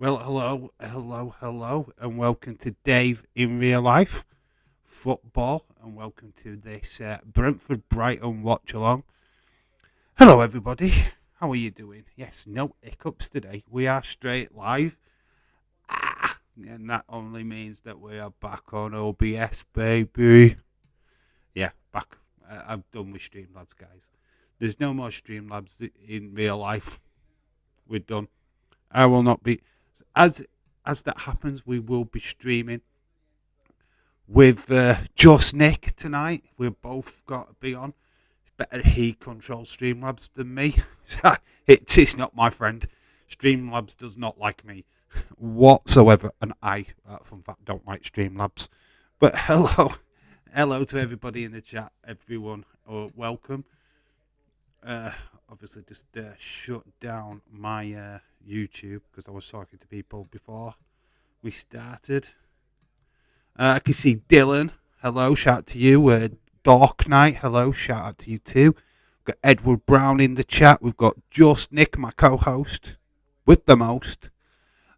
Well, hello, and welcome to Dave in Real Life Football, and welcome to this Brentford Brighton Watch Along. Hello, everybody. How are you doing? Yes, no hiccups today. We are straight live. And that only means that we are back on OBS, baby. Yeah, back. I'm done with Streamlabs, guys. There's no more Streamlabs in real life. We're done. I will not be as that happens. We will be streaming with Just Nick tonight. We've both got to be on. It's better he controls Streamlabs than me. It's not my friend. Streamlabs does not like me whatsoever, and I, fun fact, don't like Streamlabs. But hello to everybody in the chat. Everyone, welcome. Obviously just shut down my YouTube because I was talking to people before we started. I can see Dylan. Hello, shout out to you. Dark Knight. Hello, shout out to you too. We've got Edward Brown in the chat. We've got Just Nick, my co-host, with the most.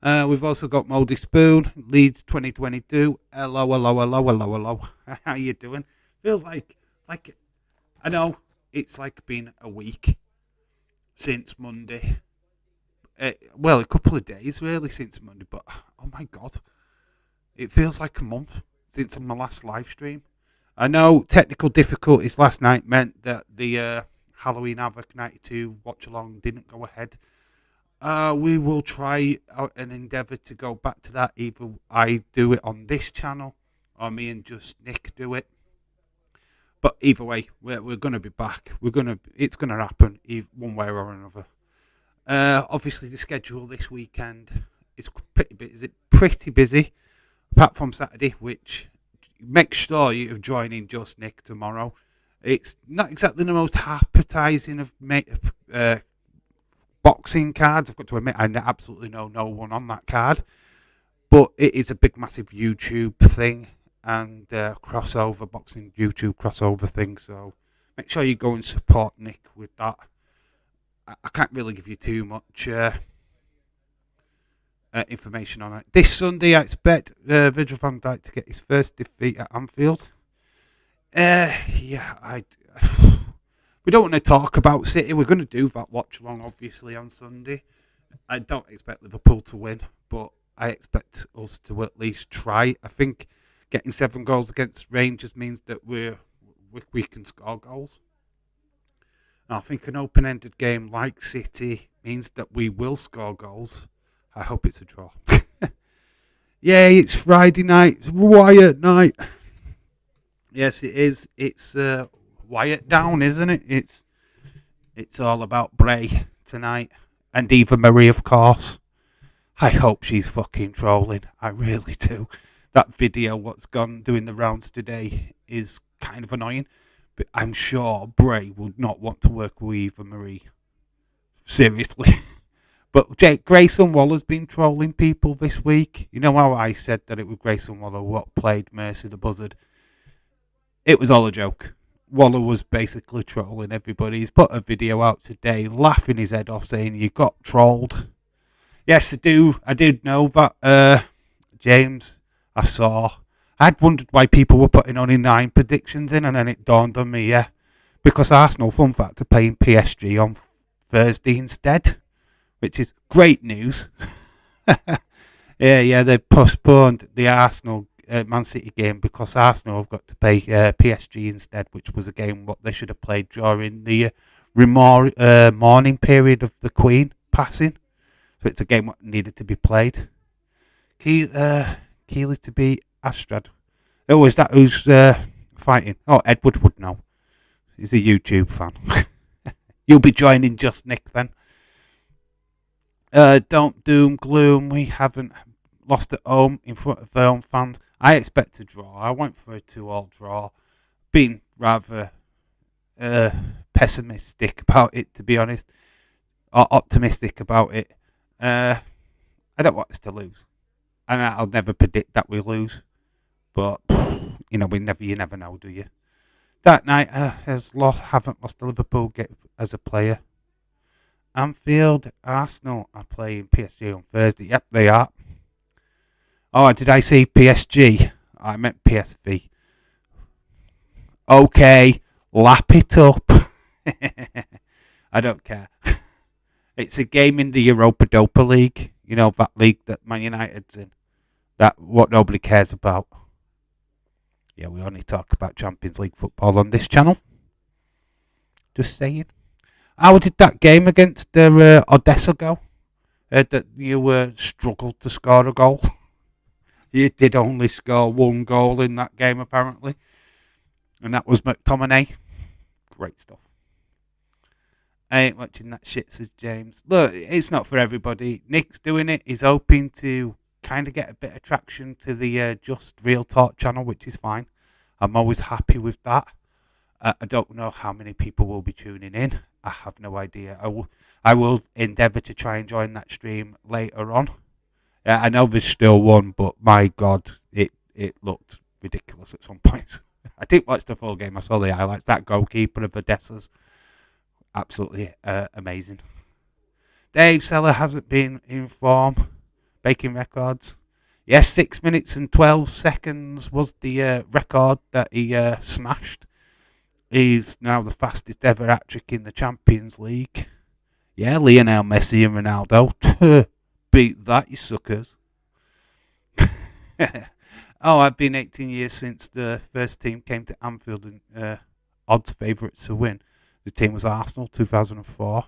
We've also got Moldy Spoon, Leeds 2022. Hello. How you doing? Feels like I know it's like been a week since Monday. Well, a couple of days really since Monday, but oh my god, it feels like a month since my last live stream. I know technical difficulties last night meant that the Halloween Havoc 92 watch along didn't go ahead. We will try an endeavour to go back to that. Either I do it on this channel or me and just Nick do it. But either way, we're going to be back. It's going to happen one way or another. Obviously, the schedule this weekend is pretty busy, apart from Saturday, which make sure you join in Just Nick tomorrow. It's not exactly the most appetising of boxing cards. I've got to admit, I absolutely know no one on that card, but it is a big, massive YouTube thing. And crossover boxing YouTube crossover thing, so make sure you go and support Nick with that. I can't really give you too much information on it. This Sunday, I expect Virgil van Dijk to get his first defeat at Anfield. We don't want to talk about City. We're going to do that watch along, obviously, on Sunday. I don't expect Liverpool to win, but I expect us to at least try. I think getting 7 goals against Rangers means that we can score goals. And I think an open-ended game like City means that we will score goals. I hope it's a draw. Yeah, it's Friday night. It's Wyatt night. Yes, it is. It's Wyatt down, isn't it? It's all about Bray tonight. And Eva Marie, of course. I hope she's fucking trolling. I really do. That video, what's gone doing the rounds today, is kind of annoying. But I'm sure Bray would not want to work with Eva Marie. Seriously. But Grayson Waller's been trolling people this week. You know how I said that it was Grayson Waller what played Mercy the Buzzard? It was all a joke. Waller was basically trolling everybody. He's put a video out today laughing his head off saying you got trolled. Yes, I do. I did know that, James. I'd wondered why people were putting only 9 predictions in, and then it dawned on me, yeah. Because Arsenal, fun fact, are playing PSG on Thursday instead, which is great news. Yeah, they've postponed the Arsenal Man City game because Arsenal have got to play PSG instead, which was a game what they should have played during the mourning period of the Queen passing. So it's a game what needed to be played. Keely to be Astrad. Oh, is that who's fighting? Oh, Edward would know. He's a YouTube fan. You'll be joining Just Nick then. Don't doom gloom. We haven't lost at home in front of their own fans. I expect a draw. I went for a 2-2 draw. Being rather pessimistic about it, to be honest. Or optimistic about it. I don't want us to lose. And I'll never predict that we lose. But, you never know, do you? That night, haven't lost to Liverpool as a player. Anfield, Arsenal are playing PSG on Thursday. Yep, they are. Oh, did I say PSG? I meant PSV. Okay, lap it up. I don't care. It's a game in the Europa League. You know, that league that Man United's in. That what nobody cares about. Yeah, we only talk about Champions League football on this channel. Just saying. How did that game against Odessa go? That you struggled to score a goal. You did only score one goal in that game, apparently. And that was McTominay. Great stuff. I ain't watching that shit, says James. Look, it's not for everybody. Nick's doing it. He's hoping to kind of get a bit of traction to the Just Real Talk channel, which is fine. I'm always happy with that. I don't know how many people will be tuning in. I have no idea. I will endeavour to try and join that stream later on. I know there's still one, but my God, it looked ridiculous at some point. I didn't watch the full game. I saw the highlights. That goalkeeper of Odessa's absolutely amazing. Dave Seller hasn't been in form. Breaking records. Yes, 6 minutes and 12 seconds was the record that he smashed. He's now the fastest ever hat-trick in the Champions League. Yeah, Lionel Messi and Ronaldo. Beat that, you suckers. Oh, I've been 18 years since the first team came to Anfield and odds favourites to win. The team was Arsenal, 2004.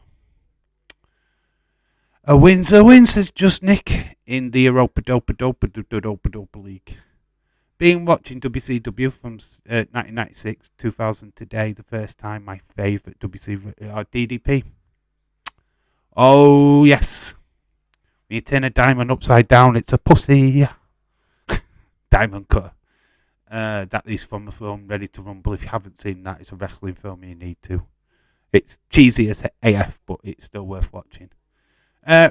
A win's a win, says Just Nick, in the Europa League. Been watching WCW from 1996, 2000 today, the first time, my favourite DDP. Oh, yes. When you turn a diamond upside down, it's a pussy. Diamond Cutter. That is from the film Ready to Rumble. If you haven't seen that, it's a wrestling film and you need to. It's cheesy as AF, but it's still worth watching.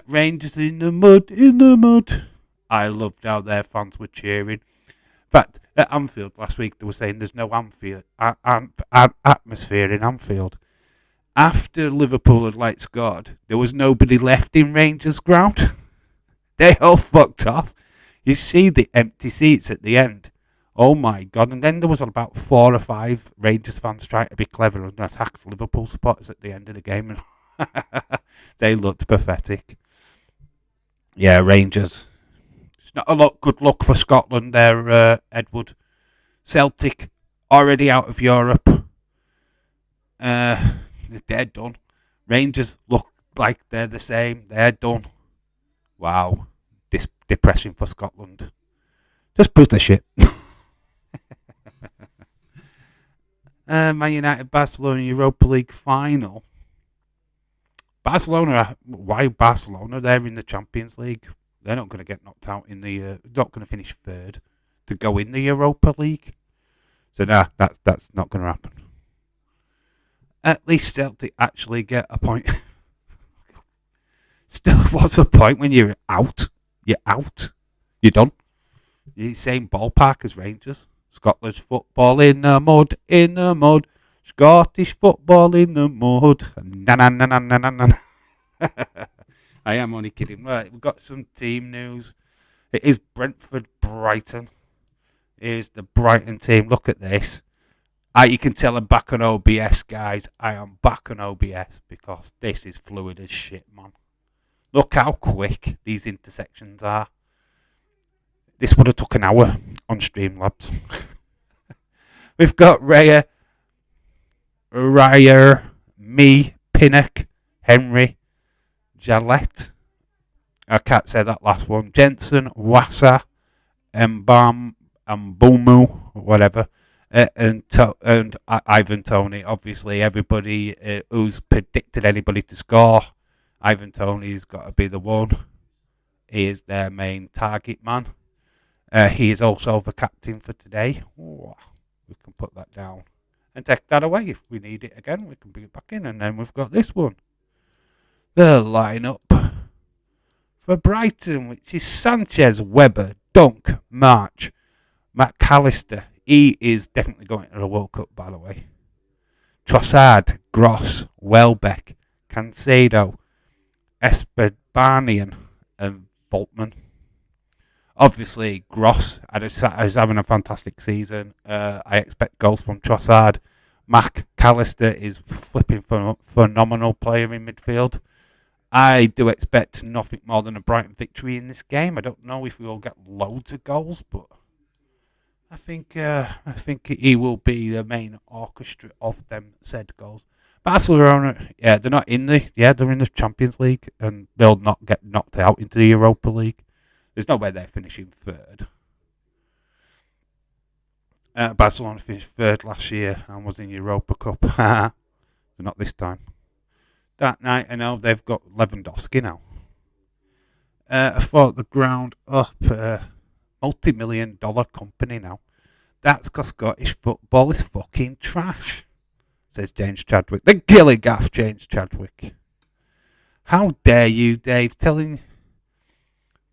Rangers in the mud. I loved how their fans were cheering. In fact, at Anfield last week, they were saying there's no atmosphere in Anfield. After Liverpool had scored, there was nobody left in Rangers ground. They all fucked off. You see the empty seats at the end. Oh my God. And then there was about 4 or 5 Rangers fans trying to be clever and attack Liverpool supporters at the end of the game. And they looked pathetic. Yeah, Rangers. It's not a lot good luck for Scotland there, Edward. Celtic, already out of Europe. They're done. Rangers look like they're the same. They're done. Wow. Depressing for Scotland. Just proves the shit. Man United Barcelona Europa League final. Barcelona, why Barcelona? They're in the Champions League. They're not going to get knocked out in the. Not going to finish third to go in the Europa League. So nah, that's not going to happen. At least Celtic actually get a point. Still, what's the point when you're out? You're out. You're done. You're the same ballpark as Rangers. Scotland's football in the mud. Scottish football in the mud. Na. I am only kidding. Right, we've got some team news. It is Brentford Brighton. Here's the Brighton team. Look at this. You can tell I'm back on OBS, guys. I am back on OBS because this is fluid as shit, man. Look how quick these intersections are. This would have took an hour on Streamlabs. We've got Raya, me, Pinnock, Henry, Jalette. I can't say that last one. Jensen, Wassa, Mbam, Mbumu, whatever. And Ivan Toney. Obviously, everybody who's predicted anybody to score, Ivan Toney's got to be the one. He is their main target man. He is also the captain for today. Ooh, we can put that down and take that away if we need it again. We can bring it back in, and then we've got this one. The lineup for Brighton, which is Sanchez, Webber, Dunk, March, McAllister. He is definitely going to the World Cup, by the way. Trossard, Gross, Welbeck, Cancelo, Espebanian and Voltman. Obviously, Gross is having a fantastic season. I expect goals from Trossard. Mac Callister is flipping phenomenal player in midfield. I do expect nothing more than a Brighton victory in this game. I don't know if we will get loads of goals, but I think he will be the main orchestra of them said goals. Barcelona, they're not in they're in the Champions League, and they'll not get knocked out into the Europa League. There's no way they're finishing third. Barcelona finished third last year and was in Europa Cup. They're not this time. That night, I know they've got Lewandowski now. I thought the ground up, multi-million-dollar company now. That's because Scottish football is fucking trash, says James Chadwick. The Gilligaff James Chadwick. How dare you, Dave, telling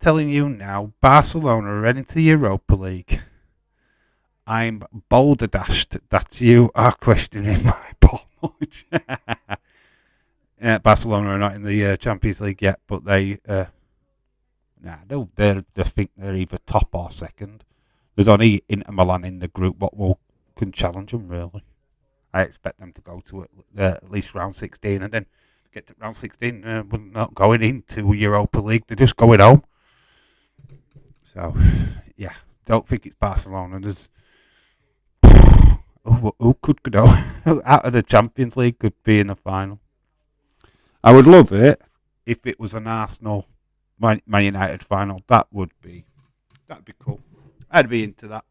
you now Barcelona are heading to the Europa League. I'm boulder dashed that you are questioning my ball knowledge. Barcelona are not in the Champions League yet, but they think they're either top or second. There's only Inter Milan in the group can challenge them, really. I expect them to go to at least round 16, and then get to round 16. We're not going into Europa League, they're just going home. So, yeah, don't think it's Barcelona. There's who could go out of the Champions League, could be in the final. I would love it if it was an Arsenal Man United final. That'd be cool. I'd be into that.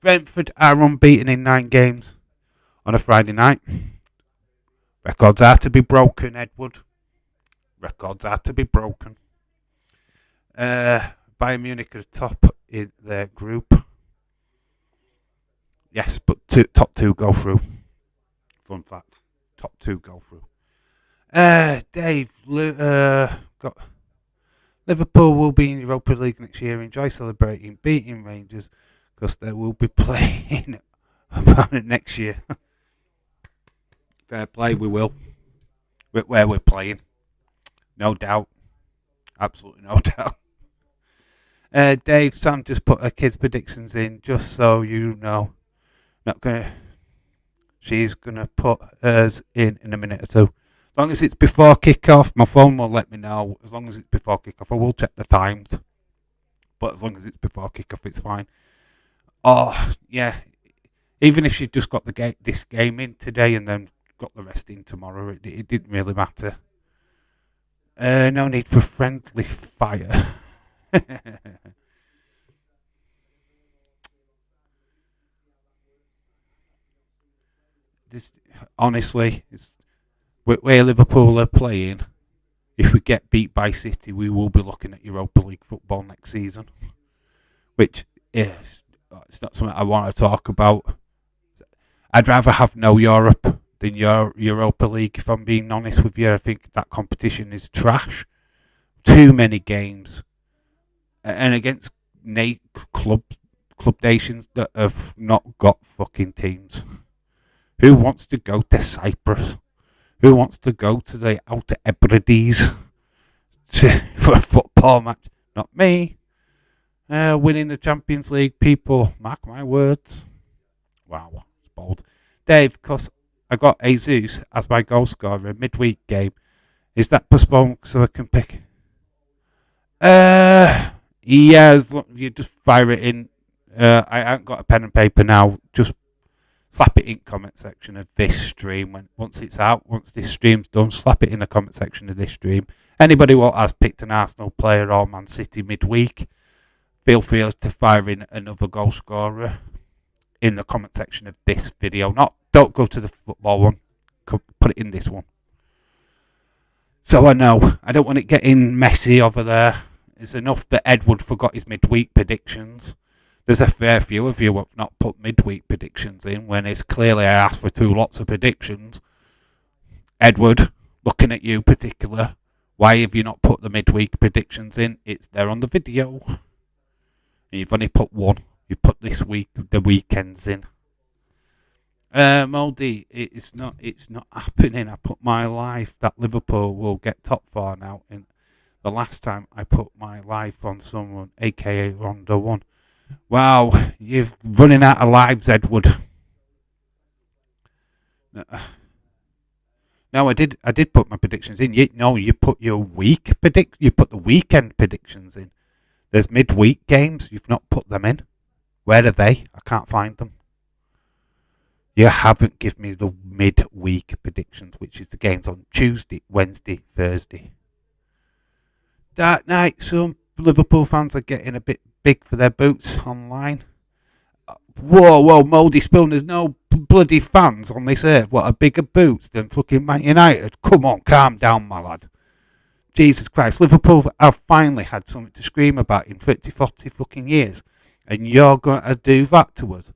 Brentford are unbeaten in 9 games on a Friday night. Records are to be broken, Edward. Records are to be broken. Bayern Munich are top in their group. Yes, but top 2 go through. Fun fact. Top 2 go through. Dave, got Liverpool will be in Europa League next year. Enjoy celebrating, beating Rangers, because they will be playing about it next year. Fair play, we will. Where we're playing. No doubt. Absolutely no doubt. Dave, Sam just put her kids' predictions in, just so you know. She's gonna put hers in a minute or two. As long as it's before kick-off, my phone will let me know. As long as it's before kick-off, I will check the times. But as long as it's before kick-off, it's fine. Oh, yeah. Even if she just got this game in today and then got the rest in tomorrow, it didn't really matter. No need for friendly fire. Honestly, where Liverpool are playing, if we get beat by City, we will be looking at Europa League football next season, which is it's not something I want to talk about. I'd rather have no Europe than Europa League, if I'm being honest with you. I think that competition is trash. Too many games, and against club nations that have not got fucking teams. Who wants to go to Cyprus? Who wants to go to the Outer Hebrides for a football match? Not me. Winning the Champions League, people. Mark my words. Wow, it's bold. Dave, because I got Jesus as my goal scorer midweek game. Is that postponed so I can pick? Yeah, you just fire it in. I haven't got a pen and paper now. Just slap it in comment section of this stream. Once it's out, once this stream's done, slap it in the comment section of this stream. Anybody who has picked an Arsenal player or Man City midweek, feel free to fire in another goal scorer in the comment section of this video. Don't go to the football one. Put it in this one. So I know. I don't want it getting messy over there. It's enough that Edward forgot his midweek predictions. There's a fair few of you who have not put midweek predictions in when it's clearly I asked for 2 lots of predictions. Edward, looking at you particular, why have you not put the midweek predictions in? It's there on the video. And you've only put 1. You've put the weekends in. Moldy, it's not happening. I put my life that Liverpool will get top four now. In the last time I put my life on someone, aka Rondo, won. Wow, you're running out of lives, Edward. No, I did put my predictions in. You put your you put the weekend predictions in. There's midweek games. You've not put them in. Where are they? I can't find them. You haven't given me the midweek predictions, which is the games on Tuesday, Wednesday, Thursday. That night, some Liverpool fans are getting a bit big for their boots online. Whoa, Mouldy Spoon, there's no bloody fans on this earth. What, are bigger boots than fucking Man United? Come on, calm down, my lad. Jesus Christ, Liverpool have finally had something to scream about in 30, 40 fucking years. And you're going to do that to us?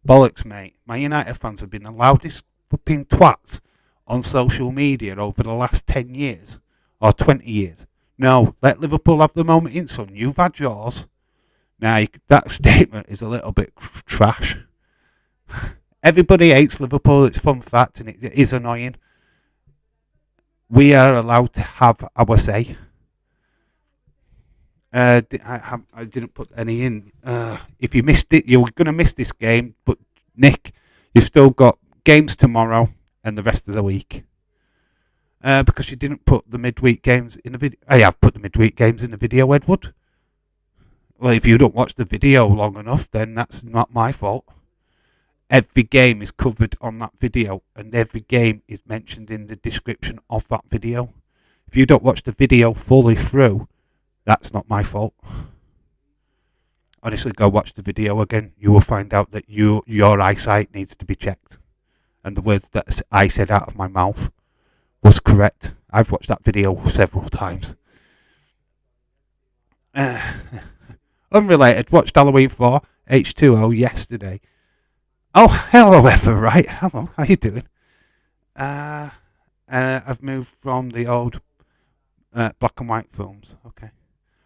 Bollocks, mate. Man United fans have been the loudest fucking twats on social media over the last 10 years. Or 20 years. No, let Liverpool have the moment in, son. You've had yours. Now, that statement is a little bit trash. Everybody hates Liverpool, it's a fun fact, and it is annoying. We are allowed to have our say. I didn't put any in. If you missed it, you're going to miss this game. But, Nick, you've still got games tomorrow and the rest of the week. Because you didn't put the midweek games in the video. I have put the midweek games in the video, Edward. Well, if you don't watch the video long enough, then that's not my fault. Every game is covered on that video, and every game is mentioned in the description of that video. If you don't watch the video fully through, that's not my fault. Honestly, go watch the video again. You will find out that your eyesight needs to be checked. And the words that I said out of my mouth was correct. I've watched that video several times. Unrelated, watched Halloween 4 H2O yesterday. Oh, hello, Ever, right? Hello, how you doing? I've moved from the old black and white films. Okay.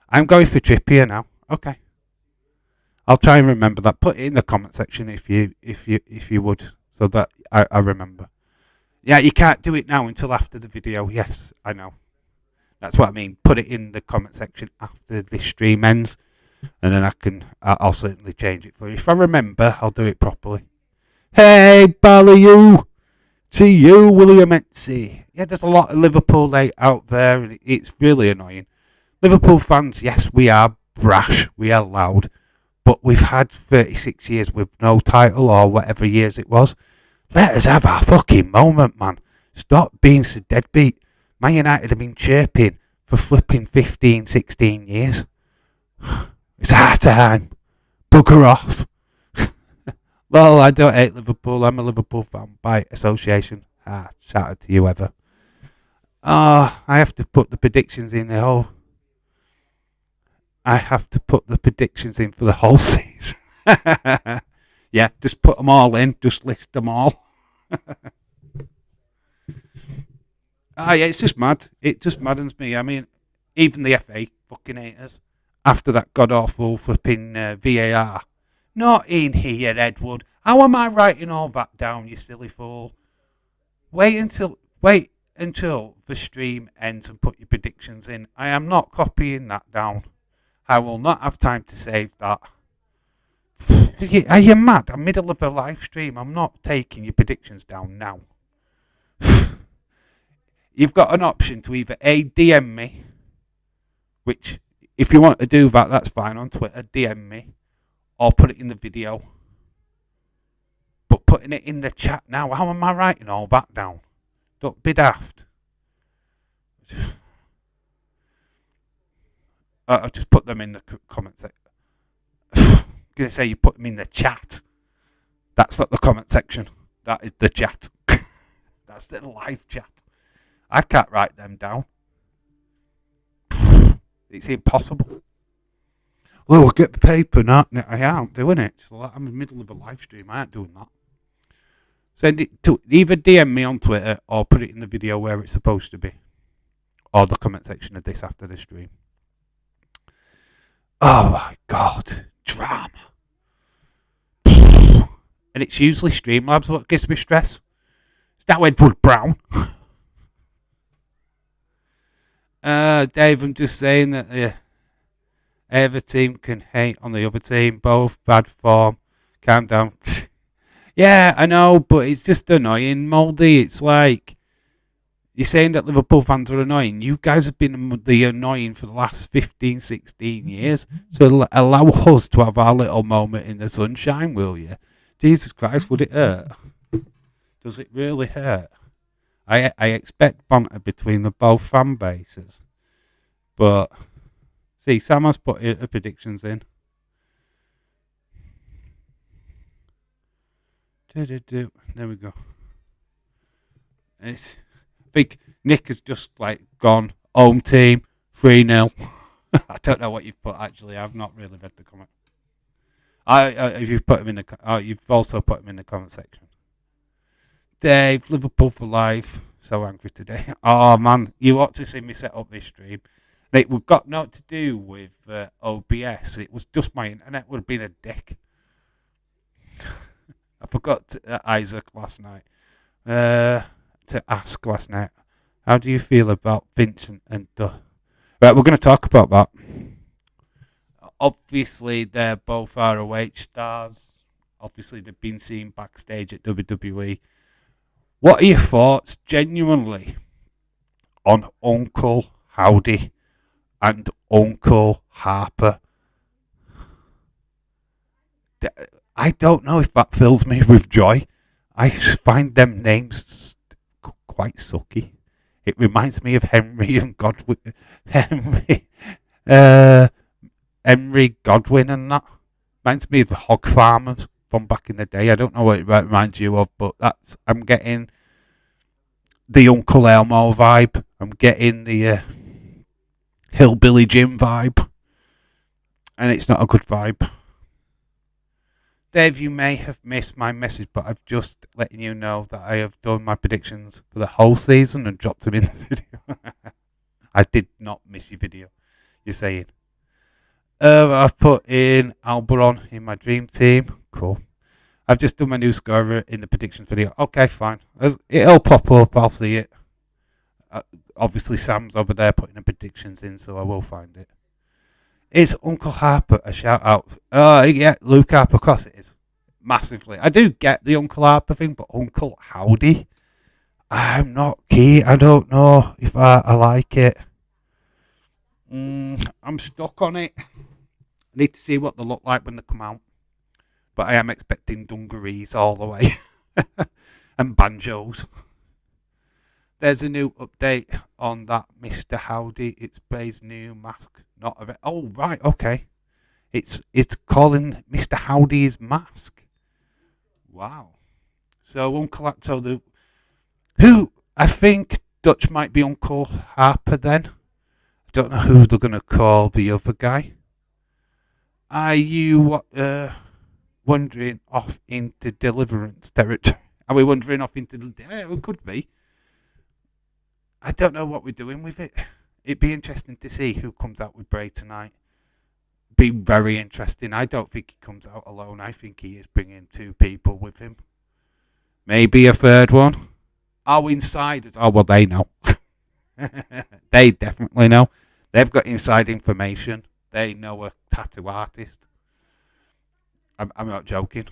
I'm going for Trippier now. Okay. I'll try and remember that. Put it in the comment section if you would, so that I remember. Yeah, you can't do it now until after the video. Yes, I know. That's what I mean. Put it in the comment section after this stream ends. And then I'll certainly change it for you. If I remember, I'll do it properly. Hey, Ballyu! To you, William Etsy. Yeah, there's a lot of Liverpool out there, and it's really annoying. Liverpool fans, yes, we are brash, we are loud, but we've had 36 years with no title or whatever years it was. Let us have our fucking moment, man. Stop being so deadbeat. Man United have been chirping for flipping 15, 16 years. It's our time. Bugger off. Well, I don't hate Liverpool. I'm a Liverpool fan by association. Shout out to you, Ever. I have to put the predictions in I have to put the predictions in for the whole season. Yeah, just put them all in. Just list them all. Yeah, it's just mad. It just maddens me. I mean, even the FA fucking haters. After that god-awful flipping VAR. Not in here, Edward. How am I writing all that down, you silly fool? Wait until the stream ends and put your predictions in. I am not copying that down. I will not have time to save that. Are you mad? I'm middle of a live stream. I'm not taking your predictions down now. You've got an option to either DM me, which, if you want to do that, that's fine on Twitter, DM me, or put it in the video. But putting it in the chat now, how am I writing all that down? Don't be daft. I'll just put them in the comment section. I'm going to say you put them in the chat. That's not the comment section. That is the chat. That's the live chat. I can't write them down. It's impossible. Oh, get the paper. No, I aren't doing it. I'm in the middle of a live stream. I ain't doing that. Send it to either DM me on Twitter or put it in the video where it's supposed to be. Or the comment section of this after the stream. Oh my God. Drama. and it's usually Streamlabs what gives me stress. It's now Edward Brown. Dave, I'm just saying that every team can hate on the other team. Both bad form. Calm down. Yeah, I know, but it's just annoying, Mouldy. It's like you're saying that Liverpool fans are annoying. You guys have been the annoying for the last 15, 16 years. So allow us to have our little moment in the sunshine, will you? Jesus Christ, would it hurt? Does it really hurt? I expect banter between the both fan bases. But, see, Sam has put her predictions in. There we go. I think Nick has just gone home team 3-0. I don't know what you've put actually. I've not really read the comment. If you've put him in you've also put him in the comment section. Dave, Liverpool for life. So angry today. Oh man, you ought to see me set up this stream. We've got nothing to do with OBS. It was just my internet would have been a dick. I forgot Isaac last night to ask last night. How do you feel about Vincent and Right, we're going to talk about that. Obviously, they're both ROH stars. Obviously, they've been seen backstage at WWE. What are your thoughts, genuinely, on Uncle Howdy and Uncle Harper? I don't know if that fills me with joy. I find them names quite sucky. It reminds me of Henry and Godwin. Henry Godwin and that. Reminds me of the hog farmers from back in the day. I don't know what it reminds you of, but I'm getting the Uncle Elmo vibe. I'm getting the Hillbilly Jim vibe. And it's not a good vibe. Dave, you may have missed my message, but I've just letting you know that I have done my predictions for the whole season and dropped them in the video. I did not miss your video, you're saying. I've put in Alberon in my dream team. Cool. I've just done my new scorer in the predictions video. Okay, fine. It'll pop up. I'll see it. Obviously, Sam's over there putting the predictions in, so I will find it. Is Uncle Harper a shout out? Yeah, Luke Harper, of course it is. Massively. I do get the Uncle Harper thing, but Uncle Howdy? I'm not keen. I don't know if I like it. I'm stuck on it. I need to see what they look like when they come out. But I am expecting dungarees all the way. And banjos. There's a new update on that Mr. Howdy. It's Bay's new mask. Oh, right, okay. It's calling Mr. Howdy's mask. Wow. So who I think Dutch might be Uncle Harper then. I don't know who they're gonna call the other guy. Are you wandering off into deliverance territory? Are we wandering off into? Yeah, it could be. I don't know what we're doing with it. It'd be interesting to see who comes out with Bray tonight. Be very interesting. I don't think he comes out alone. I think he is bringing two people with him. Maybe a third one. Oh, insiders. Oh, well, they know. They definitely know. They've got inside information. They know a tattoo artist. I'm not joking.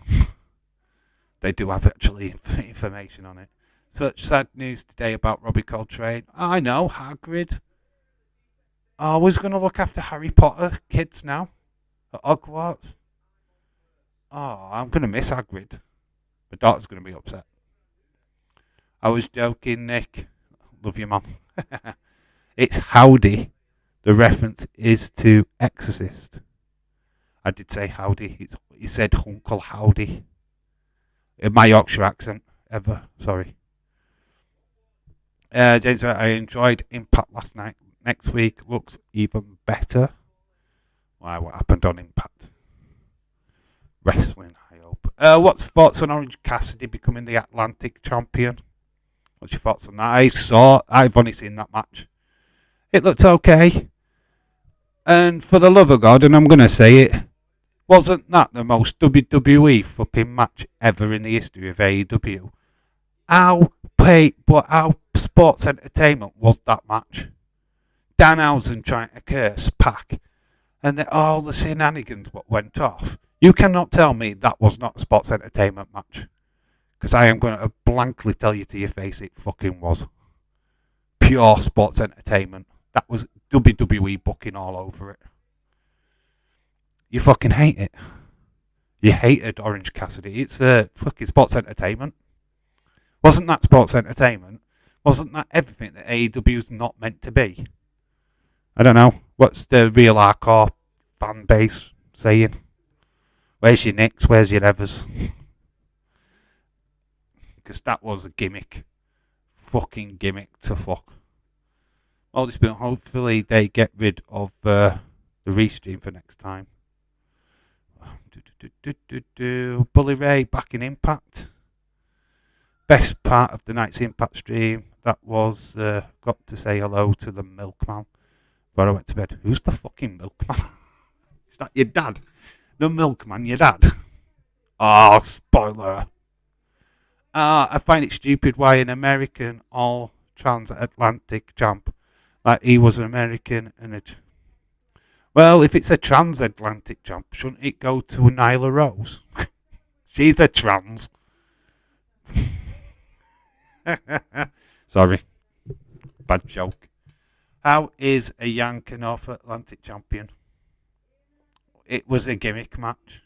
They do have actually information on it. Such sad news today about Robbie Coltrane. I know, Hagrid. Oh, who's going to look after Harry Potter kids now at Hogwarts? Oh, I'm going to miss Hagrid. My daughter's going to be upset. I was joking, Nick. Love you, Mum. It's Howdy. The reference is to Exorcist. I did say Howdy. He said Uncle Howdy. In my Yorkshire accent ever. Sorry. James, I enjoyed Impact last night. Next week looks even better. Why? What happened on Impact? Wrestling, I hope. What's thoughts on Orange Cassidy becoming the Atlantic champion? What's your thoughts on that? I've only seen that match. It looked okay. And for the love of God, and I'm going to say it, Wasn't that the most WWE flipping match ever in the history of AEW? How sports entertainment was that match? Danhausen trying to curse Pac, and then all the shenanigans what went off. You cannot tell me that was not a sports entertainment match. Because I am going to blankly tell you to your face it fucking was. Pure sports entertainment. That was WWE booking all over it. You fucking hate it. You hated Orange Cassidy. It's fucking sports entertainment. Wasn't that sports entertainment? Wasn't that everything that AEW's not meant to be? I don't know. What's the real hardcore fan base saying? Where's your Nicks? Where's your Evers? Because that was a gimmick. Fucking gimmick to fuck. All this been, hopefully they get rid of the restream for next time. Bully Ray back in Impact. Best part of the night's Impact stream. That was got to say hello to the milkman. But I went to bed. Who's the fucking milkman? Is that your dad? The milkman, your dad? Oh, spoiler. I find it stupid why an American all transatlantic champ, like he was an American and well, if it's a transatlantic champ, shouldn't it go to Nyla Rose? She's a trans. Sorry, bad joke. How is a Yank a North Atlantic champion? It was a gimmick match.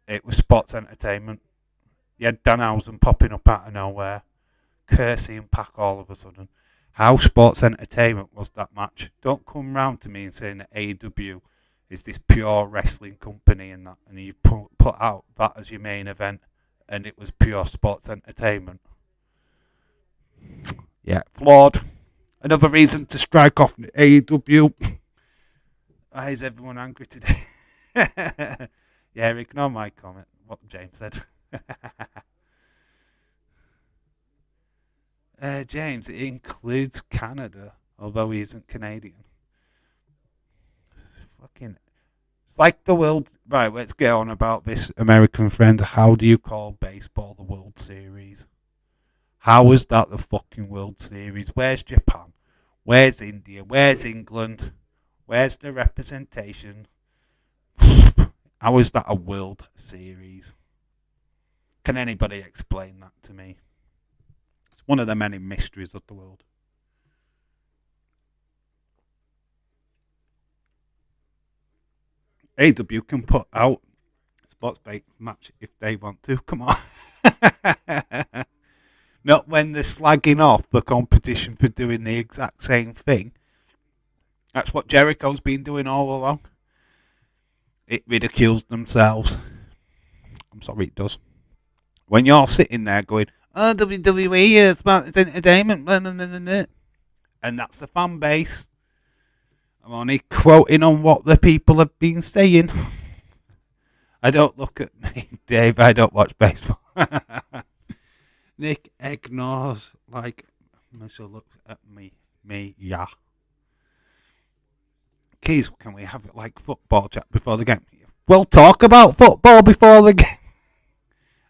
It was sports entertainment. You had Danhausen popping up out of nowhere, cursing Pac all of a sudden. How sports entertainment was that match? Don't come round to me and saying that AEW is this pure wrestling company and that, and you put out that as your main event, and it was pure sports entertainment. Yeah, flawed. Another reason to strike off AEW. Why is everyone angry today? Yeah, ignore my comment. What James said. James, it includes Canada, although he isn't Canadian. It's like the world. Right, let's get on about this, American friend. How do you call baseball the World Series? How is that the fucking World Series? Where's Japan? Where's India? Where's England? Where's the representation? How is that a World Series? Can anybody explain that to me? It's one of the many mysteries of the world. AW can put out sports bait match if they want to. Come on. Not when they're slagging off the competition for doing the exact same thing. That's what Jericho's been doing all along. It ridicules themselves. I'm sorry, it does. When you're sitting there going, oh, WWE is about entertainment, blah, blah, blah, blah, and that's the fan base. I'm only quoting on what the people have been saying. I don't look at me, Dave. I don't watch baseball. Nick ignores like Michelle looks at me. Yeah. Keys, can we have it like football chat before the game? We'll talk about football before the game.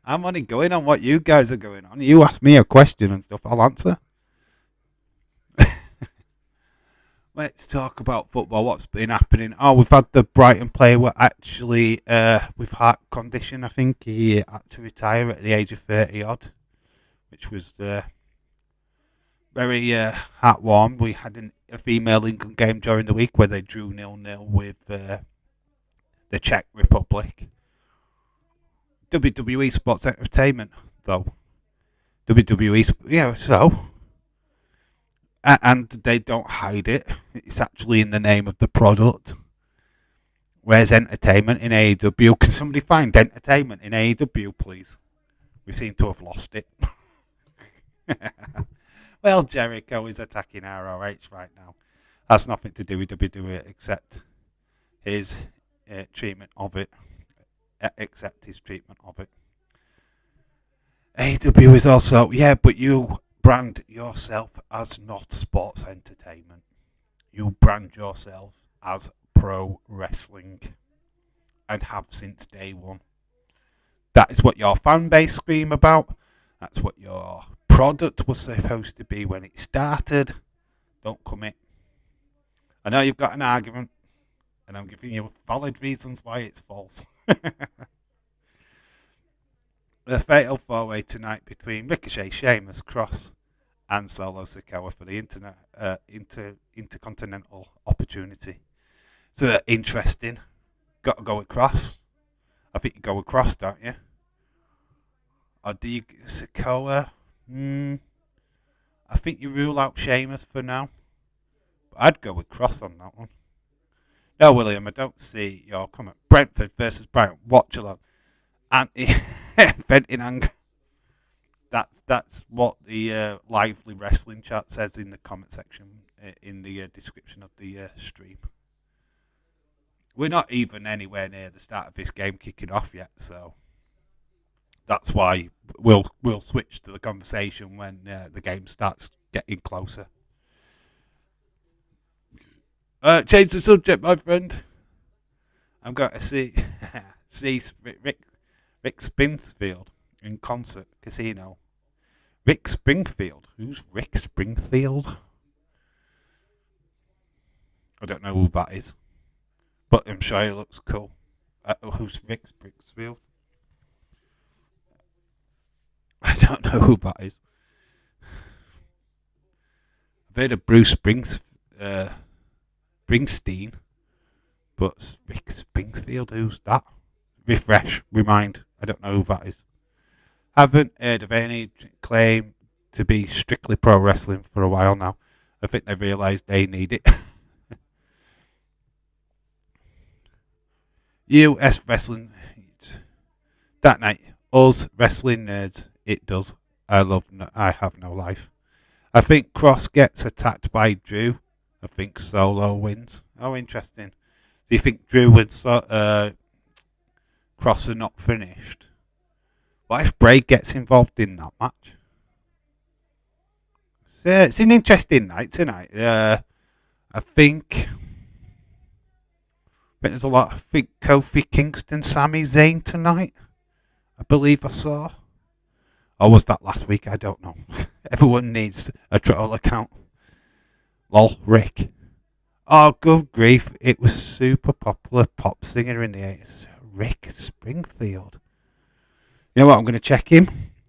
I'm only going on what you guys are going on. You ask me a question and stuff, I'll answer. Let's talk about football. What's been happening? Oh, we've had the Brighton player actually with heart condition. I think he had to retire at the age of 30 odd, which was very heartwarming. We had a female England game during the week where they drew 0-0 with the Czech Republic. WWE Sports Entertainment, though. WWE, yeah, so. And they don't hide it. It's actually in the name of the product. Where's entertainment in AEW? Can somebody find entertainment in AEW, please? We seem to have lost it. Well, Jericho is attacking ROH right now. Has nothing to do with WWE except his treatment of it. Accept his treatment of it. AEW is also, yeah, but you brand yourself as not sports entertainment. You brand yourself as pro wrestling. and have since day one. That is what your fan base scream about. That's what your product was supposed to be when it started. Don't commit. I know you've got an argument, and I'm giving you valid reasons why it's false. The fatal four-way tonight between Ricochet, Sheamus, Cross, and Solo Sikoa for the intercontinental opportunity. So interesting. Got to go with Cross. I think you go with Cross, don't you? Or do you Sikoa? I think you rule out Sheamus for now. But I'd go with Cross on that one. No, William, I don't see your comment. Brentford versus Brighton. Watch along. Venting anger. That's what the lively wrestling chat says in the comment section in the description of the stream. We're not even anywhere near the start of this game kicking off yet, so that's why we'll switch to the conversation when the game starts getting closer. Change the subject, my friend. I'm going to see Rick Springfield in concert casino. Rick Springfield? Who's Rick Springfield? I don't know who that is, but I'm sure he looks cool. Who's Rick Springfield? I don't know who that is. I've heard of Bruce Springsteen, but Rick Springfield, who's that? Refresh, remind. I don't know who that is. Haven't heard of any claim to be strictly pro wrestling for a while now. I think they realised they need it. US wrestling. That night, us wrestling nerds, it does. I have no life. I think Cross gets attacked by Drew. I think Solo wins. Oh, interesting. Do you think Drew and Cross are not finished? What if Bray gets involved in that match? So, it's an interesting night tonight. I think there's a lot. I think Kofi Kingston, Sami Zayn tonight. I believe I saw. Or was that last week? I don't know. Everyone needs a troll account. Lol, Rick. Oh, good grief. It was super popular pop singer in the 80s. Rick Springfield. You know what? I'm going to check him.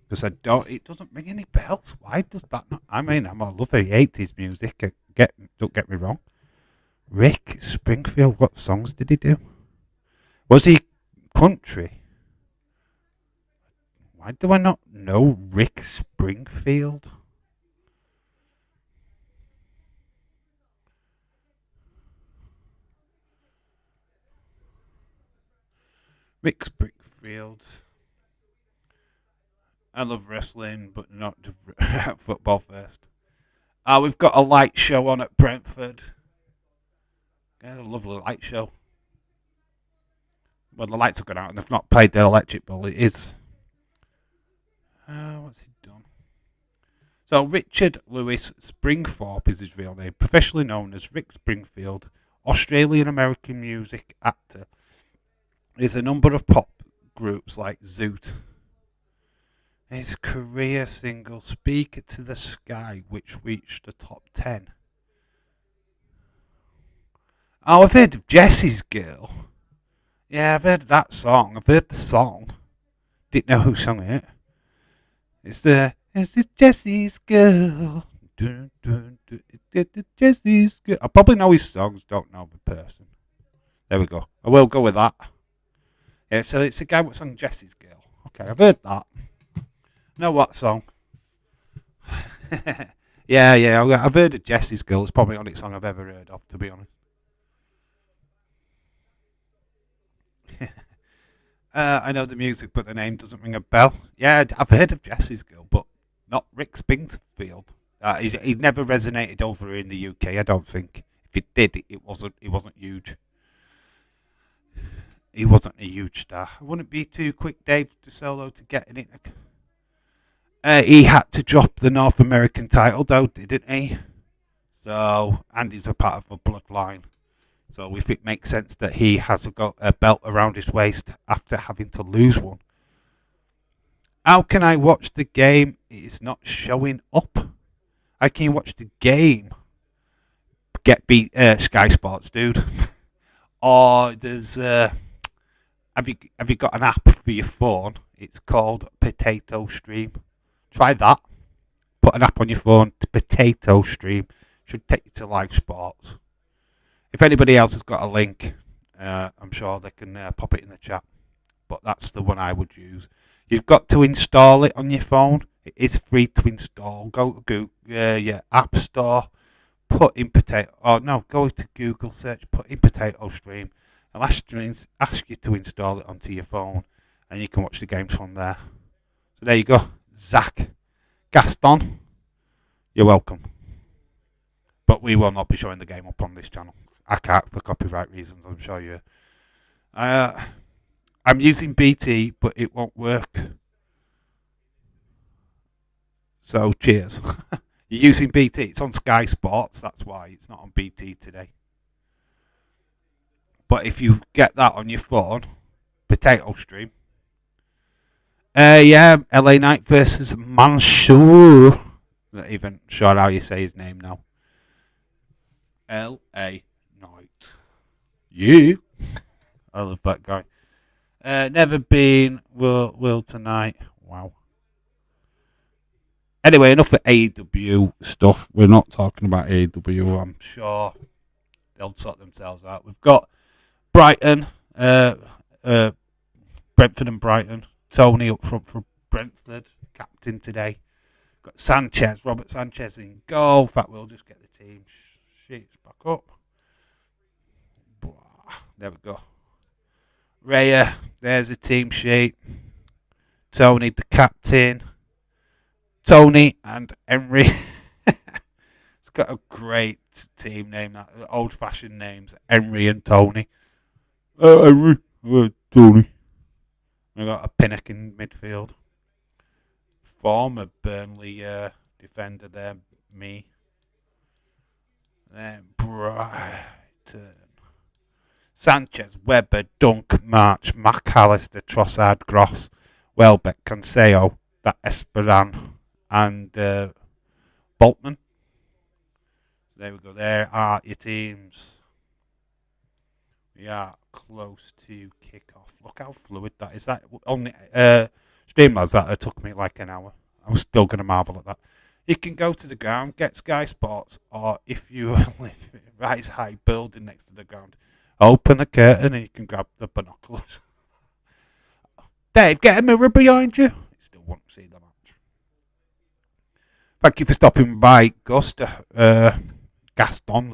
Because it doesn't ring any bells. Why does that not? I mean, I love the 80s music. Don't get me wrong. Rick Springfield, what songs did he do? Was he country? Why do I not know Rick Springfield? Rick Springfield. I love wrestling, but not football first. We've got a light show on at Brentford. Yeah, a lovely light show. Well, the lights have gone out and they've not played the electric ball. It is. What's he done? So, Richard Lewis Springthorpe is his real name, professionally known as Rick Springfield, Australian-American music actor. There's a number of pop groups like Zoot. His career single, Speak to the Sky, which reached the top 10. Oh, I've heard of Jesse's Girl. Yeah, I've heard that song. I've heard the song. Didn't know who sung it. It's Jesse's Girl. Dun, dun, dun. It's Jesse's Girl. I probably know his songs, don't know the person. There we go. I will go with that. Yeah, so it's a guy who sung Jesse's Girl. Okay, I've heard that. Know what song? yeah, I've heard of Jesse's Girl. It's probably the only song I've ever heard of, to be honest. I know the music, but the name doesn't ring a bell. Yeah, I've heard of Jesse's Girl, but not Rick Springfield. He never resonated over in the UK, I don't think. If it did, it wasn't huge. He wasn't a huge star. I wouldn't be too quick, Dave, to Solo to get in it. He had to drop the North American title, though, didn't he? So, and he's a part of a bloodline. So if it makes sense that he has got a belt around his waist after having to lose one. How can I watch the game? It's not showing up. How can you watch the game? Get Sky Sports, dude. Or there's have you got an app for your phone? It's called Potato Stream. Try that. Put an app on your phone to Potato Stream. Should take you to live sports. If anybody else has got a link, I'm sure they can pop it in the chat. But that's the one I would use. You've got to install it on your phone. It is free to install. Go to Google, App Store. Put in go to Google search. Put in Potato Stream. I'll ask you to install it onto your phone, and you can watch the games from there. So there you go, Zach Gaston. You're welcome. But we will not be showing the game up on this channel. I can't for copyright reasons. I'm sure you. I'm using BT, but it won't work. So cheers. You're using BT. It's on Sky Sports. That's why it's not on BT today. But if you get that on your phone, Potato Stream. LA Knight versus Mansour. Not even sure how you say his name now. LA Knight. You? I love that guy. Never been. Will tonight. Wow. Anyway, enough of AEW stuff. We're not talking about AEW. I'm sure they'll sort themselves out. We've got Brighton, Brentford and Brighton. Tony up front for Brentford, captain today. Got Sanchez, Robert Sanchez in goal. In fact, we'll just get the team sheets back up. There we go. Raya, there's a team sheet. Tony, the captain. Tony and Henry. It's got a great team name, that old-fashioned names. Henry and Tony. Henry, Tony. We got a Pinnock in midfield. Former Burnley defender there, me. Then Brighton. Sanchez, Webber, Dunk, March, McAllister, Trossard, Gross, Welbeck, Cancelo, that Esperan, and Boltman. There we go. There are your teams. We are close to kick-off. Look how fluid that is. That only Streamlabs, that took me like an hour. I'm still going to marvel at that. You can go to the ground, get Sky Sports, or if you live in a rise high building next to the ground, open the curtain and you can grab the binoculars. Dave, get a mirror behind you. You still won't see the match. Thank you for stopping by, Gaston,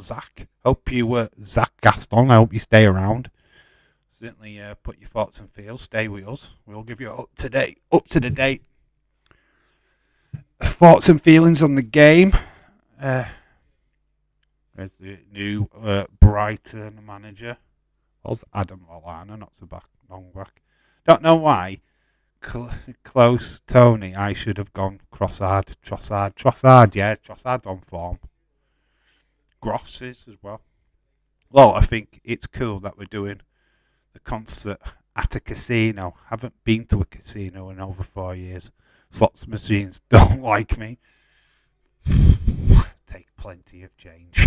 Zach. Hope you, Zach Gaston, I hope you stay around. Certainly put your thoughts and feels. Stay with us. We'll give you up to the date thoughts and feelings on the game. There's the new Brighton manager. Was Adam Lallana, not so long back. Don't know why. Close Tony. I should have gone Trossard. Yeah, Trossard's on form. Gross is as well. Well, I think it's cool that we're doing the concert at a casino. Haven't been to a casino in over 4 years. Slots machines don't like me. Take plenty of change.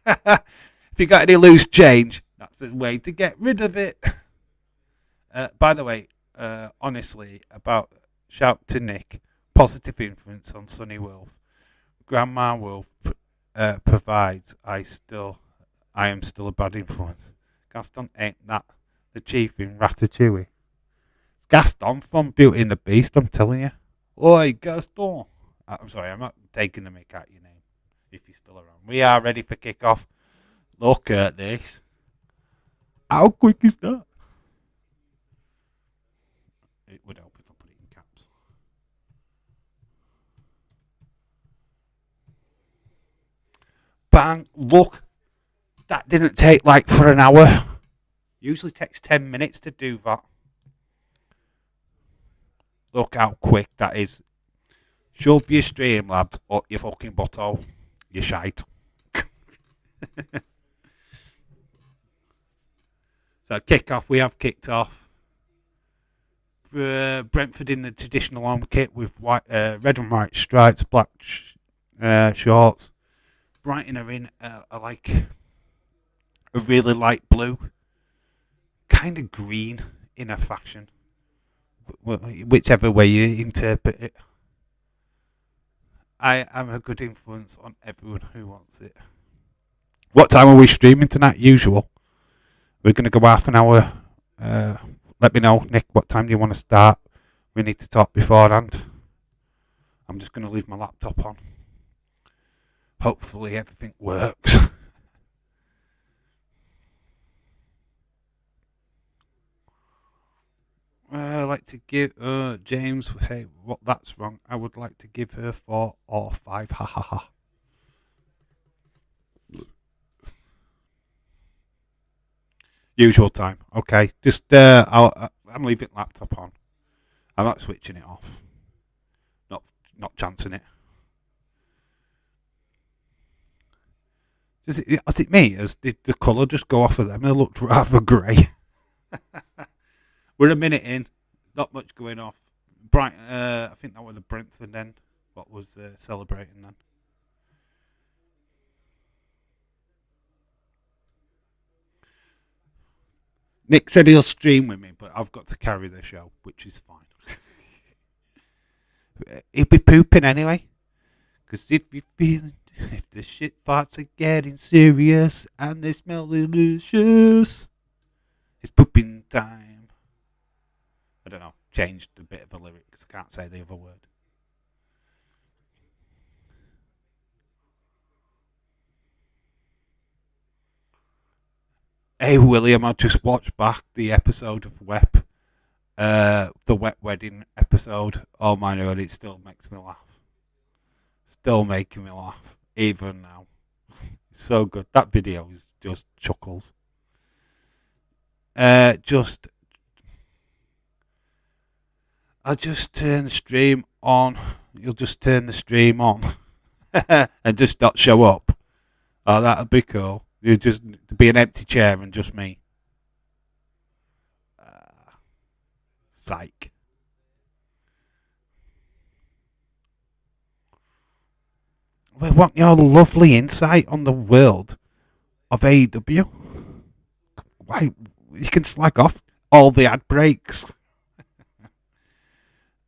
If you got any loose change, that's the way to get rid of it. By the way, honestly, shout to Nick. Positive influence on Sonny Wolf. Grandma Wolf provides. I am still a bad influence. Gaston ain't that the chief in Ratatouille. Gaston from Beauty and the Beast, I'm telling you. Oi, Gaston. I'm sorry, I'm not taking the mick out your name if you're still around. We are ready for kick-off. Look at this. How quick is that? It would help if I put it in caps. Bang. Look. That didn't take like for an hour. Usually takes 10 minutes to do that. Look how quick that is. Shove your Streamlabs up your fucking butthole. You shite. So we have kicked off. Brentford in the traditional home kit with white, red and white stripes, black shorts. Brighton are in like a really light blue, kind of green in a fashion, whichever way you interpret it. I am a good influence on everyone who wants it. What time are we streaming tonight? Usual. We're going to go half an hour. Let me know, Nick, what time do you want to start? We need to talk beforehand. I'm just going to leave my laptop on. Hopefully everything works. I like to give James. Hey, what? That's wrong. I would like to give her 4 or 5. Ha ha ha. Usual time. Okay. Just I'm leaving laptop on. I'm not switching it off. Not chancing it. Has it me? Did the colour just go off of them? It looked rather grey. We're a minute in. Not much going off. Bright. I think that was the Brentford end. What was celebrating then? Nick said he'll stream with me, but I've got to carry the show, which is fine. He'll be pooping anyway. Because if the shit farts are getting serious and they smell delicious, it's pooping time. I don't know. Changed a bit of a lyric because I can't say the other word. Hey William, I just watched back the episode of the Wet Wedding episode. Oh my god, it still makes me laugh. Still making me laugh, even now. It's so good. That video is just chuckles. I'll just turn the stream on. You'll just turn the stream on and just not show up. Oh, that'd be cool. You just be an empty chair and just me. Psych. We want your lovely insight on the world of AEW. Why you can slag off all the ad breaks.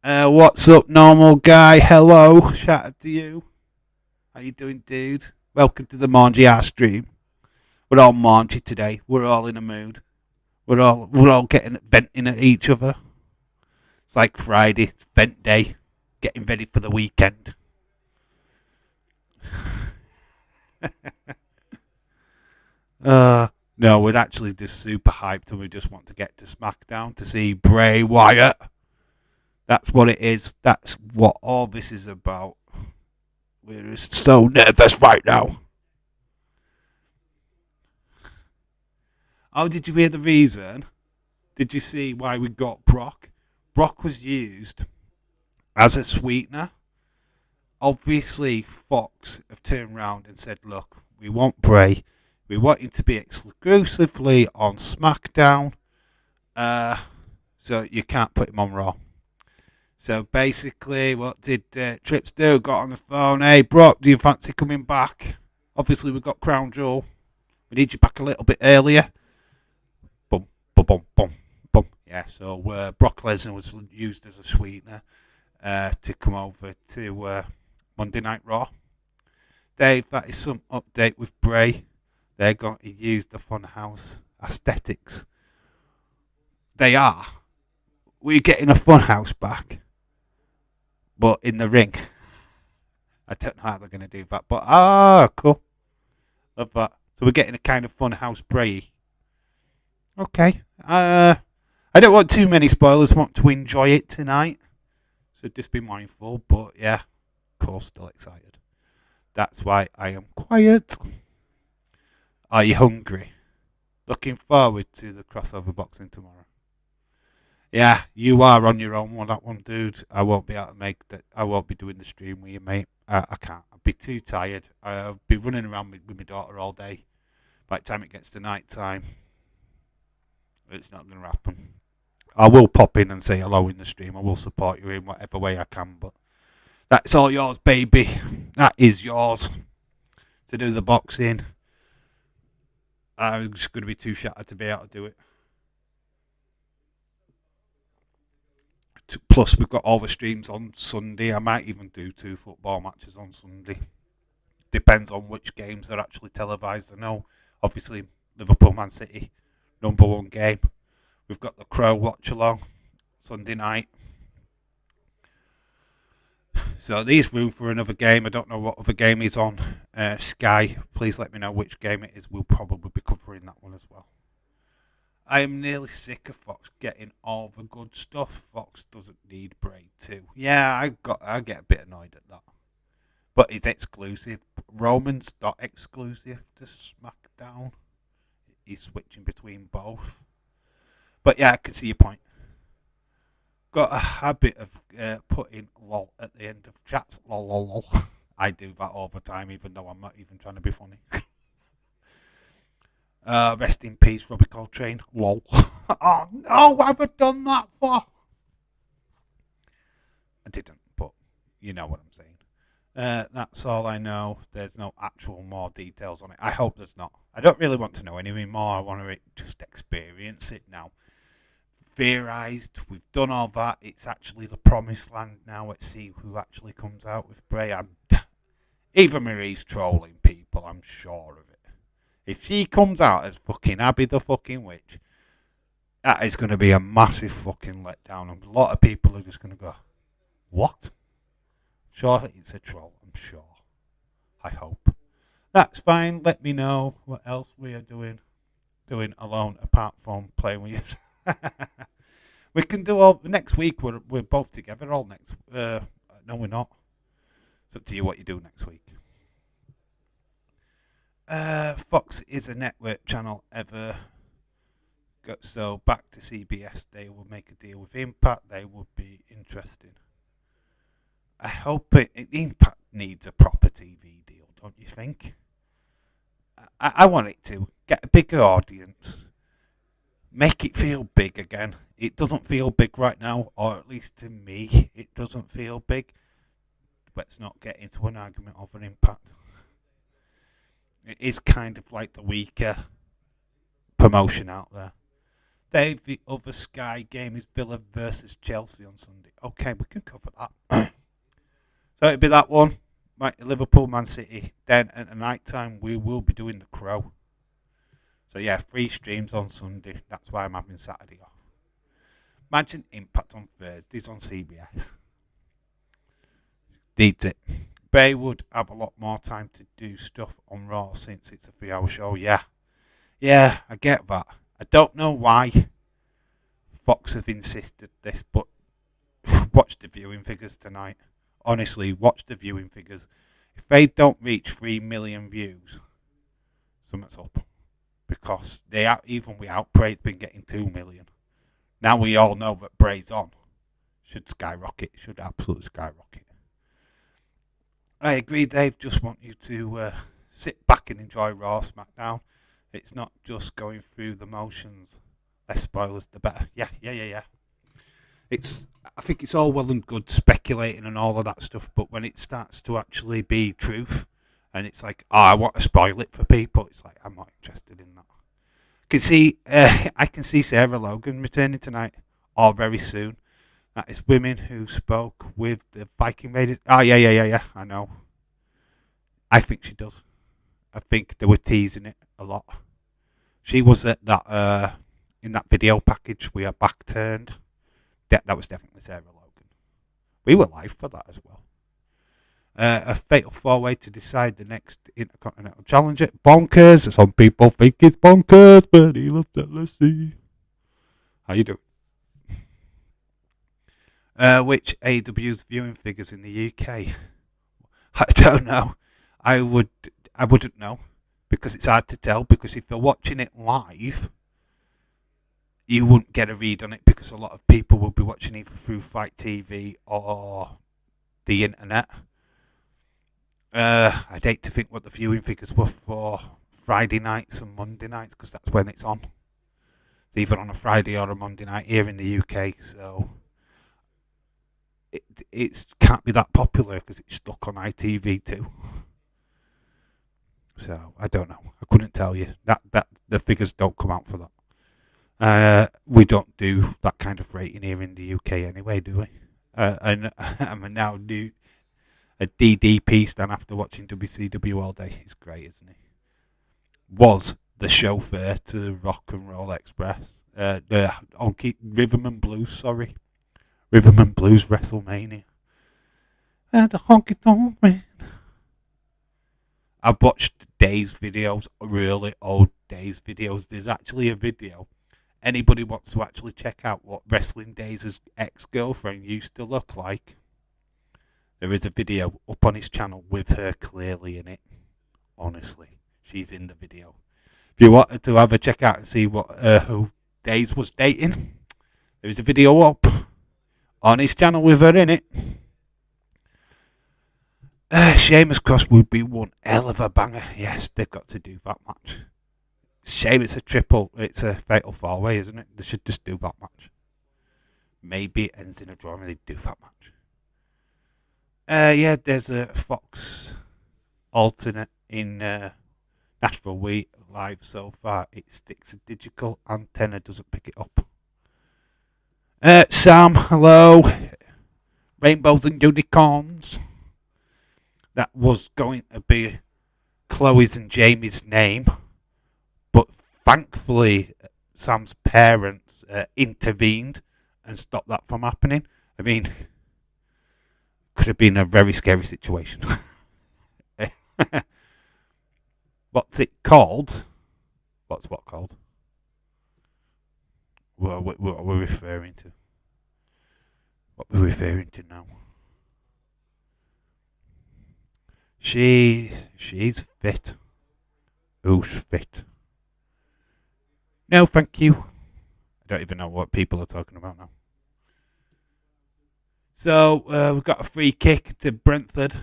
What's up, normal guy? Hello, shout out to you. How you doing, dude? Welcome to the Mangy R stream. We're all mangy today. We're all in a mood. We're all getting venting at each other. It's like Friday. It's vent day. Getting ready for the weekend. No, we're actually just super hyped and we just want to get to SmackDown to see Bray Wyatt. That's what it is. That's what all this is about. We're just so nervous right now. Oh, did you hear the reason? Did you see why we got Brock? Brock was used as a sweetener. Obviously, Fox have turned around and said, look, we want Bray. We want him to be exclusively on SmackDown. So you can't put him on Raw. So basically, what did Trips do? Got on the phone. Hey, Brock, do you fancy coming back? Obviously, we've got Crown Jewel. We need you back a little bit earlier. Boom, boom, boom, boom, boom. Yeah, so Brock Lesnar was used as a sweetener to come over to Monday Night Raw. Dave, that is some update with Bray. They're going to use the Funhouse aesthetics. They are. We're getting a Funhouse back. But in the ring. I don't know how they're going to do that. But, cool. Love that. So we're getting a kind of Funhouse Bray. Okay. I don't want too many spoilers. I want to enjoy it tonight. So just be mindful. But, yeah. Of course, still excited. That's why I am quiet. Are you hungry? Looking forward to the crossover boxing tomorrow. Yeah, you are on your own on that one, dude. I won't be able to make that. I won't be doing the stream with you, mate. I can't. I'll be too tired. I'll be running around with my daughter all day. By the time it gets to night time. It's not going to happen. I will pop in and say hello in the stream. I will support you in whatever way I can, but that's all yours, baby. That is yours to do the boxing. I'm just going to be too shattered to be able to do it. Plus, we've got all the streams on Sunday. I might even do 2 football matches on Sunday. Depends on which games are actually televised. I know, obviously, Liverpool Man City, number 1 game. We've got the Crow Watch Along Sunday night. So there's room for another game. I don't know what other game is on Sky. Please let me know which game it is. We'll probably be covering that one as well. I am nearly sick of Fox getting all the good stuff. Fox doesn't need Bray too. Yeah, I get a bit annoyed at that. But it's exclusive. Roman's not exclusive to SmackDown. He's switching between both. But yeah, I can see your point. Got a habit of putting lol at the end of chats. Lol, lol, lol. I do that all the time, even though I'm not even trying to be funny. Rest in peace, Robbie Coltrane. Lol. Oh no, what have I done that for? I didn't, but you know what I'm saying. That's all I know. There's no actual more details on it. I hope there's not. I don't really want to know anything more. I want to just experience it now. Theorized, we've done all that. It's actually the promised land now. Let's see who actually comes out with Bray. Eva Marie's trolling people, I'm sure of it. If she comes out as fucking Abby the fucking witch, that is going to be a massive fucking letdown. And a lot of people are just going to go, what? Sure, it's a troll, I'm sure. I hope. That's fine. Let me know what else we are doing alone apart from playing with you. We can do all next week. We're both together all next. No, we're not. It's up to you what you do next week. Fox is a network channel ever. So back to CBS. They will make a deal with Impact. They would be interesting. I hope Impact needs a proper TV deal, don't you think? I want it to get a bigger audience. Make it feel big again. It doesn't feel big right now, or at least to me, it doesn't feel big. Let's not get into an argument over Impact. It is kind of like the weaker promotion out there. Dave, the other Sky game is Villa versus Chelsea on Sunday. Okay, we can cover that. So it'll be that one. Right, Liverpool, Man City. Then at the night time, we will be doing the Crow. So yeah, 3 streams on Sunday. That's why I'm having Saturday off. Imagine Impact on Thursdays on CBS. Needs it. Bray would have a lot more time to do stuff on Raw since it's a 3-hour show. Yeah, I get that. I don't know why Fox have insisted this, but watch the viewing figures tonight. Honestly, watch the viewing figures. If they don't reach 3 million views, something's up. Because even without Bray, it's been getting 2 million. Now we all know that Bray's on. Should skyrocket. Should absolutely skyrocket. I agree, Dave. Just want you to sit back and enjoy Raw SmackDown. It's not just going through the motions. Less spoilers, the better. Yeah. I think it's all well and good speculating and all of that stuff, but when it starts to actually be truth, and it's like, oh, I want to spoil it for people, it's like, I'm not interested in that. I can see Sarah Logan returning tonight, or very soon. That is women who spoke with the Viking Raiders. Oh, yeah, I know. I think she does. I think they were teasing it a lot. She was at that in that video package, We Are Back Turned. That was definitely Sarah Logan. We were live for that as well. A fatal 4-way to decide the next Intercontinental Challenger. Bonkers. Some people think it's bonkers, but he loves that. Let's see. How you doing? Which AW's viewing figures in the UK? I don't know. I wouldn't know because it's hard to tell. Because if you're watching it live, you wouldn't get a read on it because a lot of people will be watching either through Fight TV or the internet. I'd hate to think what the viewing figures were for Friday nights and Monday nights because that's when it's on. It's either on a Friday or a Monday night here in the UK, so it can't be that popular because it's stuck on ITV2. So I don't know. I couldn't tell you that the figures don't come out for that. We don't do that kind of rating here in the UK anyway, do we? And I'm now new a DDP stand after watching WCW all day. He's great, isn't he? Was the chauffeur to the Rock and Roll Express, the Rhythm and Blues, Rhythm and Blues WrestleMania. The honky tonk man. I've watched Days videos, really old Days videos. There's actually a video. Anybody wants to actually check out what Wrestling Days' ex-girlfriend used to look like? There is a video up on his channel with her clearly in it. Honestly, she's in the video. If you wanted to have a check out and see what who Days was dating, there is a video up on his channel with her in it. Sheamus Cross would be one hell of a banger. Yes, they've got to do that match. Shame it's a fatal 4-way, isn't it? They should just do that match. Maybe it ends in a draw and they do that match. Yeah, there's a Fox alternate in Nashville Wheat Live so far. It sticks a digital antenna, doesn't pick it up. Sam, hello. Rainbows and unicorns. That was going to be Chloe's and Jamie's name, but thankfully Sam's parents intervened and stopped that from happening. I mean, could have been a very scary situation. What's it called? What's what called? What are we referring to? What are we referring to now? She's fit. Who's fit? No, thank you. I don't even know what people are talking about now. So, we've got a free kick to Brentford.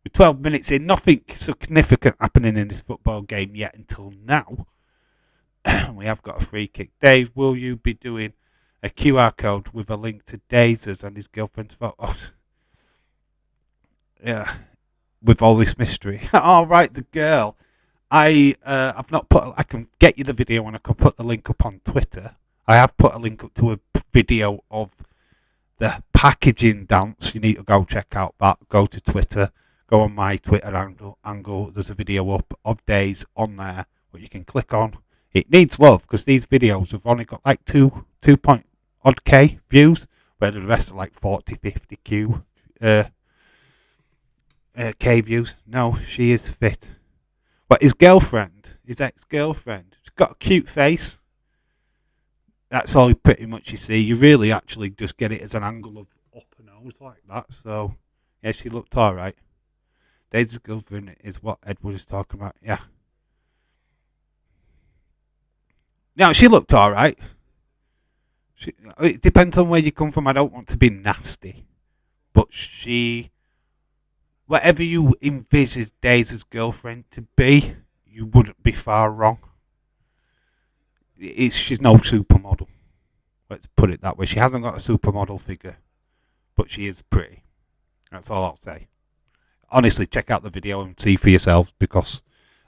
With 12 minutes in, nothing significant happening in this football game yet until now. We have got a free kick. Dave, will you be doing a QR code with a link to Dazers and his girlfriend's photos? Yeah. With all this mystery. All right, the girl. I've not put. I can get you the video and I can put the link up on Twitter. I have put a link up to a video of the packaging dance. You need to go check out that. Go to Twitter. Go on my Twitter angle. There's a video up of Days on there what you can click on. It needs love because these videos have only got like 2.odd K views, where the rest are like 40, 50 K views. No, she is fit. But his ex-girlfriend, she's got a cute face. That's all pretty much you see. You really actually just get it as an angle of up her nose like that. So, yeah, she looked alright. Daisy's girlfriend is what Edward is talking about. Yeah. Now, she looked alright. It depends on where you come from. I don't want to be nasty. But whatever you envisage Daisy's girlfriend to be, you wouldn't be far wrong. She's no supermodel. Let's put it that way. She hasn't got a supermodel figure, but she is pretty. That's all I'll say. Honestly, check out the video and see for yourselves because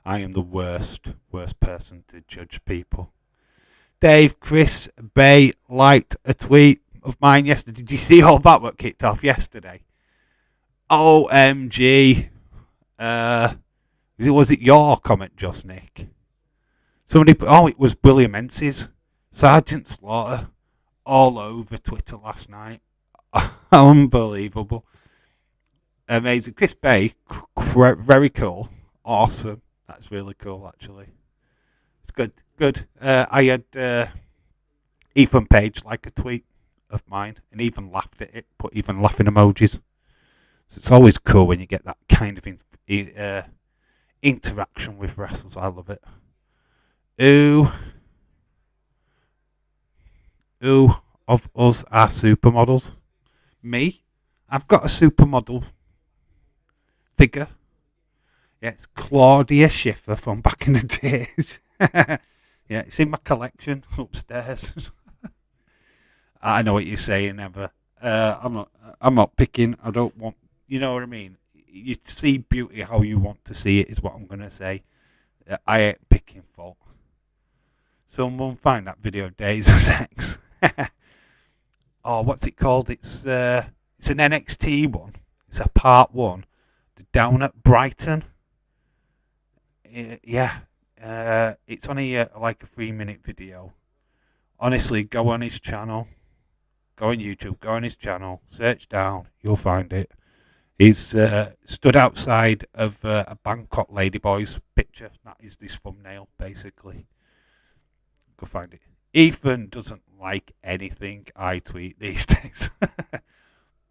I am the worst person to judge people. Dave, Chris Bay liked a tweet of mine yesterday. Did you see all that what kicked off yesterday? OMG. Was it your comment, Just Nick? It was William Ence's. Sergeant Slaughter all over Twitter last night. Unbelievable. Amazing. Chris Bay, very cool. Awesome. That's really cool, actually. It's good. I had Ethan Page like a tweet of mine and even laughed at it, put even laughing emojis. So it's always cool when you get that kind of interaction with wrestlers. I love it. Who of us are supermodels? Me? I've got a supermodel figure. Yeah, it's Claudia Schiffer from back in the days. Yeah, it's in my collection upstairs. I know what you're saying, Ever. I'm not. I'm not picking. I don't want. You know what I mean. You see beauty how you want to see it. Is what I'm gonna say. I ain't picking fault. Someone find that video of Days of Sex. Oh, what's it called? It's an NXT one. It's a part one. Down at Brighton. Yeah. It's only like a 3 minute video. Honestly, go on his channel. Go on YouTube. Go on his channel. Search down. You'll find it. He's stood outside of a Bangkok Ladyboys picture. That is this thumbnail, basically. Go find it. Ethan doesn't like anything I tweet these days.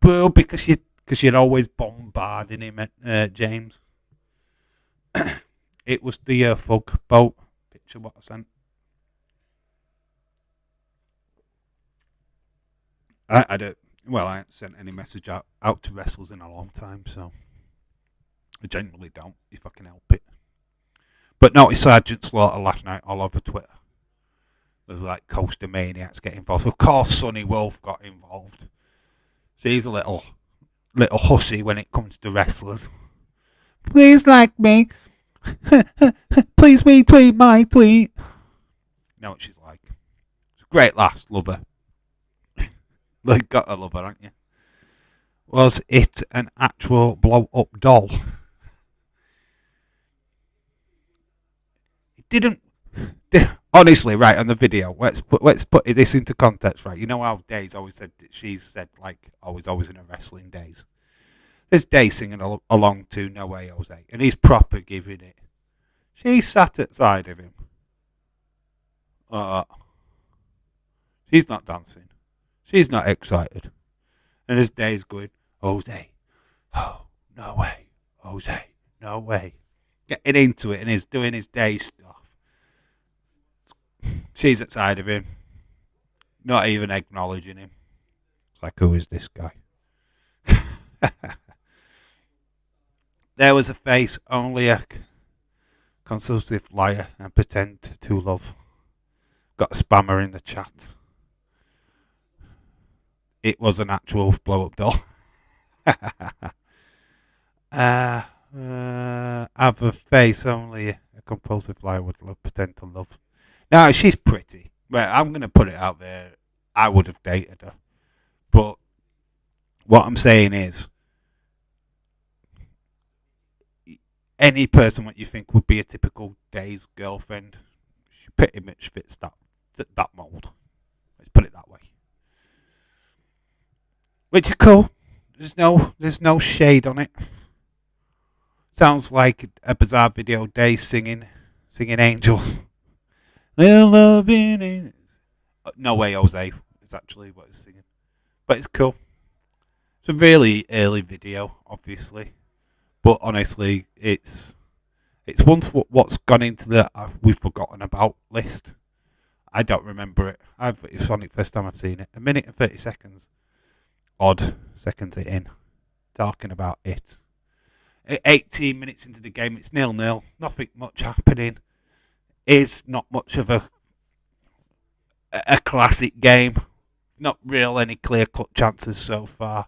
Well, because you're always bombarding him, James. It was the fug boat picture what I sent. I don't. Well, I haven't sent any message out to wrestlers in a long time, so I generally don't if I can help it. But notice Sergeant Slaughter last night all over Twitter. There's like Coaster Maniacs get involved. Of course, Sonny Wolf got involved. So he's a little hussy when it comes to wrestlers. Please like me. Please retweet my tweet. You know what she's like. She's a great lass, love her. Like, gotta love her, haven't you? Was it an actual blow up doll? It didn't. Honestly, right on the video, let's put this into context, right? You know how Days always said she's said like always in her wrestling days. There's Day singing along to No Way Jose, and he's proper giving it. She sat at side of him. She's not dancing. She's not excited. And his Day's going, Jose, oh, no way, Jose, no way. Getting into it and he's doing his Day stuff. She's at side of him. Not even acknowledging him. It's like, who is this guy? There was a face only a consultative liar and pretend to love. Got a spammer in the chat. It was an actual blow-up doll. Have a face only a compulsive liar would pretend to love. Now, she's pretty. Well, I'm going to put it out there. I would have dated her. But what I'm saying is, any person what you think would be a typical Days girlfriend, she pretty much fits that mould. Let's put it that way. Which is cool. There's no shade on it. Sounds like a bizarre video. Days singing Angels. They're loving it. No Way Jose is actually what he's singing. But it's cool. It's a really early video, obviously. But honestly, it's once what's gone into the we've forgotten about list. I don't remember it. It's on the first time I've seen it. 1 minute and 30 seconds. Odd seconds it in. Talking about it. 18 minutes into the game, it's 0-0. Nothing much happening. Is not much of a classic game. Not real any clear-cut chances so far.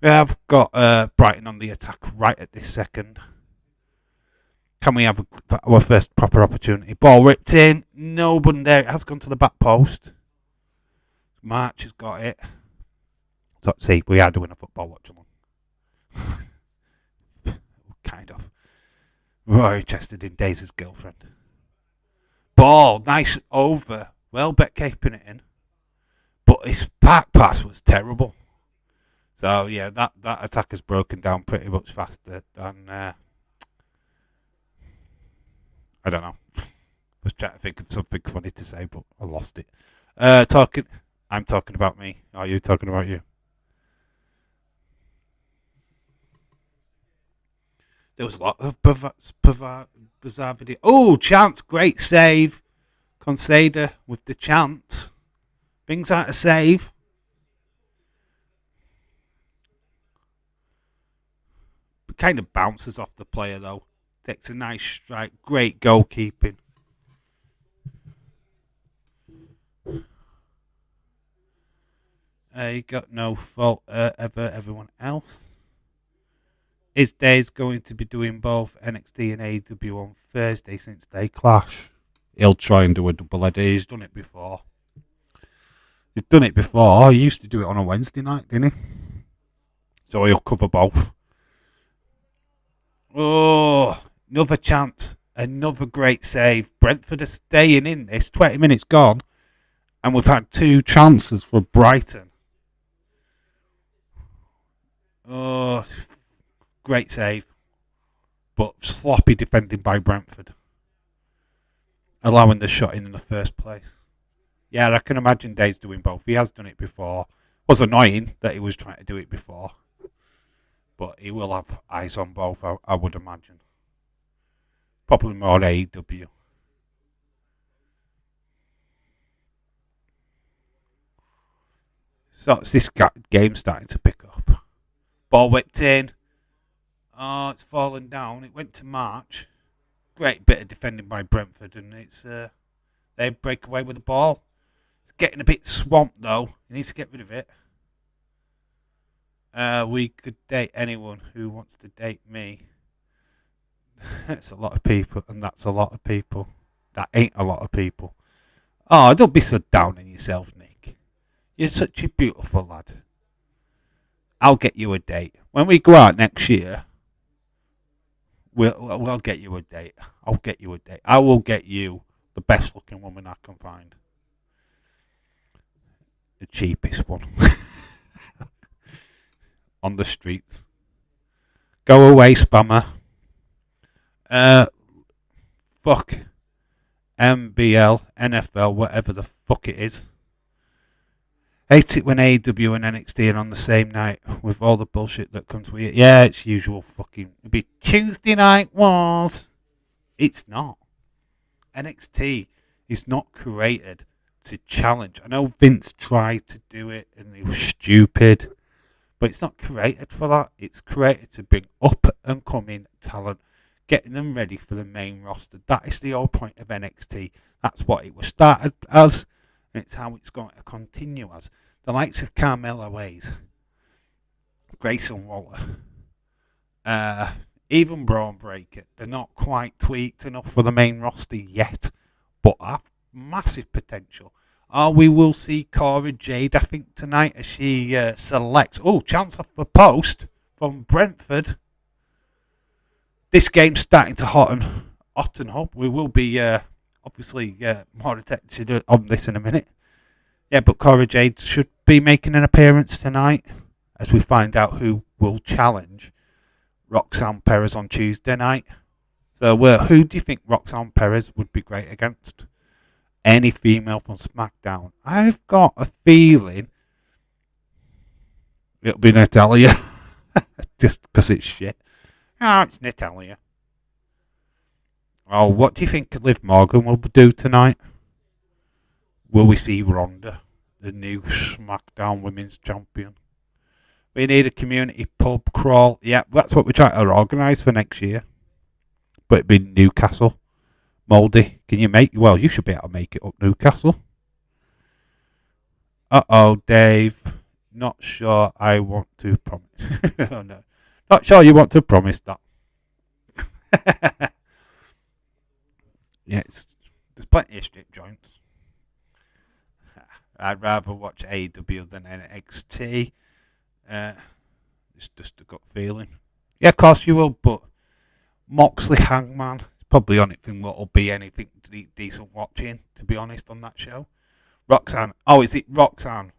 We have got Brighton on the attack right at this second. Can we have our first proper opportunity? Ball ripped in. Nobody there. It has gone to the back post. March has got it. So, see, we are doing a football watch along. Kind of. We're interested in Daisy's girlfriend. Ball, nice over. Welbeck keeping it in. But his back pass was terrible. So, yeah, that attack has broken down pretty much faster than... I don't know. I was trying to think of something funny to say, but I lost it. I'm talking about me. Are you talking about you? There was a lot of bizarre video. Oh, chance, great save. Conceder with the chance. Brings out a save. But kind of bounces off the player though. Takes a nice strike. Great goalkeeping. You got no fault everyone else. Is Days going to be doing both NXT and AEW on Thursday since they clash? He'll try and do a double header. He's done it before. He used to do it on a Wednesday night, didn't he? So he'll cover both. Oh, another chance. Another great save. Brentford are staying in this. 20 minutes gone. And we've had 2 chances for Brighton. Oh, great save. But sloppy defending by Brentford. Allowing the shot in the first place. Yeah, I can imagine Dave's doing both. He has done it before. It was annoying that he was trying to do it before. But he will have eyes on both, I would imagine. Probably more AEW. So it's this game starting to pick up. Ball whipped in. Oh, it's fallen down. It went to March. Great bit of defending by Brentford, and it's they break away with the ball. It's getting a bit swamped though. He needs to get rid of it. We could date anyone who wants to date me. That's a lot of people, and that's a lot of people. That ain't a lot of people. Oh, don't be so down on yourself, Nick. You're such a beautiful lad. I'll get you a date. When we go out next year, we'll get you a date. I'll get you a date. I will get you the best looking woman I can find. The cheapest one. On the streets. Go away, spammer. Fuck. MBL, NFL, whatever the fuck it is. Hate it when AEW and NXT are on the same night with all the bullshit that comes with it. Yeah, it's usual fucking. It'd be Tuesday Night Wars. It's not. NXT is not created to challenge. I know Vince tried to do it and it was stupid, but it's not created for that. It's created to bring up and coming talent, getting them ready for the main roster. That is the whole point of NXT. That's what it was started as, and it's how it's going to continue as. The likes of Carmella Hayes, Grayson Waller, even Braun Breaker, they're not quite tweaked enough for the main roster yet, but have massive potential. We will see Cora Jade, I think, tonight as she selects. Oh, chance off the post from Brentford. This game's starting to hot and up. We will be obviously more attention on this in a minute. Yeah, but Cora Jade should be making an appearance tonight as we find out who will challenge Roxanne Perez on Tuesday night. So who do you think Roxanne Perez would be great against? Any female from SmackDown? I've got a feeling it'll be Natalia. Just because it's shit. Oh, it's Natalia. Oh, what do you think Liv Morgan will do tonight? Will we see Ronda, the new SmackDown Women's Champion? We need a community pub crawl. Yeah, that's what we're trying to organise for next year. But it'd be Newcastle. Mouldy, can you make... Well, you should be able to make it up, Newcastle. Uh-oh, Dave. Not sure I want to promise. Oh, no. Not sure you want to promise that. Yeah, there's plenty of strip joints. I'd rather watch AEW than NXT. It's just a gut feeling. Yeah, of course you will, but Moxley Hangman is probably on it what will be anything decent watching, to be honest, on that show. Roxanne. Oh, is it Roxanne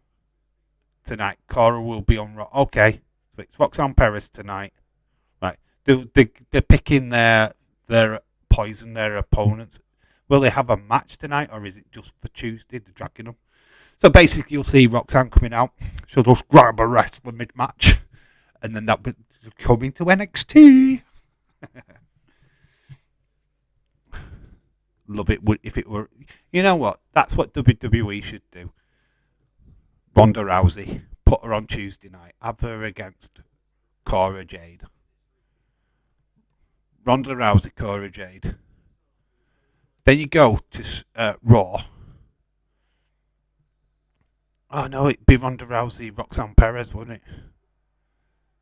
tonight? Cora will be on Okay. So it's Roxanne Perez tonight. Right. They're picking their poison, their opponents. Will they have a match tonight, or is it just for Tuesday? They're dragging them. So basically, you'll see Roxanne coming out. She'll just grab a wrestler mid-match, and then that will be coming to NXT. Love it if it were. You know what? That's what WWE should do. Ronda Rousey, put her on Tuesday night. Have her against Cora Jade. Ronda Rousey, Cora Jade. Then you go to Raw. Oh no, it'd be Ronda Rousey, Roxanne Perez, wouldn't it?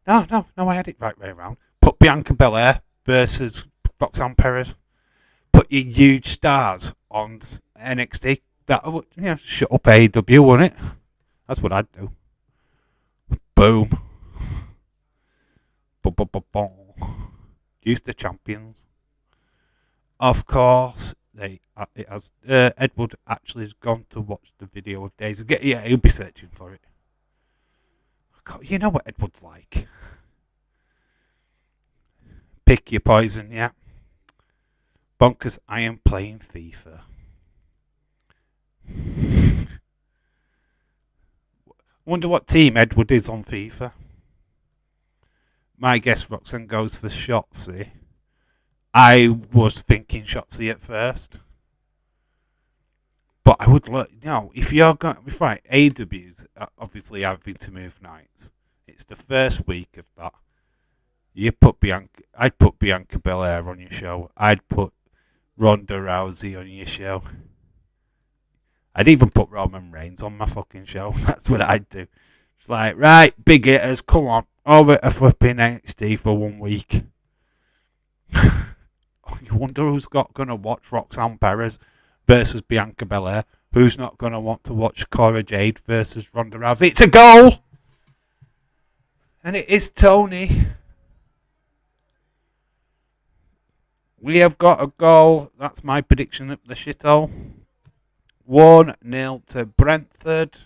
No, I had it right way around. Put Bianca Belair versus Roxanne Perez. Put your huge stars on NXT. That would, shut up AEW, wouldn't it? That's what I'd do. Boom. Boom, boom, boom, boom. Use the champions. Of course, Edward actually has gone to watch the video of Days. Yeah, he'll be searching for it. God, you know what Edward's like. Pick your poison, yeah. Bonkers, I am playing FIFA. Wonder what team Edward is on FIFA. My guess Roxanne goes for Shotzi. I was thinking Shotzi at first. But I would look, if you're going, right, AW's obviously having to move nights. It's the first week of that. I'd put Bianca Belair on your show. I'd put Ronda Rousey on your show. I'd even put Roman Reigns on my fucking show. That's what I'd do. It's like, right, big hitters, come on, over to flipping NXT for 1 week. You wonder who's going to watch Roxanne Perez versus Bianca Belair. Who's not going to want to watch Cora Jade versus Ronda Rousey? It's a goal! And it is Tony. We have got a goal. That's my prediction at the shithole. 1-0 to Brentford.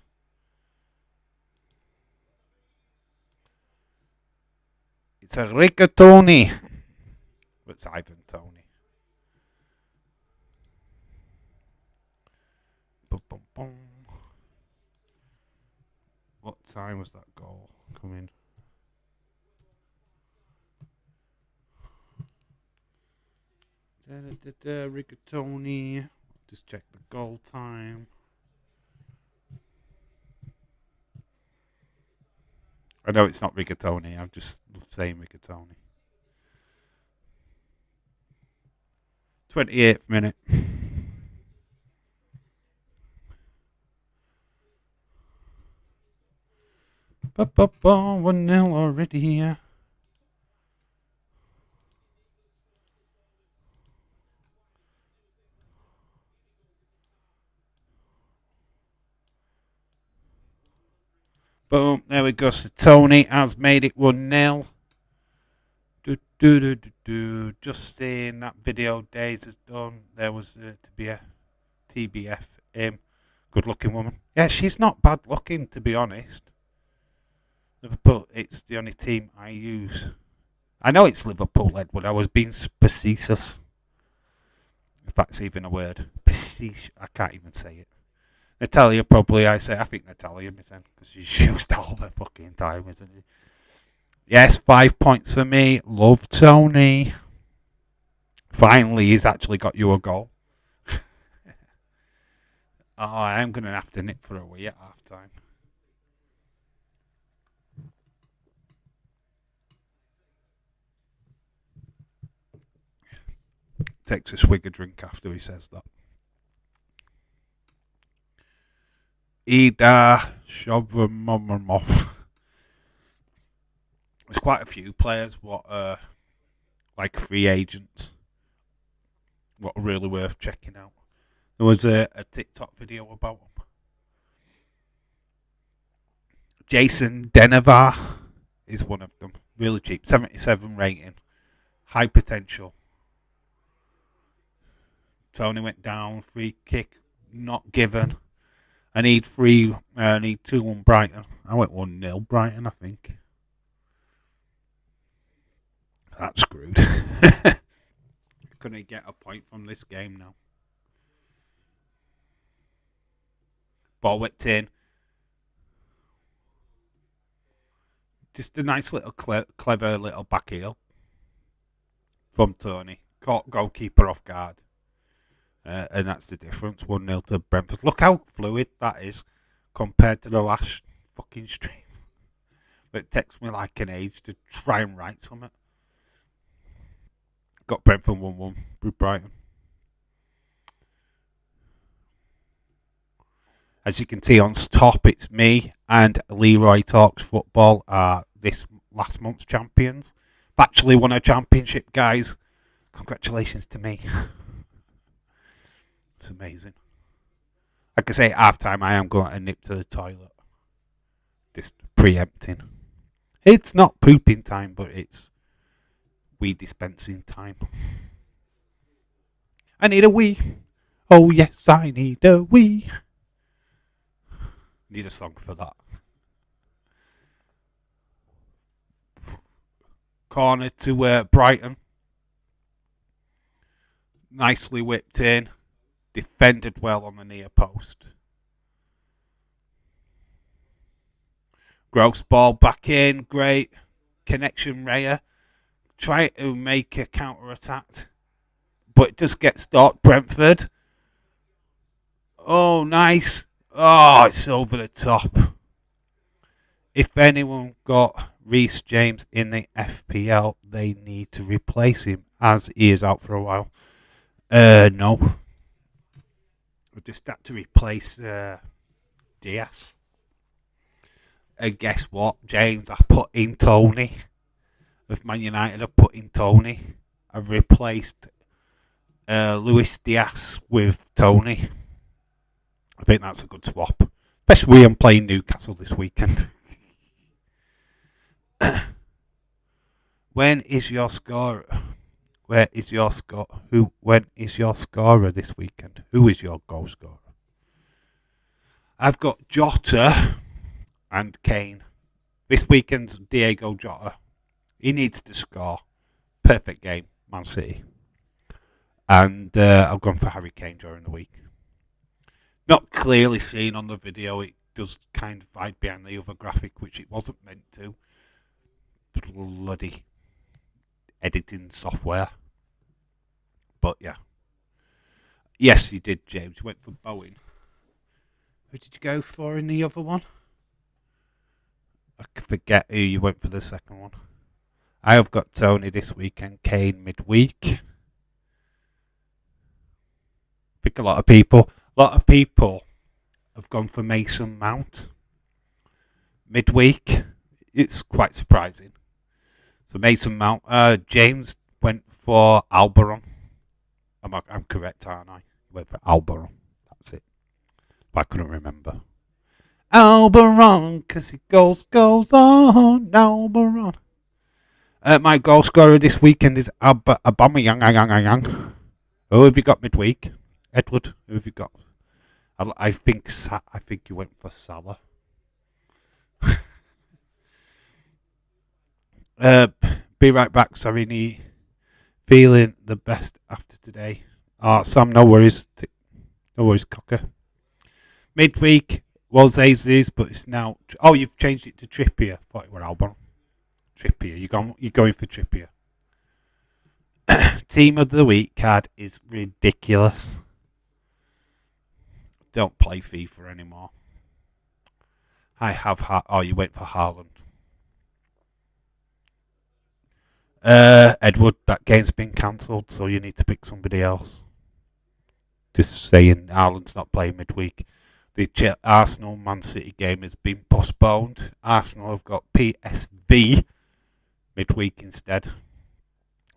It's a rigatoni. It's Ivan Tony. Boom, boom, boom. What time was that goal coming? Rigatoni. Just check the goal time. I know it's not rigatoni. I'm just saying rigatoni. 28th minute. Ba 1-0 already. Boom, there we go. So Tony has made it 1-0. Just seeing that video Days has done. There was to be a TBF. Good looking woman. Yeah, she's not bad looking, to be honest. Liverpool, it's the only team I use. I know it's Liverpool, Edward. I was being facetious. If that's even a word. Facetious. I can't even say it. Natalia, probably, I think Natalia, because she's used all the fucking time, isn't it? Yes, 5 points for me. Love Tony. Finally, he's actually got you a goal. I am going to have to nip for a wee at half time. Takes a swig of drink after he says that. Ida Shovomomov. There's quite a few players what are like free agents. What are really worth checking out. There was a TikTok video about them. Jason Denevar is one of them. Really cheap. 77 rating. High potential. Tony went down. Free kick not given. I need 2 on Brighton. I went 1-0 Brighton, I think. That's screwed. Couldn't get a point from this game now. Ball whipped in. Just a nice little clever little back heel from Tony. Caught goalkeeper off guard. And that's the difference. 1-0 to Brentford. Look how fluid that is compared to the last fucking stream. It takes me like an age to try and write something. Got Brentford 1-1 with Brighton. As you can see on top, it's me and Leroy Talks Football, this last month's champions. I've actually won a championship, guys. Congratulations to me. It's amazing. Like I say, at half time, I am going to nip to the toilet. Just preempting. It's not pooping time, but it's wee dispensing time. I need a wee. Oh, yes, I need a wee. Need a song for that. Corner to Brighton. Nicely whipped in. Defended well on the near post. Gross ball back in. Great. Connection Raya. Try to make a counter attack. But it just gets stopped. Brentford. Oh, nice. Oh, it's over the top. If anyone got Reece James in the FPL, they need to replace him as he is out for a while. No. We just had to replace Diaz. And guess what, James? I put in Tony. Of Man United, I put in Tony. I replaced Luis Diaz with Tony. I think that's a good swap. Especially I'm playing Newcastle this weekend. When is your scorer? Where is your score? When is your scorer this weekend? Who is your goal scorer? I've got Jota and Kane. This weekend's Diego Jota. He needs to score. Perfect game, Man City. And I've gone for Harry Kane during the week. Not clearly seen on the video. It does kind of hide behind the other graphic, which it wasn't meant to. Bloody editing software. But yeah. Yes, you did, James. You went for Bowen. Who did you go for in the other one? I forget who you went for the second one. I have got Tony this weekend, Kane midweek. I think a lot of people have gone for Mason Mount midweek. It's quite surprising. So Mason Mount, James went for Alberon. I'm correct, aren't I? He went for Alberon. That's it. But I couldn't remember. Alberon, because he goes on. Alberon. My goal scorer this weekend is Aubameyang. Who have you got midweek? Edward, who have you got? I think you went for Salah. Be right back, Sarini. Feeling the best after today. Sam, no worries. No worries, Cocker. Midweek was Jesus, but it's now... Oh, you've changed it to Trippier. Thought it were Albon. Trippier. You're going for Trippier. Team of the week card is ridiculous. Don't play FIFA anymore. I have... you went for Haaland. Edward, that game's been cancelled, so you need to pick somebody else. Just saying, Haaland's not playing midweek. The Arsenal-Man City game has been postponed. Arsenal have got PSV midweek instead.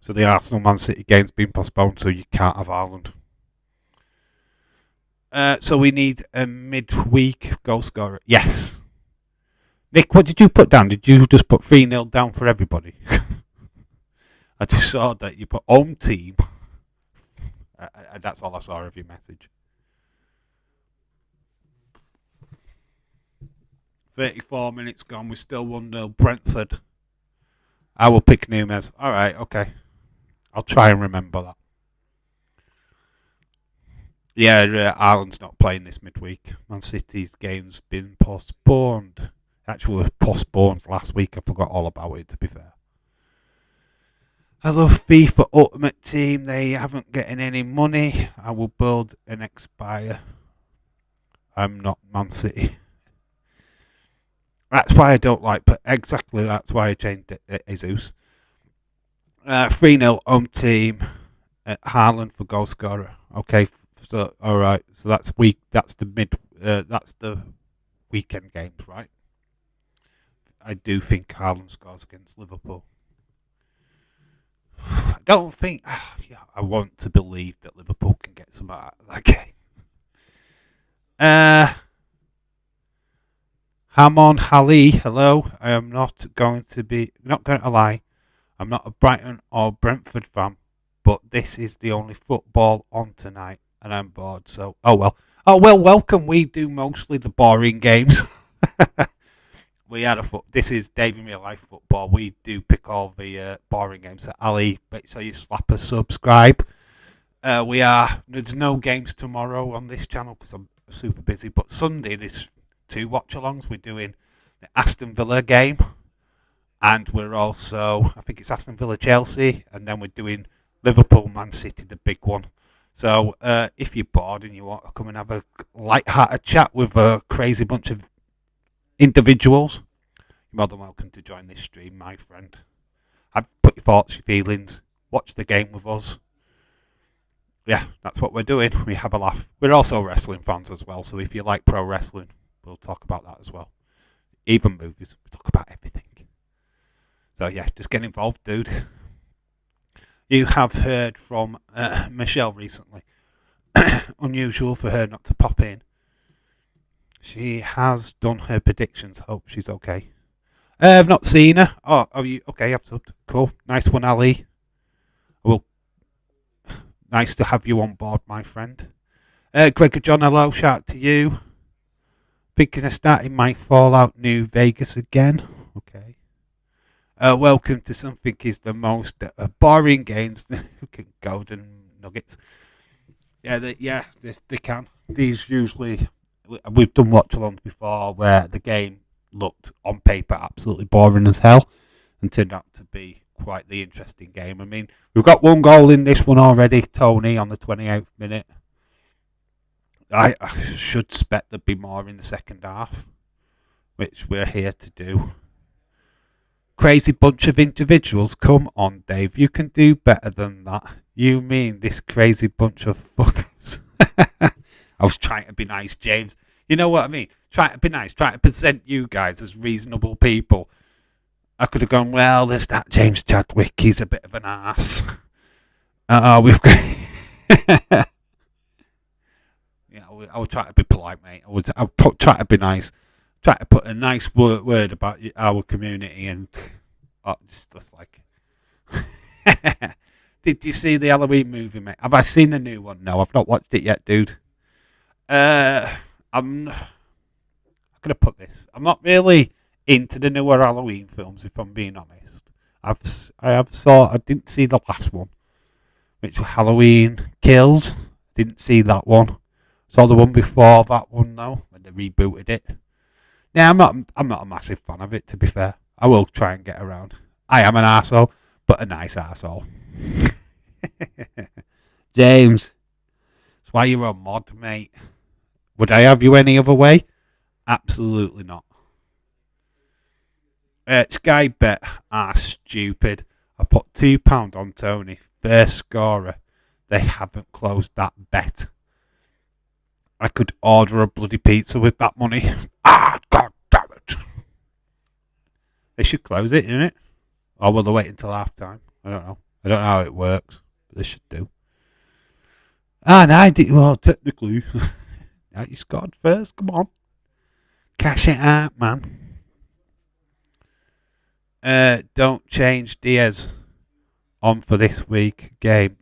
So the Arsenal-Man City game's been postponed, so you can't have Haaland. So we need a midweek goal scorer. Yes. Nick, what did you put down? Did you just put 3-0 down for everybody? I just saw that you put home team. That's all I saw of your message. 34 minutes gone. We're still 1-0 Brentford. I will pick Nunes. All right, okay. I'll try and remember that. Yeah, Ireland's not playing this midweek. Man City's game's been postponed. Actually, it was postponed last week. I forgot all about it, to be fair. I love FIFA Ultimate Team. They haven't getting any money. I will build and expire. I'm not Man City. That's why I don't like, but exactly that's why I changed it, Jesus. 3-0 home team. Haaland for goal scorer. Okay, so all right. So that's week. That's the That's the weekend games, right? I do think Haaland scores against Liverpool. I don't think. I want to believe that Liverpool can get some out of that game. Hamon Hali, hello. I am not going to lie. I'm not a Brighton or Brentford fan, but this is the only football on tonight, and I'm bored. So, oh well. Oh well, welcome. We do mostly the boring games. We had This is Dave in Real Life Football. We do pick all the boring games. So Ali, make sure you slap a subscribe. There's no games tomorrow on this channel because I'm super busy. But Sunday, there's 2 watch-alongs. We're doing the Aston Villa game, and we're also, I think it's Aston Villa Chelsea, and then we're doing Liverpool Man City, the big one. So if you're bored and you want to come and have a light-hearted chat with a crazy bunch of individuals, you're more than welcome to join this stream, my friend. Put your thoughts, your feelings, watch the game with us. Yeah, that's what we're doing. We have a laugh. We're also wrestling fans as well, so if you like pro wrestling, we'll talk about that as well. Even movies, we talk about everything. So yeah, just get involved, dude. You have heard from Michelle recently. Unusual for her not to pop in. She has done her predictions. Hope she's okay. I've not seen her. Oh, are you okay? I've subbed. Cool. Nice one, Ali. Nice to have you on board, my friend. Gregor John, hello. Shout out to you. Thinking of starting my Fallout New Vegas again. Okay. Welcome to something is the most boring games. Golden Nuggets. Yeah, they can. These usually, we've done watch-alongs before where the game looked on paper absolutely boring as hell and turned out to be quite the interesting game. I mean, we've got 1 goal in this one already, Tony, on the 28th minute. I should expect there'd be more in the second half, which we're here to do. Crazy bunch of individuals. Come on, Dave. You can do better than that. You mean this crazy bunch of fuckers? I was trying to be nice, James. You know what I mean? Trying to be nice. Trying to present you guys as reasonable people. I could have gone, well, there's that James Chadwick. He's a bit of an ass. We've got... Yeah, I would try to be polite, mate. I would try to be nice. Try to put a nice word about our community, and it's just like... Did you see the Halloween movie, mate? Have I seen the new one? No, I've not watched it yet, dude. I'm going to put this. I'm not really into the newer Halloween films, if I'm being honest. I didn't see the last one, which was Halloween Kills. Didn't see that one. Saw the one before that one though, when they rebooted it. Yeah, I'm not a massive fan of it, to be fair. I will try and get around. I am an arsehole, but a nice arsehole. James, that's why you're a mod, mate. Would I have you any other way? Absolutely not. Sky Bet are stupid. I put £2 on Tony, first scorer. They haven't closed that bet. I could order a bloody pizza with that money. God damn it. They should close it, innit? Or will they wait until half time? I don't know. I don't know how it works, but they should do. Well, technically. You scored first, come on. Cash it out, man. Don't change Diaz on for this week game.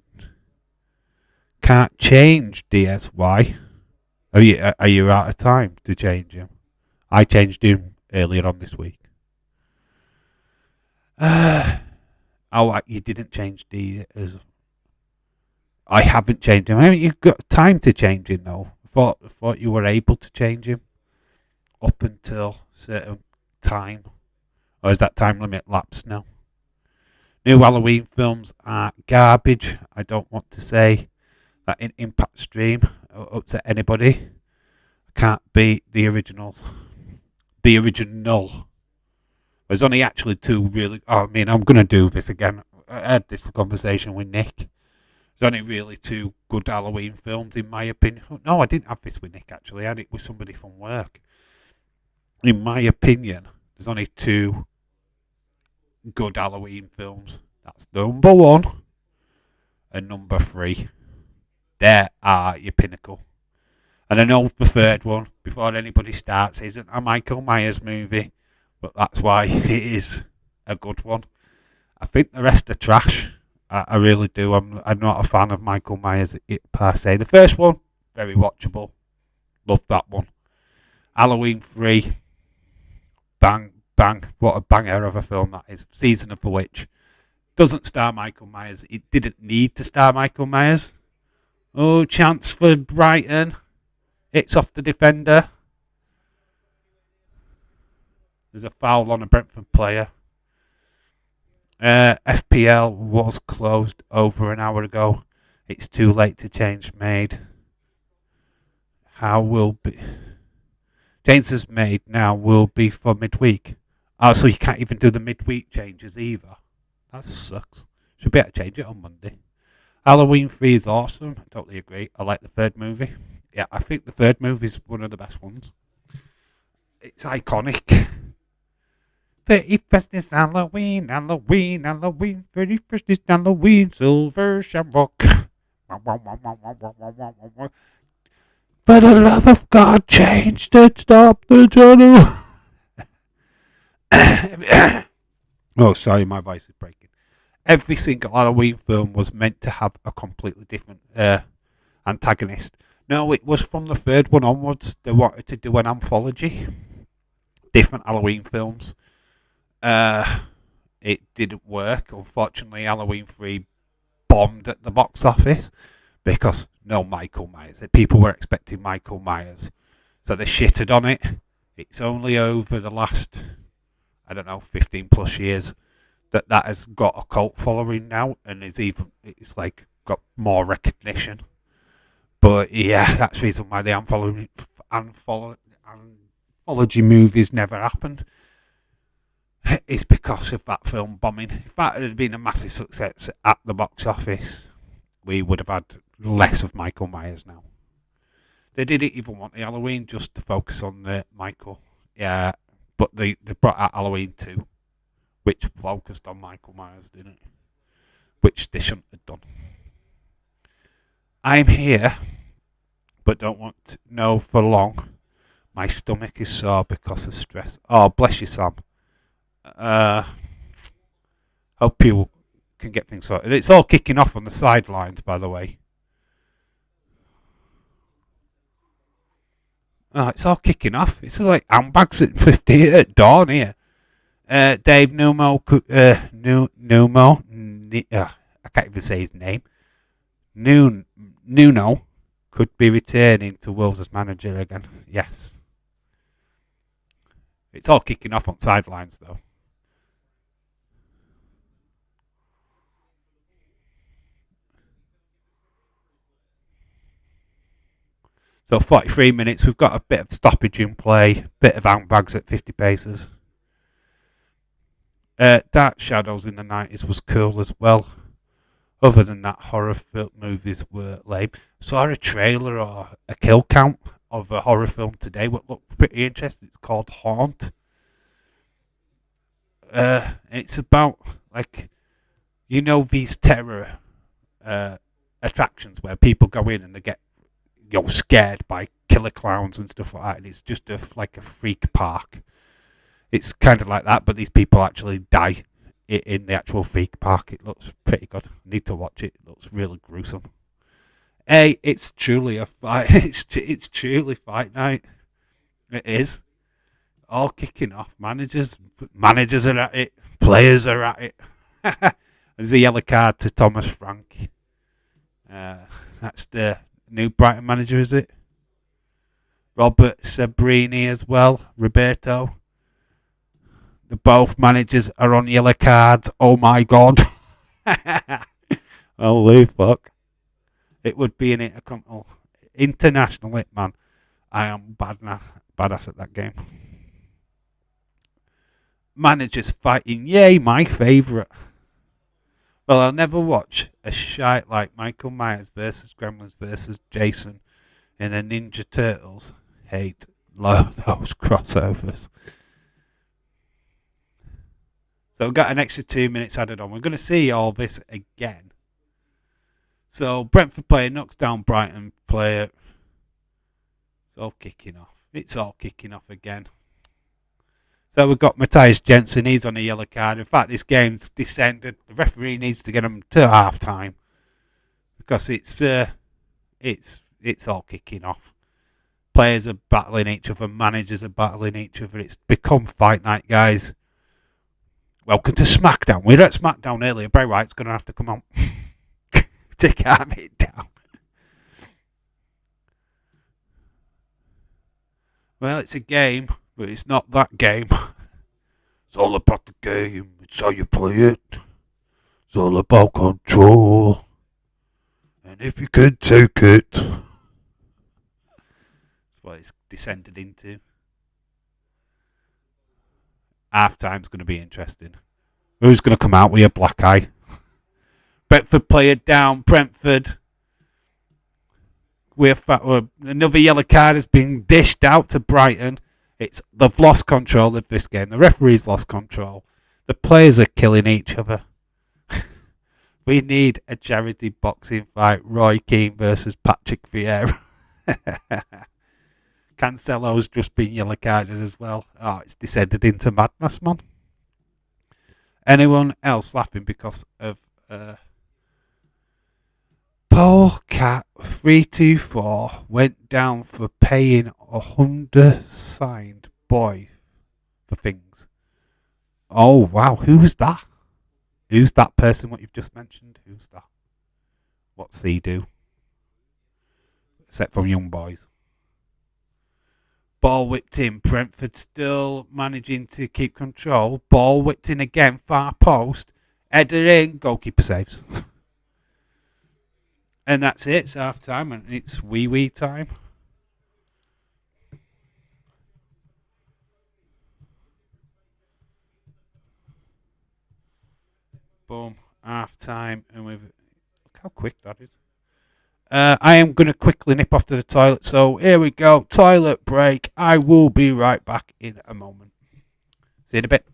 Can't change Diaz. Why? Are you out of time to change him? I changed him earlier on this week. You didn't change Diaz. I haven't changed him. I mean, you've got time to change him though. I thought you were able to change him up until certain time. Or is that time limit lapsed now? New Halloween films are garbage. I don't want to say that in Impact Stream upset anybody. I can't beat the originals. The original. There's only actually 2 really... I'm going to do this again. I had this conversation with Nick. There's only really two good Halloween films, in my opinion. No, I didn't have this with Nick, actually. I had it with somebody from work. In my opinion, there's only two good Halloween films. That's number one and number three. There are your pinnacle. And I know the third one, before anybody starts, isn't a Michael Myers movie, but that's why it is a good one. I think the rest are trash. I really do. I'm not a fan of Michael Myers per se. The first one, very watchable. Love that one. Halloween 3, bang, bang. What a banger of a film that is. Season of the Witch. Doesn't star Michael Myers. It didn't need to star Michael Myers. Oh, chance for Brighton. It's off the defender. There's a foul on a Brentford player. FPL was closed over an hour ago. It's too late to change made. How will be... Changes made now will be for midweek. Oh, so you can't even do the midweek changes either. That sucks. Should be able to change it on Monday. Halloween 3 is awesome. I totally agree. I like the third movie. Yeah, I think the third movie is one of the best ones. It's iconic. 31st is Halloween, Halloween, Halloween. 31st is Halloween, Silver Shamrock. For the love of God, changed it, stop the channel. Oh, sorry, my voice is breaking. Every single Halloween film was meant to have a completely different antagonist. No, it was from the third one onwards. They wanted to do an anthology. Different Halloween films. It didn't work. Unfortunately, Halloween 3 bombed at the box office because no Michael Myers. People were expecting Michael Myers. So they shitted on it. It's only over the last, 15 plus years that has got a cult following now and it's like got more recognition. But yeah, that's the reason why the anthology movies never happened. It's because of that film bombing. If that had been a massive success at the box office, we would have had less of Michael Myers now. They didn't even want the Halloween just to focus on the Michael. Yeah, but they brought out Halloween 2, which focused on Michael Myers, didn't it? Which they shouldn't have done. I'm here, but don't want to know for long. My stomach is sore because of stress. Oh, bless you, Sam. Hope you can get things sorted. It's all kicking off on the sidelines, by the way. Oh, it's all kicking off. It's like handbags at 50 at dawn here. Dave Numo, I can't even say his name. Nuno could be returning to Wolves as manager again. Yes. It's all kicking off on sidelines, though. So 43 minutes, we've got a bit of stoppage in play, bit of handbags at 50 paces. Dark Shadows in the 90s was cool as well. Other than that, horror film movies were lame. Saw a trailer or a kill count of a horror film today, what looked pretty interesting. It's called Haunt. It's about, these terror attractions where people go in and they get scared by killer clowns and stuff like that, and it's just a freak park. It's kind of like that, but these people actually die in the actual freak park. It looks pretty good. I need to watch it. It looks really gruesome. It's truly a fight. It's truly fight night. It is all kicking off. Managers are at it. Players are at it. There's a yellow card to Thomas Frank. That's the new Brighton manager, is it? Robert Sabrini as well. Roberto. The both managers are on yellow cards. Oh my god. Holy fuck. It would be an international hit, man. I am badass at that game. Managers fighting. Yay, my favourite. Well, I'll never watch a shite like Michael Myers versus Gremlins versus Jason in a Ninja Turtles. Hate those crossovers. So we've got an extra 2 minutes added on. We're going to see all this again. So Brentford player knocks down Brighton player. It's all kicking off. It's all kicking off again. So we've got Matthias Jensen. He's on a yellow card. In fact, this game's descended. The referee needs to get him to half time because it's all kicking off. Players are battling each other. Managers are battling each other. It's become fight night, guys. Welcome to SmackDown. We were at SmackDown earlier. Bray Wyatt's going to have to come on to calm it down. Well, it's a game, but it's not that game. It's all about the game. It's how you play it. It's all about control. And if you can take it. That's what it's descended into. Half time's going to be interesting. Who's going to come out with a black eye? Brentford player down. Brentford. Another yellow card has been dished out to Brighton. They've lost control of this game. The referee's lost control. The players are killing each other. We need a charity boxing fight. Roy Keane versus Patrick Vieira. Cancelo's just been yellow carded as well. Oh, it's descended into madness, man. Anyone else laughing because of Paul Cat 324 went down for paying a undersigned boy for things. Oh wow, who's that? Who's that person? What you've just mentioned? Who's that? What's he do? Except from young boys. Ball whipped in. Brentford still managing to keep control. Ball whipped in again. Far post. Header in. Goalkeeper saves. And that's it. It's half time and it's wee time. Boom. Half time. And look how quick that is. I am going to quickly nip off to the toilet. So here we go. Toilet break. I will be right back in a moment. See you in a bit.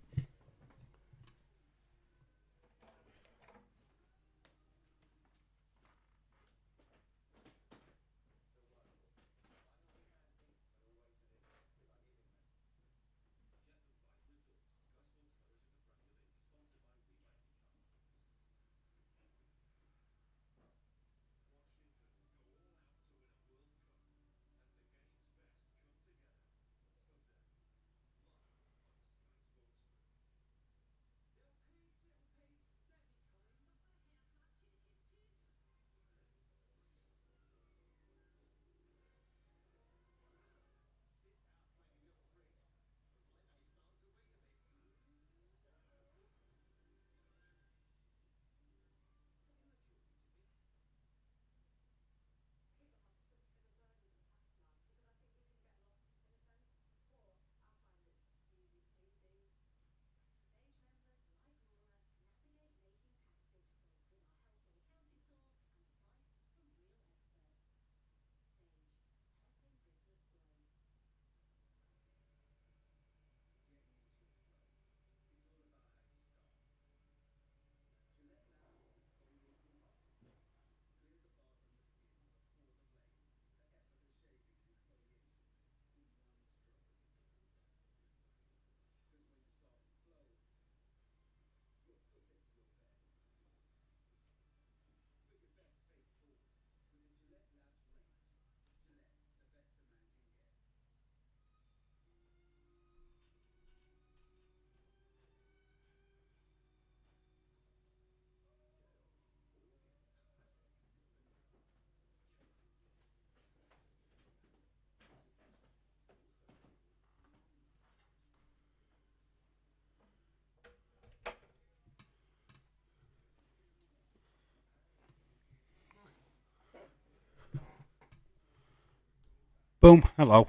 Boom. Hello.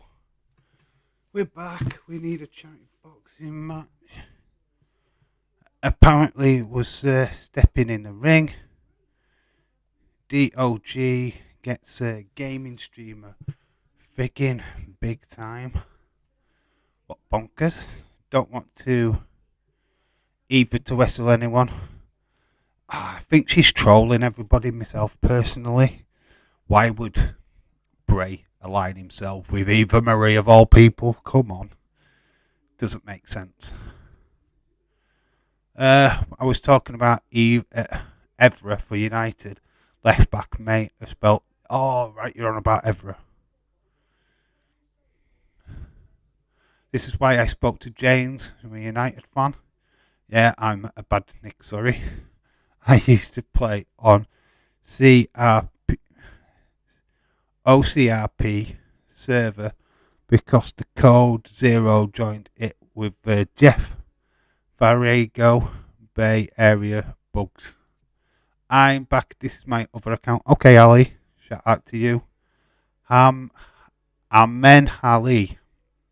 We're back. We need a charity boxing match. apparently was stepping in the ring. DOG gets a gaming streamer friggin' big time. What bonkers? Don't want to either to wrestle anyone. I think she's trolling everybody, myself personally. Why would Bray align himself with Eva Marie of all people? Come on. Doesn't make sense. I was talking about Evra for United. Left back, mate. I spelled. Oh, right, you're on about Evra. This is why I spoke to James, I'm a United fan. Yeah, I'm a bad Nick, sorry. I used to play on OCRP server because the code 0 joined it with Jeff Varego Bay Area bugs. I'm back. This is my other account. Okay, Ali. Shout out to you. Amen Ali.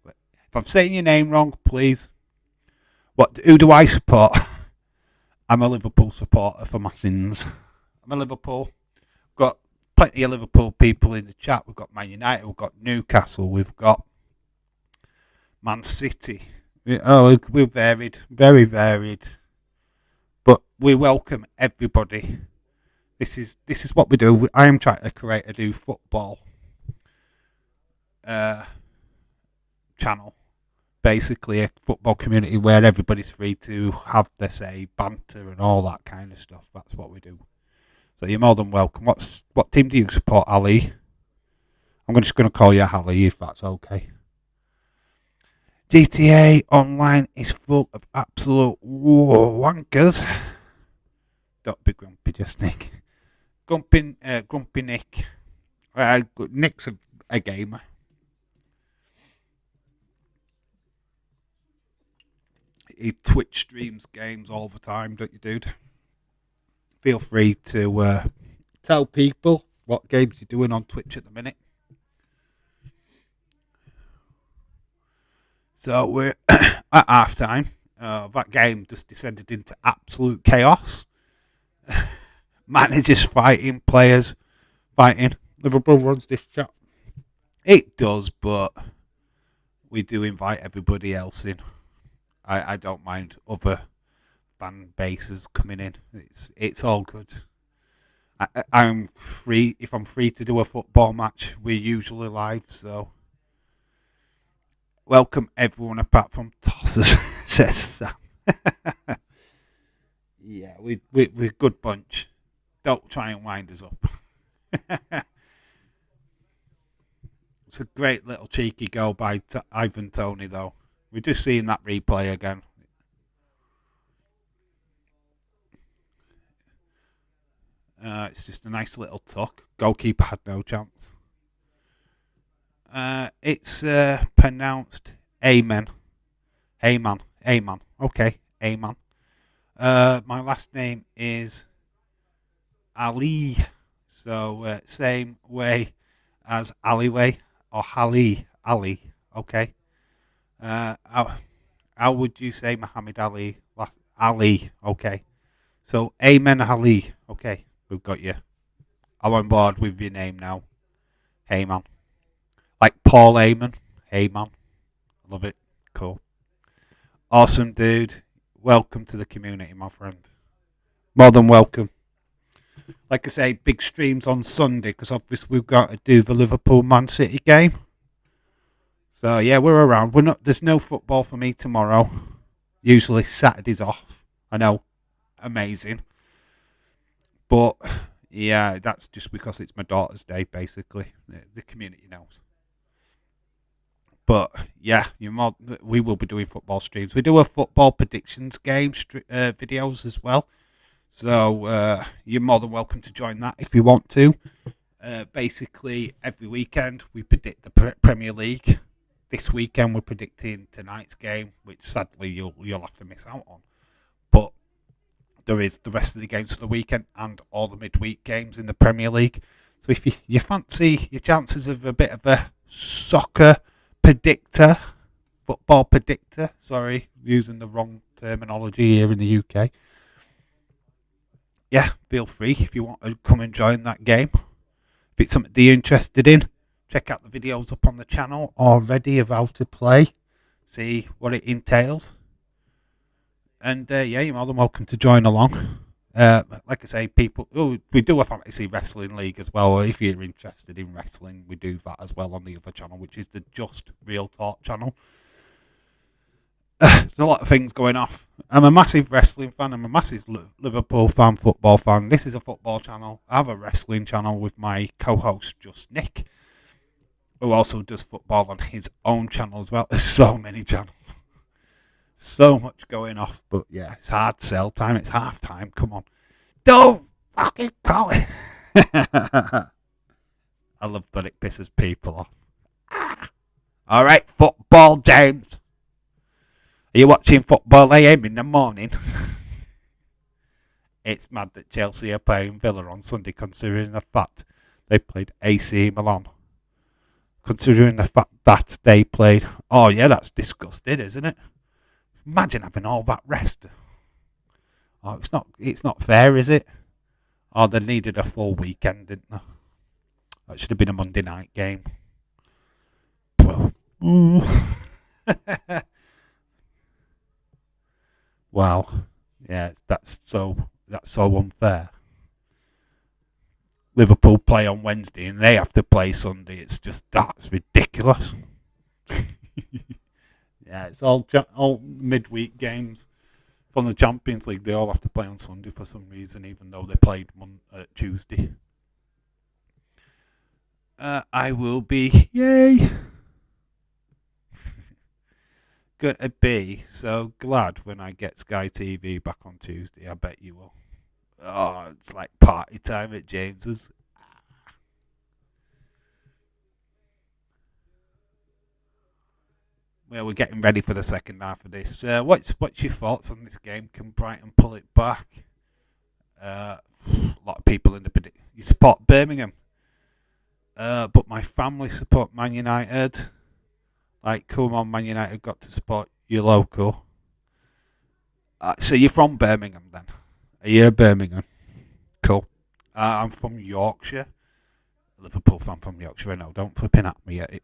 If I'm saying your name wrong, please. Who do I support? I'm a Liverpool supporter for my sins. I'm a Liverpool. Got plenty of Liverpool people in the chat. We've got Man United. We've got Newcastle. We've got Man City. We're varied. Very varied. But we welcome everybody. This is what we do. I am trying to create a new football channel. Basically, a football community where everybody's free to have their say, banter, and all that kind of stuff. That's what we do. So you're more than welcome. What team do you support, Ali? I'm just going to call you Ali if that's okay. GTA Online is full of absolute wankers. Don't be grumpy, just Nick. Grumpy Nick. Nick's a gamer. He Twitch streams games all the time, don't you, dude? Feel free to tell people what games you're doing on Twitch at the minute. So we're at half time. That game just descended into absolute chaos. Managers fighting, players fighting. Liverpool runs this chat. It does, but we do invite everybody else in. I don't mind other fan bases coming in. It's all good. I'm free. If I'm free to do a football match, we're usually live, so welcome everyone apart from Tossers, says Sam. Yeah, we're a good bunch. Don't try and wind us up. It's a great little cheeky goal by Ivan Toney, though. We're just seeing that replay again. It's just a nice little tuck. Goalkeeper had no chance. It's pronounced Amen. Amen. Amen. Okay, Amen. My last name is Ali. So same way as alleyway or Ali. Ali. Okay. How would you say Muhammad Ali? Ali. Okay. So Amen Ali. Okay, we've got you. I'm on board with your name now. Hey man. Like Paul Heyman. Hey man. Love it. Cool. Awesome, dude. Welcome to the community, my friend. More than welcome. Like I say, big streams on Sunday because obviously we've got to do the Liverpool Man City game. So yeah, we're around. There's no football for me tomorrow. Usually Saturday's off. I know, amazing. But yeah, that's just because it's my daughter's day, basically. The community knows. But yeah, we will be doing football streams. We do a football predictions game videos as well. So you're more than welcome to join that if you want to. Basically, every weekend we predict the Premier League. This weekend we're predicting tonight's game, which sadly you'll have to miss out on. But there is the rest of the games for the weekend and all the midweek games in the Premier League. So if you fancy your chances of a bit of a soccer predictor football predictor. Sorry, using the wrong terminology here in the UK. Yeah, feel free if you want to come and join that game. If it's something that you're interested in, check out the videos up on the channel already of how to play. See what it entails. And yeah, you're more than welcome to join along. Like I say, we do a fantasy wrestling league as well. If you're interested in wrestling, we do that as well on the other channel, which is the Just Real Talk channel. There's a lot of things going off. I'm a massive wrestling fan. I'm a massive Liverpool fan, football fan. This is a football channel. I have a wrestling channel with my co-host, Just Nick, who also does football on his own channel as well. There's so many channels. So much going off. But yeah, it's hard sell time. It's half time. Come on. Don't fucking call it. I love that it pisses people off. All right, football, James. Are you watching football AM in the morning? It's mad that Chelsea are playing Villa on Sunday, considering the fact they played AC Milan. Considering the fact that they played... Oh, yeah, that's disgusting, isn't it? Imagine having all that rest. Oh, it's not fair, is it? Oh, they needed a full weekend, didn't they? That should have been a Monday night game. Well, wow. Yeah, that's so unfair. Liverpool play on Wednesday and they have to play Sunday. That's ridiculous. Yeah, it's all midweek games from the Champions League. They all have to play on Sunday for some reason, even though they played Tuesday. I will be, yay, gonna be so glad when I get Sky TV back on Tuesday. I bet you will. Oh, it's like party time at James's. Well, we're getting ready for the second half of this. What's your thoughts on this game? Can Brighton pull it back? A lot of people in the prediction. You support Birmingham, but my family support Man United. Like, come on, Man United, got to support your local. So you're from Birmingham then? Are you Birmingham? Cool. I'm from Yorkshire. Liverpool fan from Yorkshire. I know. Don't flipping at me yet.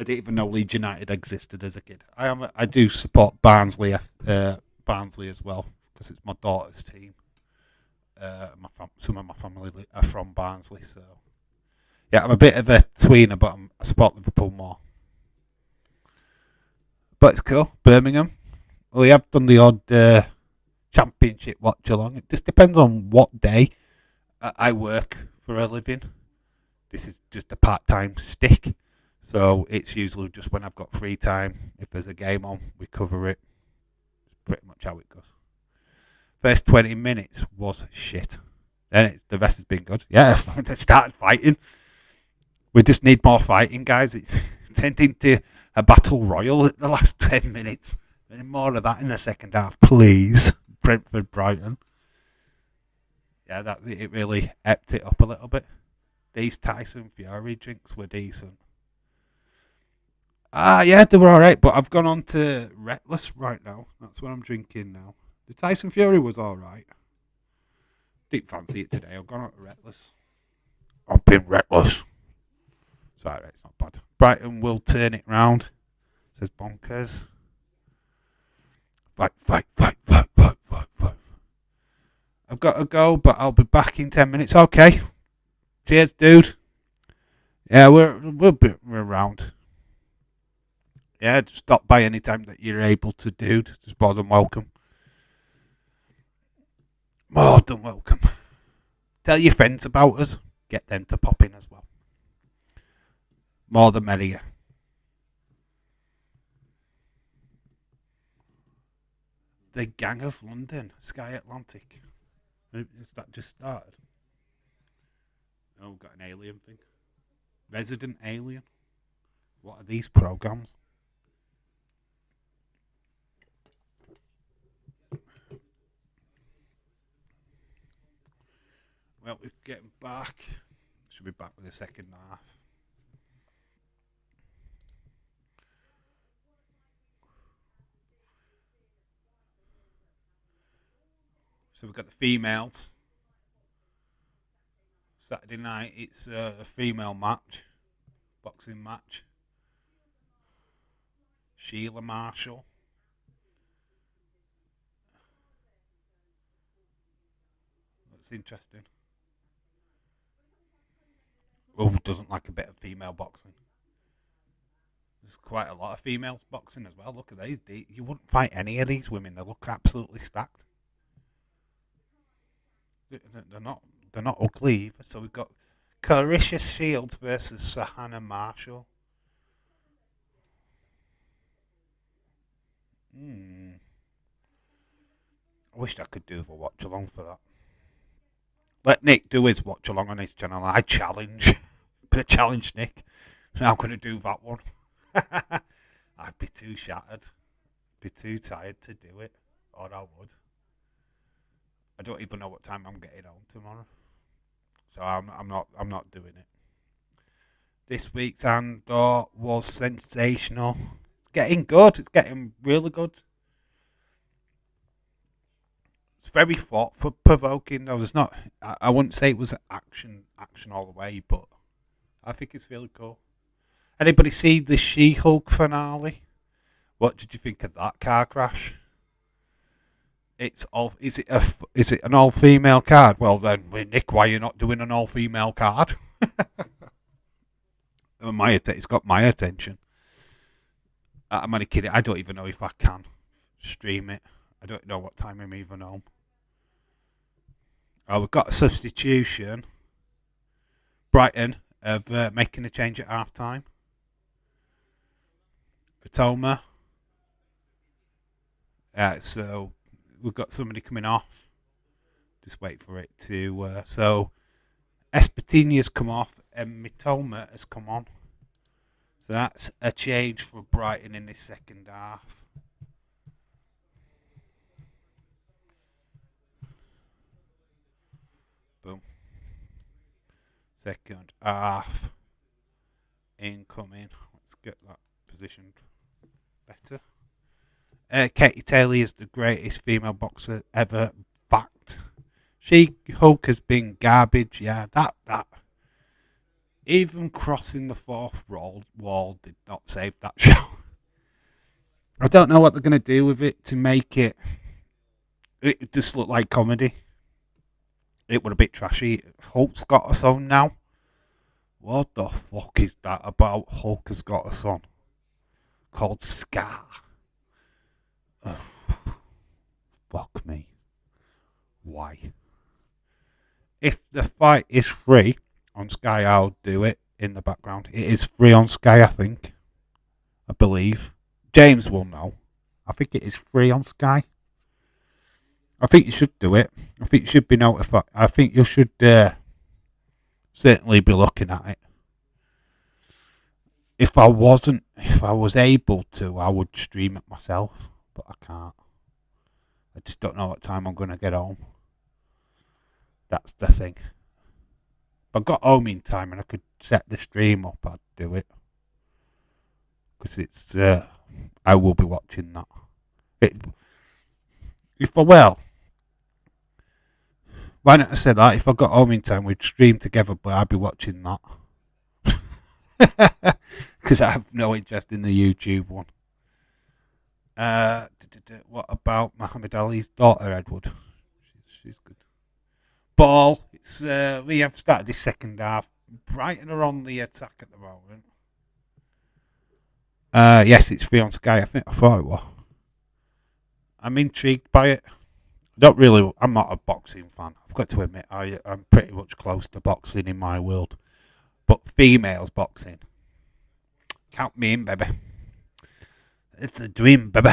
I didn't even know Leeds United existed as a kid. I do support Barnsley as well because it's my daughter's team. Some of my family are from Barnsley, so yeah, I'm a bit of a tweener, but I support Liverpool more. But it's cool. Birmingham. We have done the odd Championship watch along. It just depends on what day I work for a living. This is just a part-time stick. So it's usually just when I've got free time. If there's a game on, we cover it. Pretty much how it goes. First 20 minutes was shit. Then the rest has been good. Yeah, they started fighting. We just need more fighting, guys. It's turned into a battle royal at the last 10 minutes. And more of that in the second half, please. Brentford, Brighton. Yeah, it really epped it up a little bit. These Tyson Fury drinks were decent. Yeah, they were alright, but I've gone on to Reckless right now. That's what I'm drinking now. The Tyson Fury was alright. Didn't fancy it today. I've gone on to Reckless. I've been Reckless. It's alright, it's not bad. Brighton will turn it round, says Bonkers. Fight. I've got to go, but I'll be back in 10 minutes. Okay. Cheers, dude. Yeah, we're around. Yeah, just stop by any time that you're able to, dude. Just more than welcome. More than welcome. Tell your friends about us. Get them to pop in as well. More the merrier. The Gang of London, Sky Atlantic. Has that just started? Oh, we've got an alien thing. Resident Alien. What are these programs? Well, we're getting back. Should be back with the second half. So we've got the females. Saturday night, it's a female match, boxing match. Sheila Marshall. That's interesting. Who doesn't like a bit of female boxing? There's quite a lot of females boxing as well. Look at these. You wouldn't fight any of these women. They look absolutely stacked. They're not. They're not ugly either. So we've got Clarissa Shields versus Sahana Marshall. I wish I could do the watch along for that. Let Nick do his watch along on his channel. I challenge. But I challenge Nick. So I'm going to do that one. I'd be too shattered. Be too tired to do it. Or I would. I don't even know what time I'm getting home tomorrow. So I'm not doing it. This week's Andor was sensational. It's getting good. It's getting really good. It's very thought provoking. Though there's not. I wouldn't say it was action all the way, but I think it's really cool. Anybody see the She-Hulk finale? What did you think of that car crash? It's all. Is it an all-female card? Well then, Nick, why are you not doing an all-female card? It's got my attention. I'm only kidding. I don't even know if I can stream it. I don't know what time I'm even home. Oh, we've got a substitution. Brighton of making a change at half time. Atoma. So we've got somebody coming off. Just wait for it to. So Espatinia's come off and Mitoma has come on. So that's a change for Brighton in this second half. Boom. Second half. Incoming. Let's get that positioned better. Katie Taylor is the greatest female boxer ever. Fact. She-Hulk has been garbage. Yeah, that. Even crossing the fourth wall did not save that show. I don't know what they're going to do with it to make it. It just looked like comedy. It was a bit trashy. Hulk's got a son now. What the fuck is that about? Hulk has got a son called Scar. Oh, fuck me. Why? If the fight is free on Sky, I'll do it in the background. It is free on Sky, I think. I believe. James will know. I think it is free on Sky. I think you should do it. I think you should be notified. I think you should certainly be looking at it. If I was able to, I would stream it myself, but I can't. I just don't know what time I'm going to get home. That's the thing. If I got home in time and I could set the stream up, I'd do it. Because it's, I will be watching that. Why not I say that? If I got home in time, we'd stream together, but I'd be watching that. Because I have no interest in the YouTube one. What about Muhammad Ali's daughter, Edward? She's good. Ball. It's we have started this second half. Brighton are on the attack at the moment. Yes, it's free on Sky. I thought it was. I'm intrigued by it. I'm not a boxing fan. I've got to admit, I'm pretty much close to boxing in my world. But females boxing. Count me in, baby. It's a dream, baby.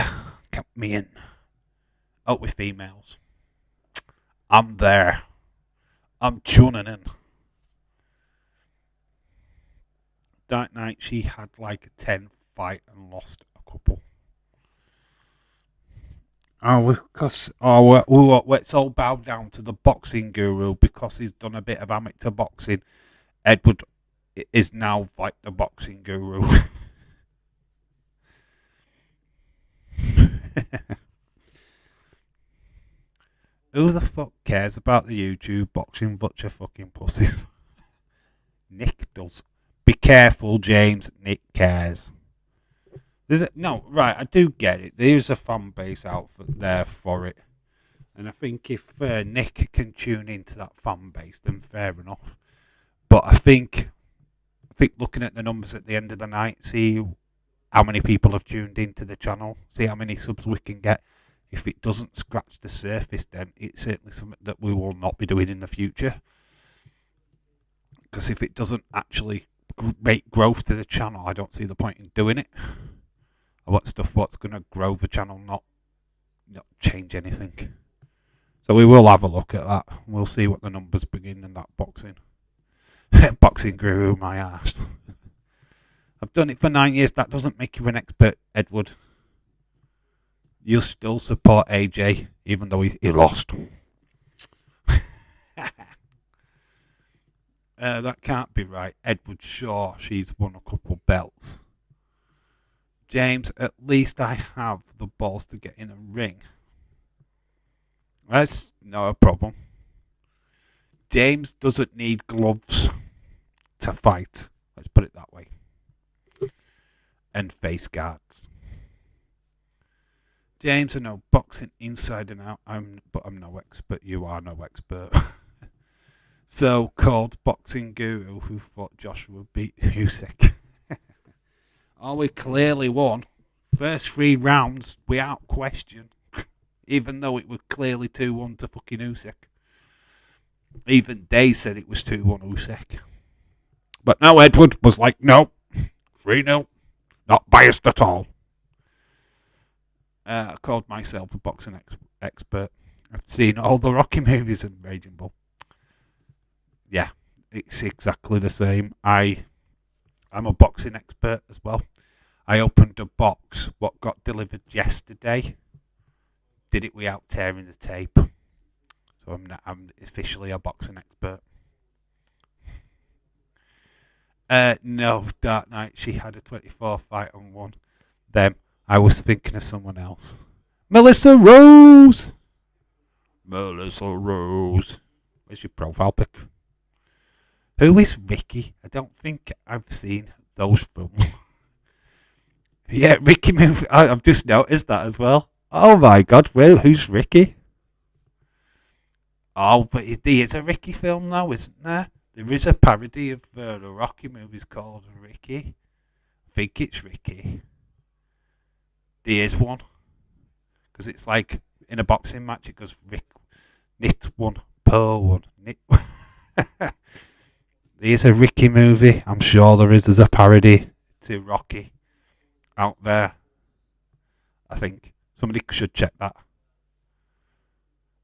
Count me in. Out with females. I'm there. I'm tuning in. That night she had like a 10 fight and lost a couple. Let's all bow down to the boxing guru because he's done a bit of amateur boxing. Edward is now like the boxing guru. Who the fuck cares about the YouTube boxing butcher fucking pussies? Nick does. Be careful, James. Nick cares. No, right, I do get it. There's a fan base out there for it. And I think if Nick can tune into that fan base, then fair enough. But I think looking at the numbers at the end of the night, see how many people have tuned into the channel, see how many subs we can get. If it doesn't scratch the surface, then it's certainly something that we will not be doing in the future. Because if it doesn't actually make growth to the channel, I don't see the point in doing it. What's going to grow the channel, not change anything. So we will have a look at that. We'll see what the numbers begin in that boxing. Boxing guru, my ass. I've done it for 9 years. That doesn't make you an expert, Edward. You'll still support AJ, even though he lost. That can't be right. Edward Shaw, she's won a couple belts. James, at least I have the balls to get in a ring. That's no problem. James doesn't need gloves to fight. Let's put it that way. And face guards. James, I know boxing inside and out. But I'm no expert. You are no expert. So-called boxing guru who thought Joshua beat Usyk. Oh, we clearly won. First 3 rounds without question. Even though it was clearly 2-1 to fucking Usyk. Even they said it was 2-1 Usyk. But no, Edward was like, no, 3-0. Not biased at all. I called myself a boxing expert. I've seen all the Rocky movies and Raging Bull. Yeah, it's exactly the same. I'm a boxing expert as well. I opened a box what got delivered yesterday. Did it without tearing the tape. So I'm officially a boxing expert. No, Dark Knight, she had a 24 fight and won. Them, I was thinking of someone else. Melissa Rose! Melissa Rose. Where's your profile pic? Who is Ricky? I don't think I've seen those films. Yeah, Ricky movie. I've just noticed that as well. Oh my god, who's Ricky? Oh, but there is a Ricky film now, isn't there? There is a parody of the Rocky movies called Ricky. I think it's Ricky. There is one. Because it's like, in a boxing match, it goes Nit 1, Pearl 1, Nit. There's a Ricky movie. I'm sure there is. There's a parody to Rocky out there. I think. Somebody should check that.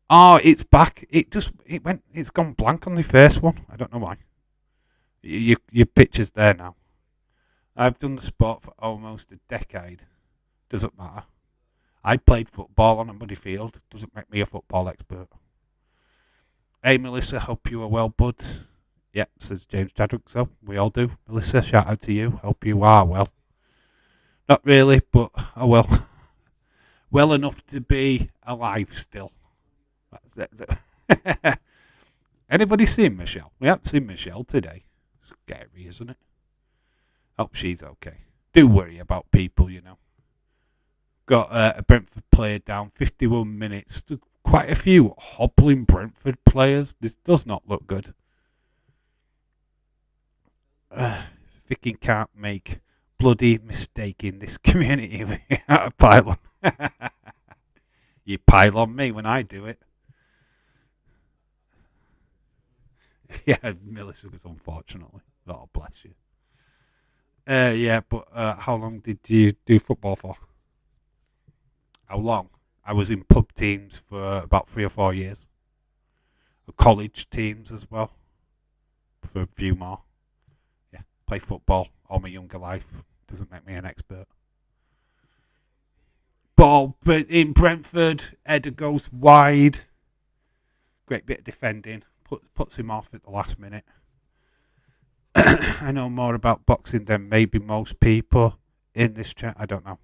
Oh, it's back. It's gone blank on the first one. I don't know why. Your picture's there now. I've done the sport for almost a decade. Doesn't matter. I played football on a muddy field. Doesn't make me a football expert. Hey, Melissa, hope you are well, bud. Yeah, says James Chadwick. So we all do. Melissa, shout out to you. Hope you are well. Not really, but oh well. Well enough to be alive still. Anybody seen Michelle? We haven't seen Michelle today. Scary, isn't it? Hope she's okay. Do worry about people, you know. Got a Brentford player down 51 minutes. Quite a few hobbling Brentford players. This does not look good. Vicky can't make bloody mistake in this community without a pylon. You pile on me when I do it. Yeah, Melissa goes, unfortunately. Oh, bless you. Yeah, but how long did you do football for? How long? I was in pub teams for about 3 or 4 years. College teams as well. For a few more. Yeah, play football all my younger life. Doesn't make me an expert. Ball in Brentford. Eder goes wide. Great bit of defending. Puts him off at the last minute. I know more about boxing than maybe most people in this chat. I don't know.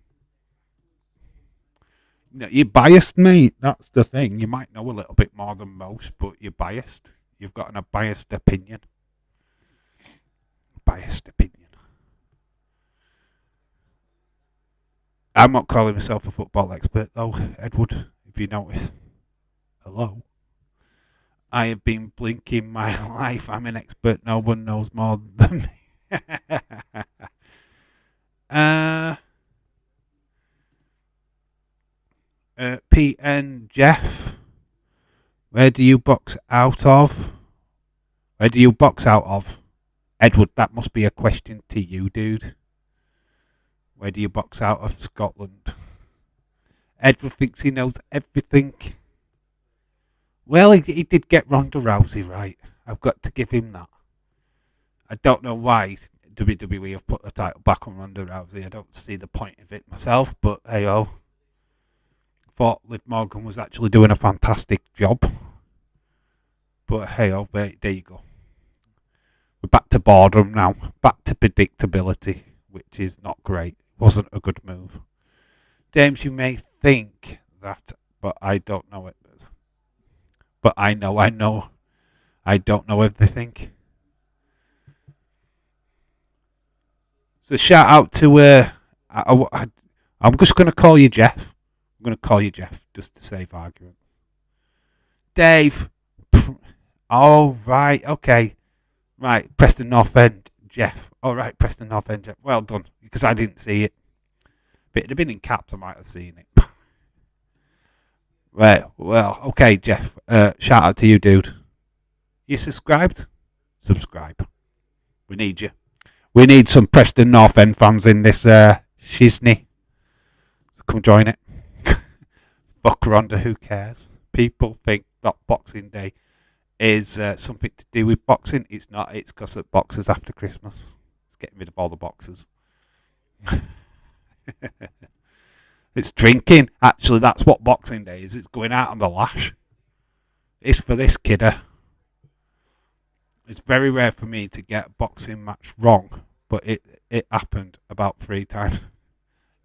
No, you're biased, mate. That's the thing. You might know a little bit more than most, but you're biased. You've got a biased opinion. Biased opinion. I'm not calling myself a football expert, though, Edward, if you notice. Hello? I have been blinking my life. I'm an expert. No one knows more than me. PN Jeff, where do you box out of? Where do you box out of? Edward, that must be a question to you, dude. Where do you box out of Scotland? Edward thinks he knows everything. Well, he did get Ronda Rousey right. I've got to give him that. I don't know why WWE have put the title back on Ronda Rousey. I don't see the point of it myself, but hey-oh. Thought Liv Morgan was actually doing a fantastic job. But hey-oh, there you go. We're back to boredom now. Back to predictability, which is not great. Wasn't a good move. James, you may think that, but I don't know it. But I know. I don't know everything. So shout out to I'm just going to call you Jeff. I'm going to call you Jeff just to save arguments. Dave. Oh, right. Okay. Right. Preston North End, Jeff. All right. Preston North End, Jeff. Well done. Because I didn't see it. But it'd have been in caps. I might have seen it. Well, okay, Jeff. Shout out to you, dude. You subscribed? Subscribe. We need you. We need some Preston North End fans in this shizney. So come join it. Fuck Ronda, who cares? People think that Boxing Day is something to do with boxing. It's not. It's because of boxers after Christmas. It's getting rid of all the boxers. It's drinking. Actually, that's what Boxing Day is. It's going out on the lash. It's for this kidder. It's very rare for me to get a boxing match wrong, but it happened about 3 times.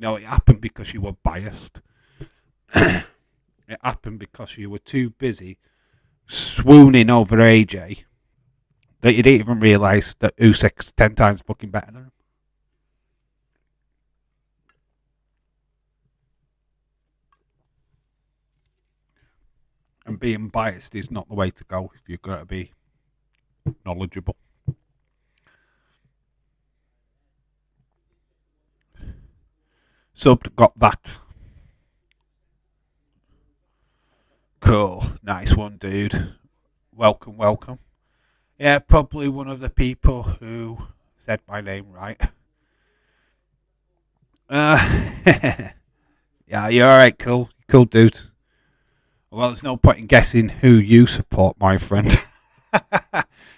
No, it happened because you were biased. It happened because you were too busy swooning over AJ that you didn't even realise that Usyk's 10 times fucking better than him. And being biased is not the way to go if you're going to be knowledgeable. Subbed, got that. Cool. Nice one, dude. Welcome. Yeah, probably one of the people who said my name right. Yeah, you're alright, cool, dude. Well, there's no point in guessing who you support, my friend.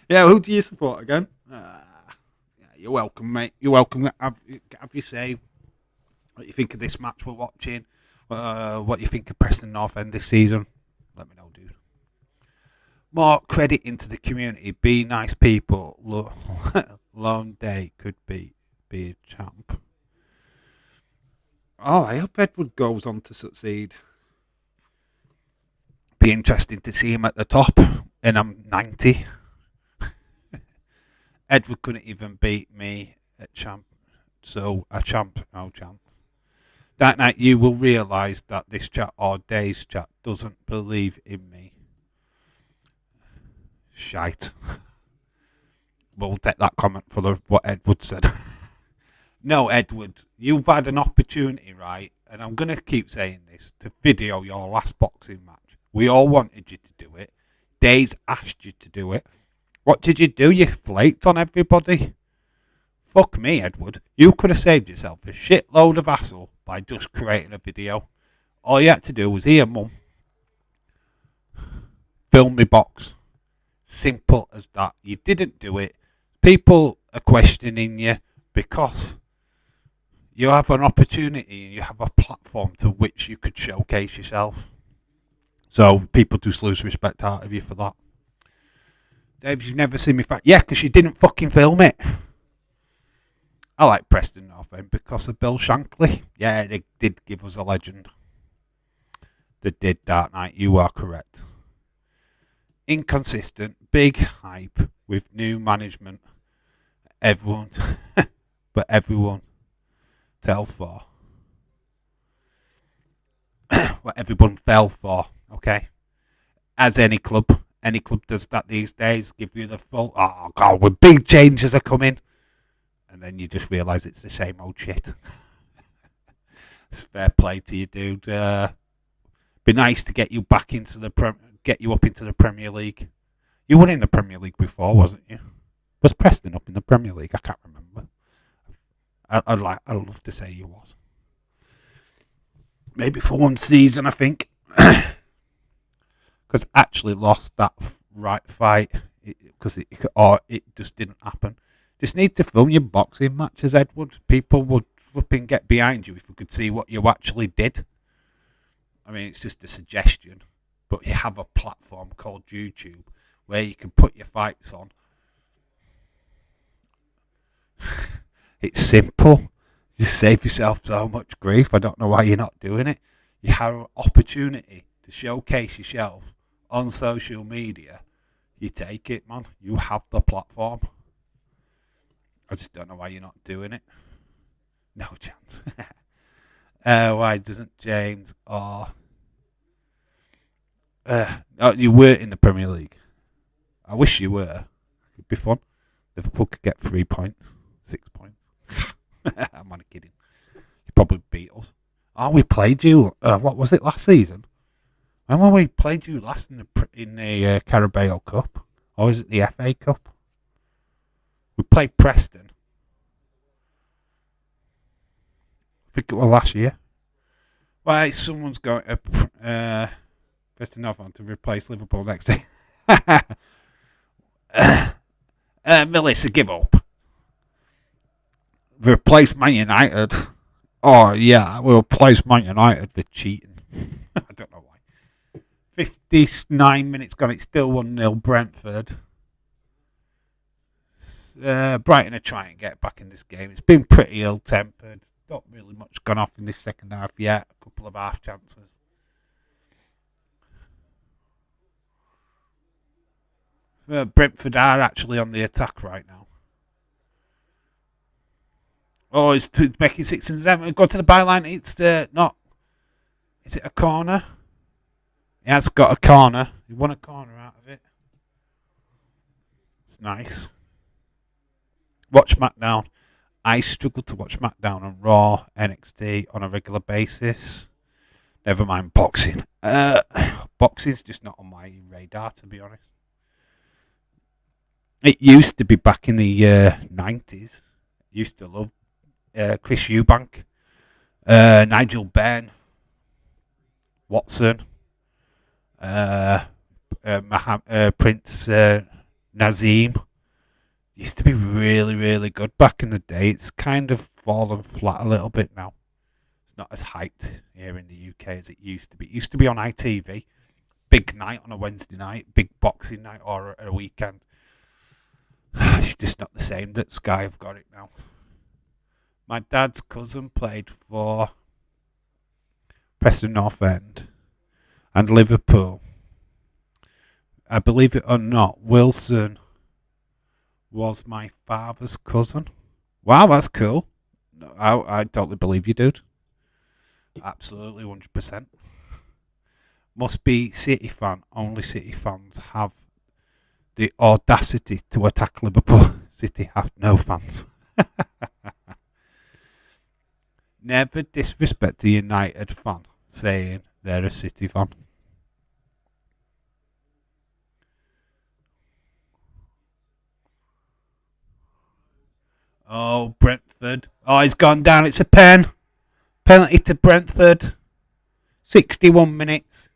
Yeah, who do you support again? Yeah, you're welcome, mate. You're welcome. Have you say what you think of this match we're watching. What you think of Preston North End this season. Let me know, dude. More credit into the community. Be nice people. Long day could be a champ. Oh, I hope Edward goes on to succeed. Be interesting to see him at the top. And I'm 90. Edward couldn't even beat me at champ. So a champ, no chance. That night you will realise that this chat or Day's chat doesn't believe in me. Shite. We'll take that comment for what Edward said. No, Edward, you've had an opportunity, right? And I'm going to keep saying this, to video your last boxing match. We all wanted you to do it. Days asked you to do it. What did you do? You flaked on everybody. Fuck me, Edward. You could have saved yourself a shitload of hassle by just creating a video. All you had to do was, here, mum, film me box. Simple as that. You didn't do it. People are questioning you because you have an opportunity and you have a platform to which you could showcase yourself. So people just lose respect out of you for that. Dave, you've never seen me fight. Yeah, because you didn't fucking film it. I like Preston North End because of Bill Shankly. Yeah, they did give us a legend. They did, Dark Knight. You are correct. Inconsistent, big hype with new management. Everyone, but everyone fell for. What everyone fell for. Okay, as any club does that these days. Give you the full. Oh God, when big changes are coming, and then you just realise it's the same old shit. It's fair play to you, dude. Be nice to get you back into get you up into the Premier League. You were in the Premier League before, wasn't you? Was Preston up in the Premier League? I can't remember. I'd love to say you was. Maybe for one season, I think. Because actually lost that right fight because it just didn't happen. Just need to film your boxing matches, Edward. People would flipping get behind you if we could see what you actually did. I mean, it's just a suggestion, but you have a platform called YouTube where you can put your fights on. It's simple. You save yourself so much grief. I don't know why you're not doing it. You have an opportunity to showcase yourself on social media. You take it, man. You have the platform. I just don't know why you're not doing it. No chance. Why doesn't James or you were in the Premier League? I wish you were. It'd be fun. Liverpool could get 3 points, 6 points. I'm only kidding. You probably beat us. Oh, we played you. What was it last season? When we played you last in the Carabao Cup, or was it the FA Cup? We played Preston. I think it was last year. Why someone's going to Preston North to replace Liverpool next day. Melissa, give up. Replace Man United. Oh yeah, we'll replace Man United for cheating. I don't know why. 59 minutes gone. It's still 1-0 Brentford. Brighton are trying to get back in this game. It's been pretty ill-tempered. Not really much gone off in this second half yet. A couple of half chances. Brentford are actually on the attack right now. Oh, it's making 6 and 7. Go to the byline. It's not. Is it a corner? He has got a corner. He won a corner out of it. It's nice. Watch SmackDown. I struggle to watch SmackDown on Raw, NXT on a regular basis. Never mind boxing. Boxing's just not on my radar, to be honest. It used to be back in the 90s. Used to love Chris Eubank, Nigel Benn, Watson, Prince Nazim. Used to be really, really good back in the day. It's kind of fallen flat a little bit now. It's not as hyped here in the UK as it used to be. It used to be on ITV. Big night on a Wednesday night, big boxing night or a weekend. It's just not the same that Sky have got it now. My dad's cousin played for Preston North End and Liverpool. I believe it or not, Wilson was my father's cousin. Wow, that's cool. I totally believe you, dude. Absolutely, 100%. Must be City fan. Only City fans have the audacity to attack Liverpool. City have no fans. Never disrespect a United fan saying they're a City fan. Oh, Brentford. Oh, he's gone down. It's a pen. Penalty to Brentford. 61 minutes.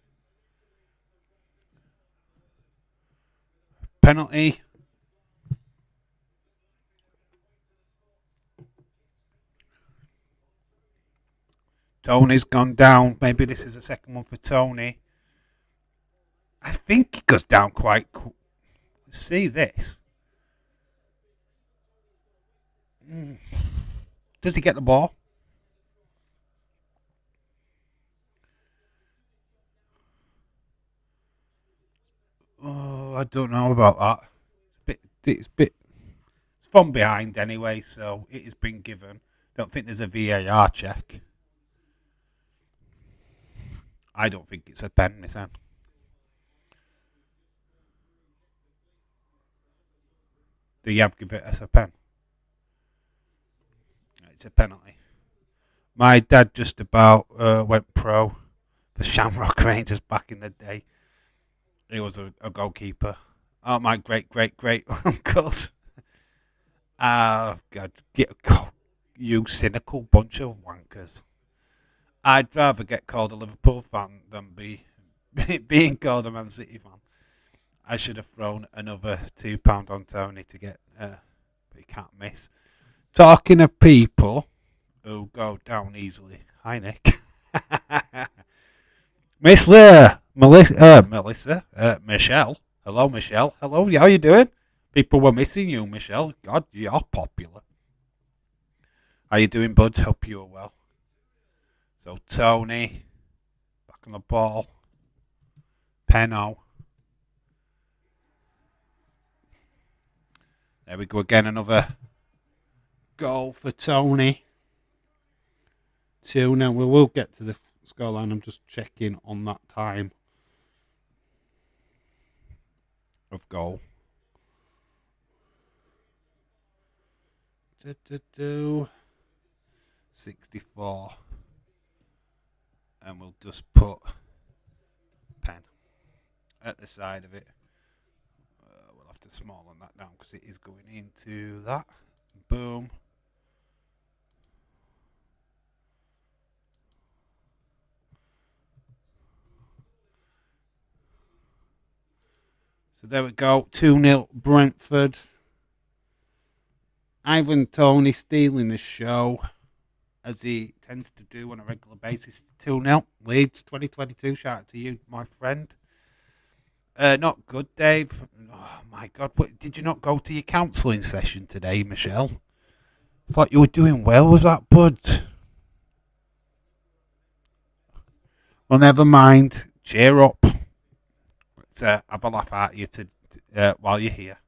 Penalty. Tony's gone down. Maybe this is the second one for Tony. I think he goes down quite quick. See this. Does he get the ball? I don't know about that. It's from behind anyway, so it has been given. Don't think there's a VAR check. I don't think it's a pen, Miss Anne. Do you have give it as a pen? It's a penalty. My dad just about went pro for Shamrock Rangers back in the day. He was a goalkeeper. Oh, my great uncles. God, you cynical bunch of wankers. I'd rather get called a Liverpool fan than being called a Man City fan. I should have thrown another £2 on Tony to get, but he can't miss. Talking of people who go down easily. Hi, Nick. Michelle. Hello, Michelle. Hello, how you doing? People were missing you, Michelle. God, you're popular. How you doing, bud? Hope you are well. So, Tony, back on the ball. Peno. There we go again, another goal for Tony. 2 now. We will get to the scoreline. I'm just checking on that time of goal. 64. And we'll just put pen at the side of it. We'll have to smallen that down because it is going into that. Boom. So there we go. 2-0 Brentford. Ivan Toney stealing the show, as he tends to do on a regular basis. 2-0. Leeds 2022. Shout out to you, my friend. Not good, Dave. Oh, my God. Did you not go to your counselling session today, Michelle? I thought you were doing well with that, bud. Well, never mind. Cheer up. Let's have a laugh at you while you're here.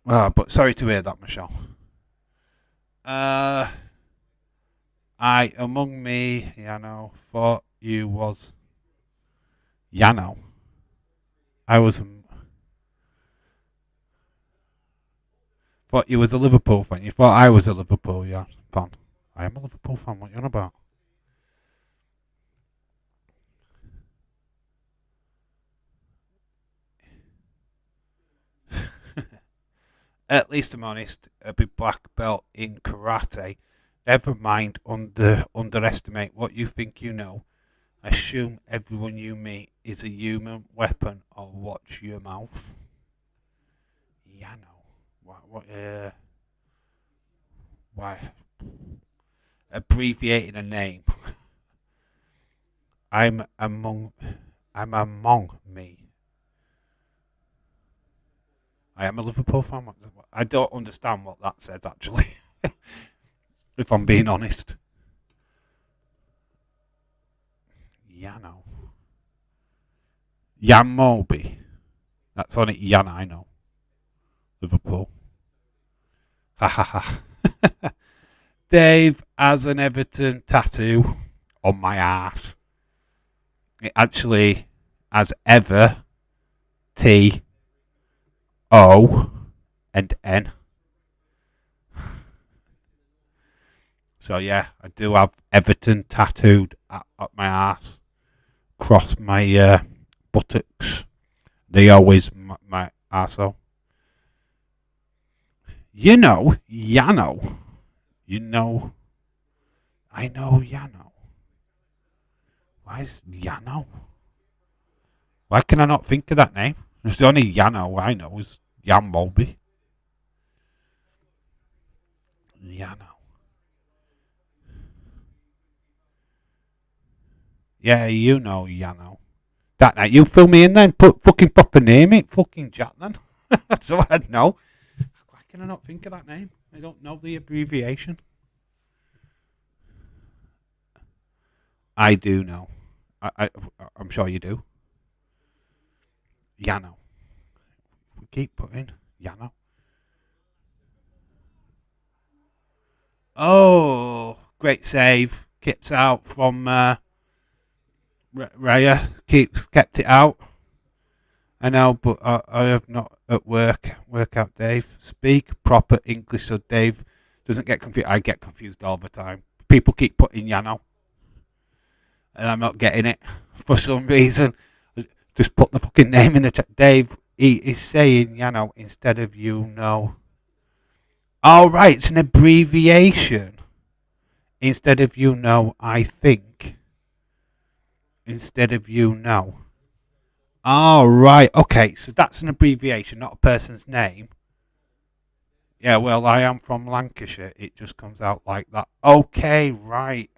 But sorry to hear that, Michelle. Among me, Yano, thought you was Yano. Thought you was a Liverpool fan. You thought I was a Liverpool fan. I am a Liverpool fan. What are you on about? At least I'm honest. A big black belt in karate. Never mind underestimate what you think you know. Assume everyone you meet is a human weapon or watch your mouth. Yano. Why? Abbreviating a name. I'm among me. I am a Liverpool fan. I don't understand what that says, actually. If I'm being honest. Yano. Jan Moby. That's on it, Jan, I know. Liverpool. Ha ha ha. Dave has an Everton tattoo on my ass. It actually has Ever, T, O, and N. So yeah, I do have Everton tattooed up my ass, across my buttocks. They always my arsehole. You know, Yano. You know, I know Yano. Why is Yano? Why can I not think of that name? There's the only Yano I know is Jan Molby. Yano. Yeah, you know Yano. That night, you fill me in then. Put fucking proper name in. Fucking Jack then. So I know. Why can I not think of that name? I don't know the abbreviation. I do know. I'm sure you do. Yano. We keep putting Yano. Oh, great save. Kicks out from Raya. Kept it out. I know, but I have not at work. Workout Dave. Speak proper English so Dave doesn't get confused. I get confused all the time. People keep putting Yano, and I'm not getting it for some reason. Just put the fucking name in the chat. Dave, he is saying Yano instead of you know. Oh, right, it's an abbreviation. Instead of you know, I think. Instead of you know. Oh, right. Okay, so that's an abbreviation, not a person's name. Yeah, well, I am from Lancashire. It just comes out like that. Okay, right.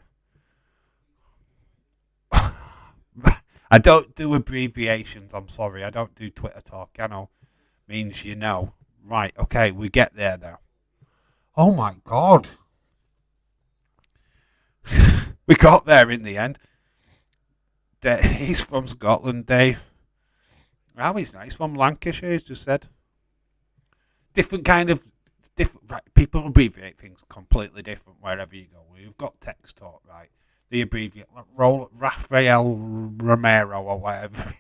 I don't do abbreviations. I'm sorry. I don't do Twitter talk. You know, means you know. Right. Okay, we get there now. Oh my God. We got there in the end. He's from Scotland, Dave. Oh, he's nice. From Lancashire, he's just said. Different kind of different. Right, people abbreviate things completely different wherever you go. We've got text talk, right? They abbreviate Rafael Romero or whatever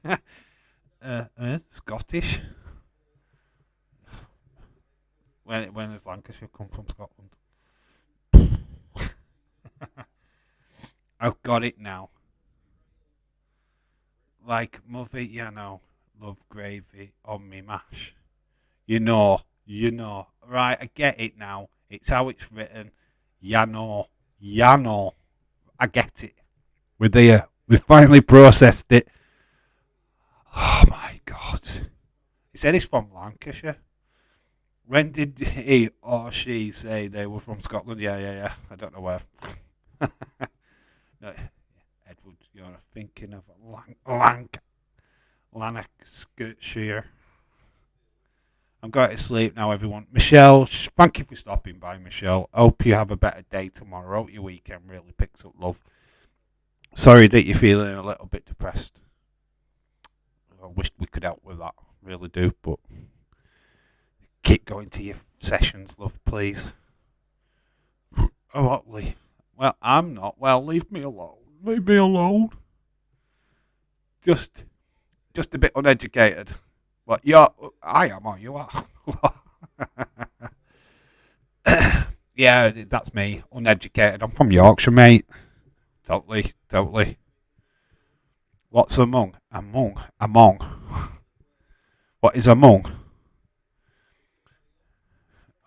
it is. Scottish. When does Lancashire come from Scotland? I've got it now. Like mother, you know, love gravy on me mash. You know. Right, I get it now. It's how it's written. You know. I get it. We're there. We finally processed it. Oh my God. He said he's from Lancashire. When did he or she say they were from Scotland? Yeah. I don't know where. No, Edward, you're thinking of Lanarkshire. I'm going to sleep now, everyone. Michelle, thank you for stopping by, Michelle. I hope you have a better day tomorrow. I hope your weekend really picks up, love. Sorry that you're feeling a little bit depressed. I wish we could help with that. Really do, but keep going to your sessions, love, please. Oh, what, Lee? Well, I'm not. Well, leave me alone. Leave me alone. Just a bit uneducated. But I am, or you are. Yeah, that's me. Uneducated. I'm from Yorkshire, mate. Totally. What's among? Among. What is among?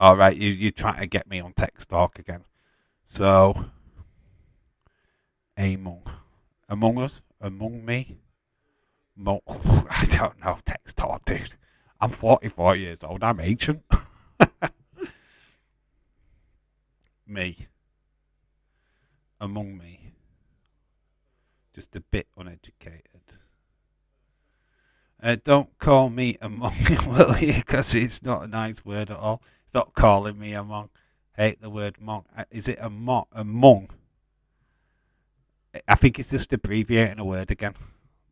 All right, you're trying to get me on text talk again. So, among us, among me. I don't know, text talk, dude. I'm 44 years old. I'm ancient. Me. Among me. Just a bit uneducated. Don't call me among, will you? Because it's not a nice word at all. Stop calling me among. Hate the word mong. Is it among? I think it's just abbreviating a word again,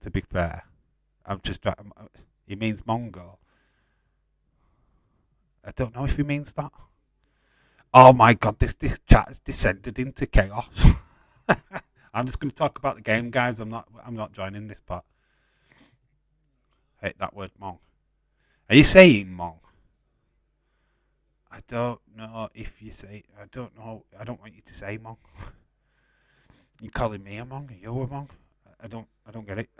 to be fair. I'm just trying. He means Mongo. I don't know if he means that. Oh my God, this chat has descended into chaos. I'm just going to talk about the game, guys. I'm not joining this part. Hate that word, Mong. Are you saying Mong? I don't know if you say. I don't know. I don't want you to say Mong. You calling me a Mong? Are you a Mong? I don't get it.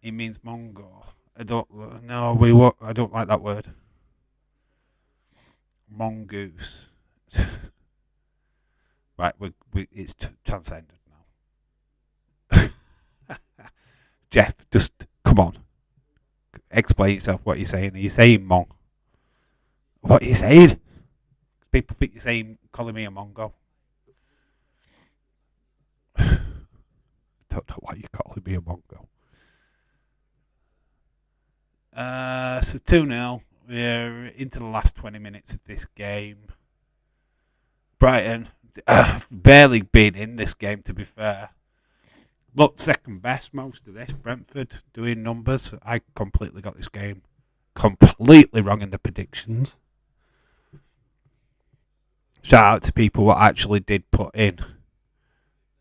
It means Mongo. I don't. No, I don't like that word. Mongoose. Right, it's transcended now. Jeff, just come on. Explain yourself. What you're saying? Are you saying Mong? What are you saying? People think you're saying calling me a Mongo. Don't know why you're calling me a Mongo. So 2-0. We're into the last 20 minutes of this game. Brighton barely been in this game, to be fair. Look, second best most of this. Brentford doing numbers. I completely got this game completely wrong in the predictions. Shout out to people what actually did put in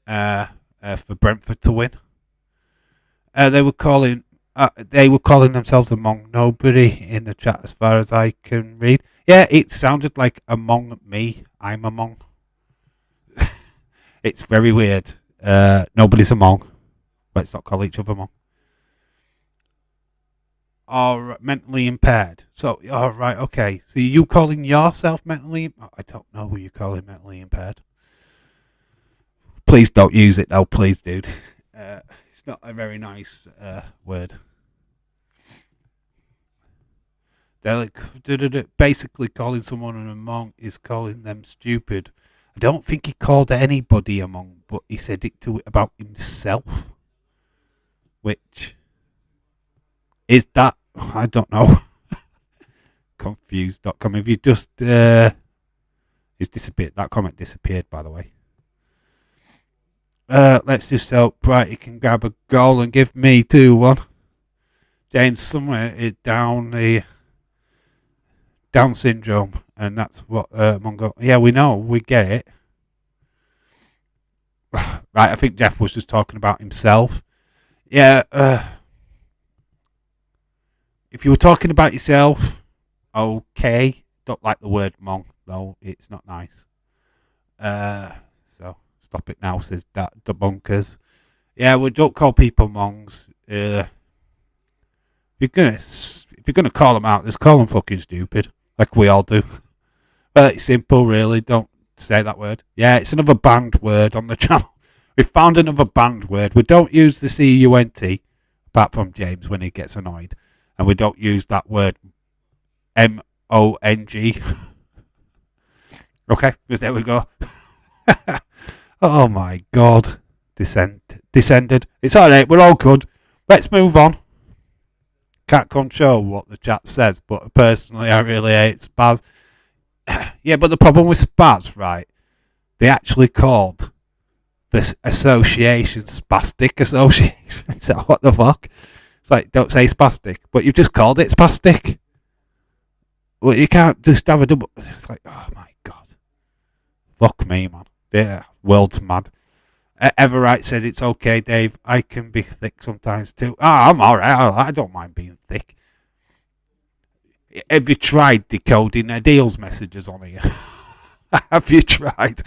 for Brentford to win. They were calling themselves Among Nobody in the chat, as far as I can read. Yeah, it sounded like Among Me. I'm Among. It's very weird. Nobody's Among. Let's not call each other Among. Or mentally impaired. So, all right, okay. So, you calling yourself mentally? I don't know who you're calling mentally impaired. Please don't use it, though. Please, dude. It's not a very nice word. They're like, basically calling someone an Among is calling them stupid. I don't think he called anybody Among, but he said it about himself. Which is that? I don't know. Confused.com. If you just it's disappeared. That comment disappeared, by the way. Let's just hope Brighton can grab a goal and give me 2-1. James somewhere is down the Down syndrome, and that's what Mongo. Yeah, we know, we get it. Right, I think Jeff was just talking about himself. Yeah, if you were talking about yourself, okay. Don't like the word Mong, though. It's not nice. So stop it now, says that debunkers. Yeah, we don't call people Mongs. If you're gonna call them out, just call them fucking stupid, like we all do. Well, it's simple, really. Don't say that word. Yeah, it's another banned word on the channel. We found another banned word. We don't use the CUNT, apart from James when he gets annoyed. And we don't use that word MONG. Okay, there we go. Oh my god. Descended. It's alright, we're all good. Let's move on. Can't control what the chat says, but personally I really hate Spaz. Yeah, but the problem with Spaz, right? They actually called this association Spastic Association. So what the fuck? It's like, don't say spastic, but you've just called it spastic. Well, you can't just have a double. It's like, oh my god. Fuck me, man. Yeah, world's mad. Everright said it's okay, Dave. I can be thick sometimes too. I'm alright. I don't mind being thick. Have you tried decoding Adil's messages on here? Have you tried?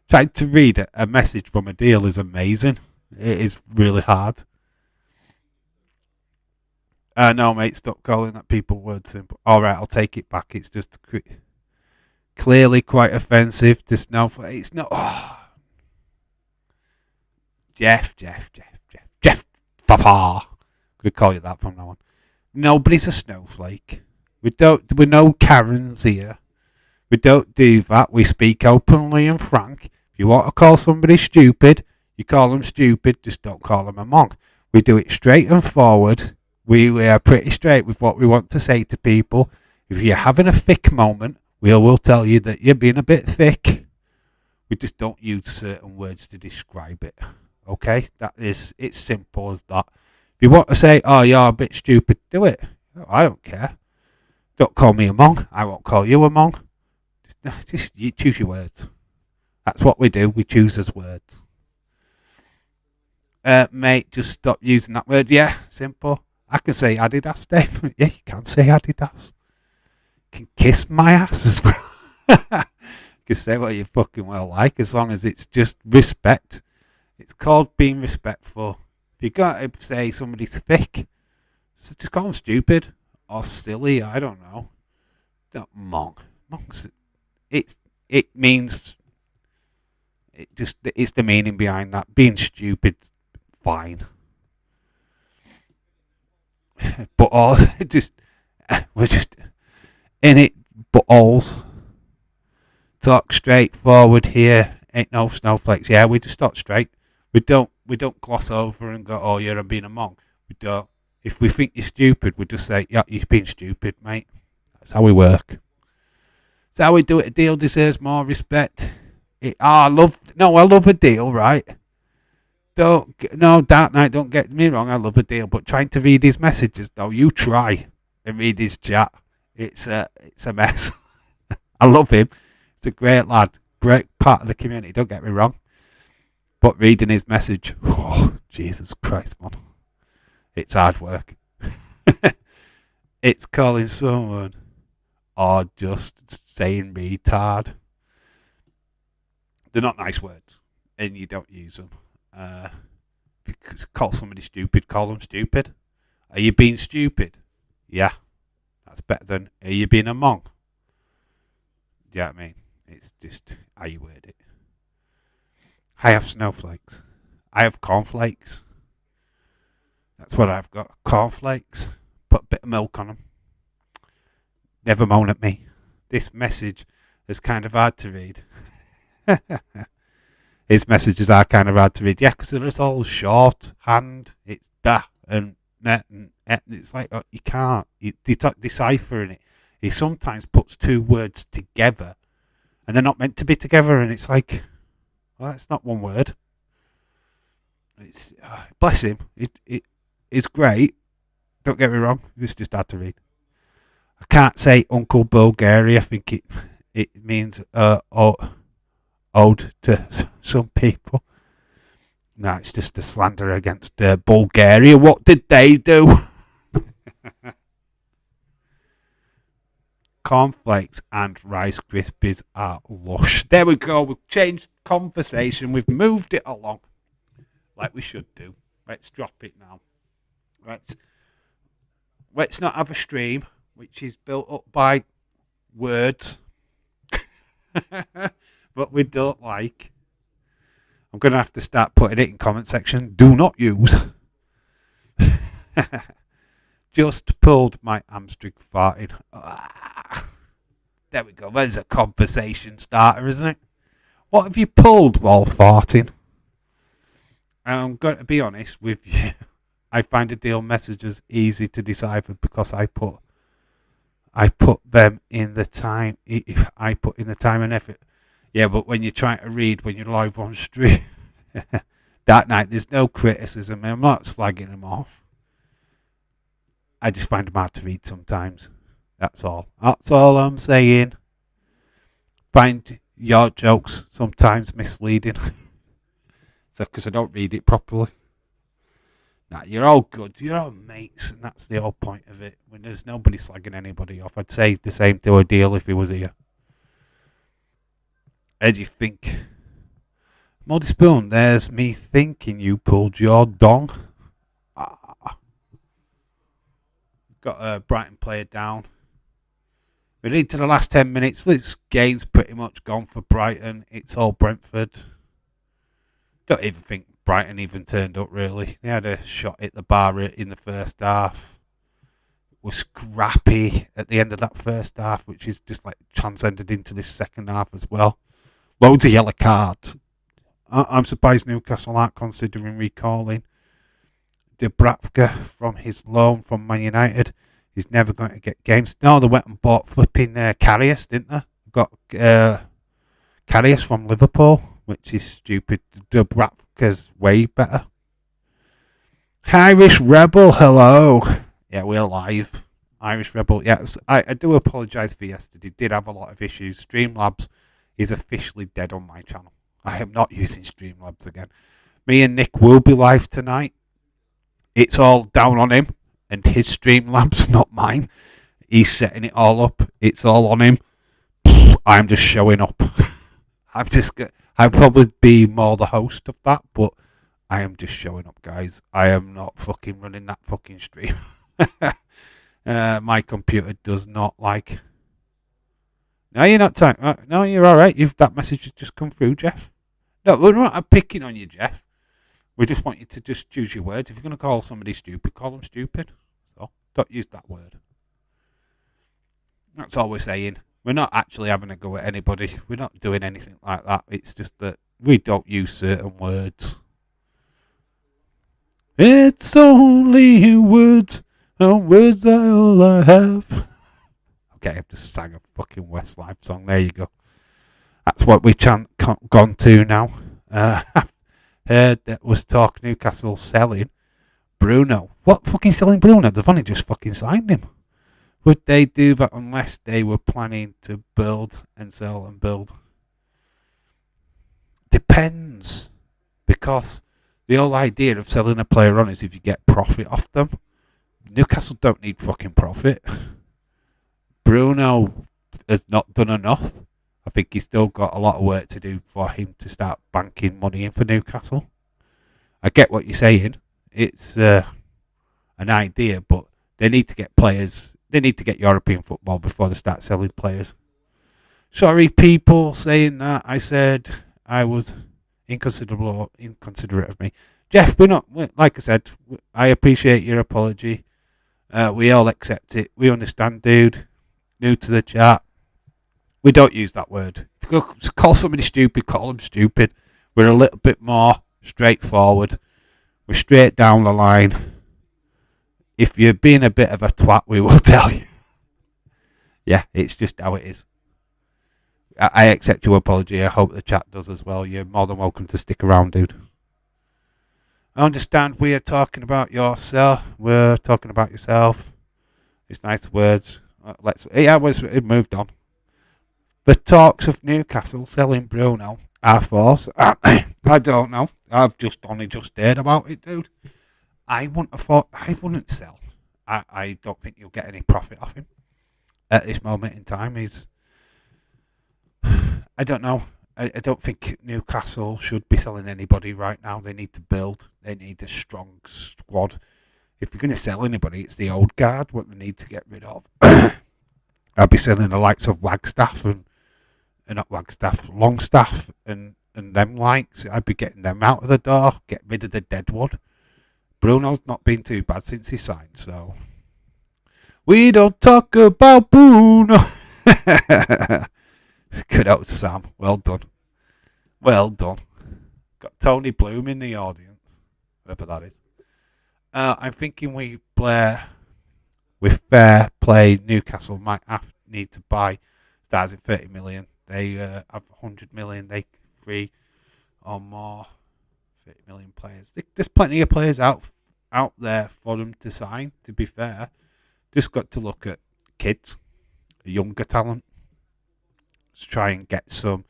Trying to read a message from Adil is amazing. It is really hard. No, mate, stop calling that people word simple. Alright, I'll take it back. It's just clearly quite offensive to Snowflake. It's not. Oh. Jeff. Fafa. Could call you that from now on. Nobody's a snowflake. We're no Karens here. We don't do that. We speak openly and frank. If you want to call somebody stupid, you call them stupid. Just don't call them a monk. We do it straight and forward. We are pretty straight with what we want to say to people. If you're having a thick moment, we will tell you that you're being a bit thick. We just don't use certain words to describe it. Okay? It's simple as that. If you want to say, oh, you're a bit stupid, do it. I don't care. Don't call me a monk. I won't call you a monk. Just you choose your words. That's what we do. We choose as words. Mate, just stop using that word. Yeah, simple. I can say Adidas, Dave. Yeah, you can say Adidas. You can kiss my ass as well. You can say what you fucking well like, as long as it's just respect. It's called being respectful. If you got to say somebody's thick, just call them stupid or silly. I don't know. Don't monk. Monks. It means it's the meaning behind that. Being stupid, fine. But all we're just in it. But alls talk straightforward here. Ain't no snowflakes. Yeah, we just talk straight. We don't gloss over and go, oh, you're being a monk. We don't. If we think you're stupid, we just say, yeah, you're being stupid, mate. That's how we work. That's how we do it. A deal deserves more respect. I love a deal, right? No, Dark Knight, don't get me wrong, I love a deal, but trying to read his messages, though, you try and read his chat. It's a mess. I love him. He's a great lad, great part of the community, don't get me wrong. But reading his message, oh, Jesus Christ, man. It's hard work. It's calling someone or just saying retard. They're not nice words, and you don't use them. Call somebody stupid, call them stupid. Are you being stupid? Yeah. That's better than, are you being a monk? Do you know what I mean? It's just how you word it. I have snowflakes. I have cornflakes. That's what I've got. Cornflakes. Put a bit of milk on them. Never moan at me. This message is kind of hard to read. His messages are kind of hard to read. Yeah, because it's all shorthand. It's da and net and et. It's like, oh, you can't. Deciphering it. He sometimes puts two words together and they're not meant to be together. And it's like, well, it's not one word. It's bless him. It's great. Don't get me wrong. It's just hard to read. I can't say Uncle Bulgaria. I think it means ode to some people. No, it's just a slander against Bulgaria. What did they do? Cornflakes and Rice Krispies are lush. There we go. We've changed conversation. We've moved it along like we should do. Let's drop it now. Let's not have a stream which is built up by words but we don't like. I'm going to have to start putting it in comment section. Do not use. Just pulled my hamstring farting. There we go. There's a conversation starter, isn't it? What have you pulled while farting? I'm going to be honest with you. I find a deal messages easy to decipher because I put them in the time. I put in the time and effort. Yeah, but when you're trying to read, when you're live on stream, that night, there's no criticism. I'm not slagging them off. I just find them hard to read sometimes. That's all. That's all I'm saying. Find your jokes sometimes misleading. So, because I don't read it properly. Nah, you're all good. You're all mates, and that's the whole point of it. When there's nobody slagging anybody off, I'd say the same to a deal if he was here. How do you think? Moldy Spoon, there's me thinking you pulled your dong. Got a Brighton player down. We lead to the last 10 minutes. This game's pretty much gone for Brighton. It's all Brentford. Don't even think Brighton even turned up, really. They had a shot at the bar in the first half. It was scrappy at the end of that first half, which is just like transcended into this second half as well. Loads of yellow cards. I'm surprised Newcastle aren't considering recalling Dubravka from his loan from Man United. He's never going to get games. No, they went and bought flipping Karius, didn't they? Got Karius from Liverpool, which is stupid. Dubravka's way better. Irish Rebel, hello. Yeah, we're live. Irish Rebel. Yeah, I do apologise for yesterday. Did have a lot of issues. Streamlabs is officially dead on my channel. I am not using Streamlabs again. Me and Nick will be live tonight. It's all down on him and his Streamlabs, not mine. He's setting it all up. It's all on him. I'm just showing up. I'd probably be more the host of that, but I am just showing up, guys. I am not fucking running that fucking stream. My computer does not like. No, you're not typing. No, you're all right. That message has just come through, Jeff. No, we're not picking on you, Jeff. We just want you to just choose your words. If you're going to call somebody stupid, call them stupid. So don't use that word. That's all we're saying. We're not actually having a go at anybody. We're not doing anything like that. It's just that we don't use certain words. It's only words, and words are all I have. Okay, I've just sang a fucking Westlife song. There you go. That's what we gone to now. heard that was talk Newcastle selling Bruno. What fucking selling Bruno? They've only just fucking signed him. Would they do that unless they were planning to build and sell and build? Depends. Because the whole idea of selling a player on is if you get profit off them. Newcastle don't need fucking profit. Bruno has not done enough. I think he's still got a lot of work to do for him to start banking money in for Newcastle. I get what you're saying. It's an idea, but they need to get players. They need to get European football before they start selling players. Sorry, people saying that. I said I was inconsiderate of me. Jeff, we're not, like I said, I appreciate your apology. We all accept it. We understand, dude. New to the chat. We don't use that word. If you call somebody stupid, call them stupid. We're a little bit more straightforward. We're straight down the line. If you're being a bit of a twat, we will tell you. Yeah, it's just how it is. I accept your apology. I hope the chat does as well. You're more than welcome to stick around, dude. I understand we are talking about yourself. We're talking about yourself. It's nice words. It moved on. The talks of Newcastle selling Bruno are false. I don't know. I've only just heard about it, dude. I wouldn't sell. I don't think you'll get any profit off him at this moment in time. I don't know. I don't think Newcastle should be selling anybody right now. They need to build. They need a strong squad. If you're going to sell anybody, it's the old guard, what they need to get rid of. I'll be selling the likes of Wagstaff and not Wagstaff, Longstaff and them likes. I'd be getting them out of the door, get rid of the deadwood. Bruno's not been too bad since he signed, so we don't talk about Bruno. Good old Sam. Well done. Well done. Got Tony Bloom in the audience, whoever that is. I'm thinking with fair play, Newcastle might need to buy stars in 30 million. They have 100 million. They free or more 30 million players. There's plenty of players out there for them to sign, to be fair. Just got to look at kids, younger talent. Let's try and get some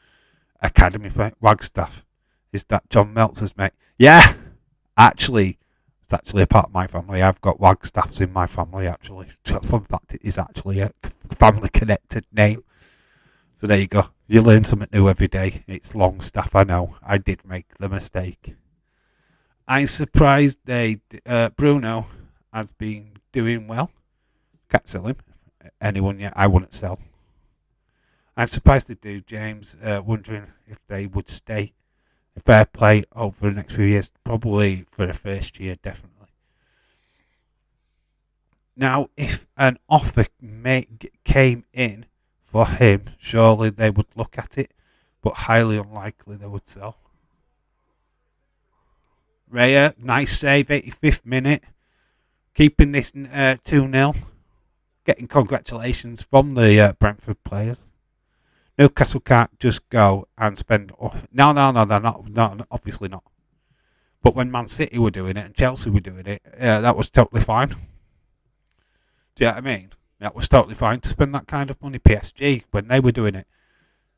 academy Wagstaff. Is that John Meltzer's mate? Yeah, actually, it's actually a part of my family. I've got Wagstaffs in my family, actually. Fun fact, it is actually a family connected name. So there you go. You learn something new every day. It's Longstaff, I know. I did make the mistake. I'm surprised Bruno has been doing well. Can't sell him. Anyone yet? I wouldn't sell. I'm surprised they do, James. Wondering if they would stay. Fair play over the next few years. Probably for the first year, definitely. Now, if an offer came in for him, surely they would look at it, but highly unlikely they would sell. Raya, nice save, 85th minute. Keeping this 2-0. Getting congratulations from the Brentford players. Newcastle can't just go and spend... No, they're not, obviously not. But when Man City were doing it and Chelsea were doing it, that was totally fine. Do you know what I mean? That was totally fine to spend that kind of money. PSG, when they were doing it.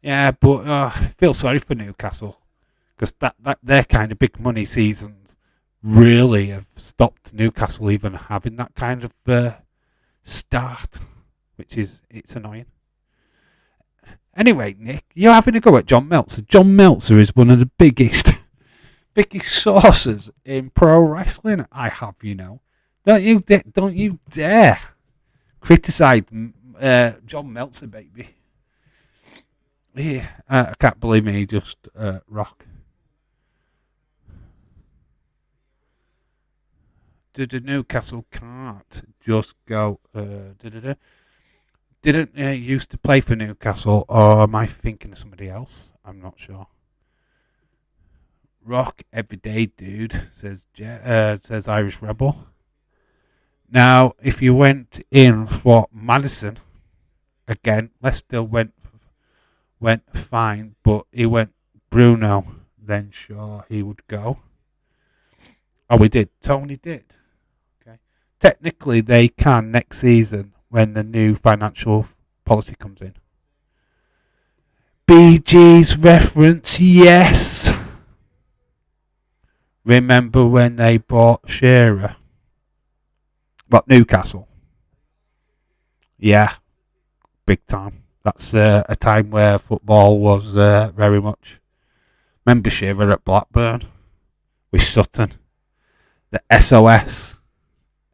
Yeah, but I feel sorry for Newcastle. Because that their kind of big money seasons really have stopped Newcastle even having that kind of start. It's annoying. Anyway, Nick, you're having a go at John Meltzer. John Meltzer is one of the biggest sources in pro wrestling I have, you know. Don't you dare criticize John Meltzer, baby. Yeah, I can't believe me. He just rock. The Newcastle can't just go. Didn't used to play for Newcastle, or am I thinking of somebody else? I'm not sure. Rock everyday dude, says Irish Rebel. Now, if you went in for Madison, again, Leicester went fine, but he went Bruno, then sure he would go. Oh, we did. Tony did. Okay. Technically, they can next season when the new financial policy comes in. BG's reference, yes. Remember when they bought Shearer? What, Newcastle? Yeah, big time. That's a time where football was very much. Remember Shearer at Blackburn with Sutton? The SOS,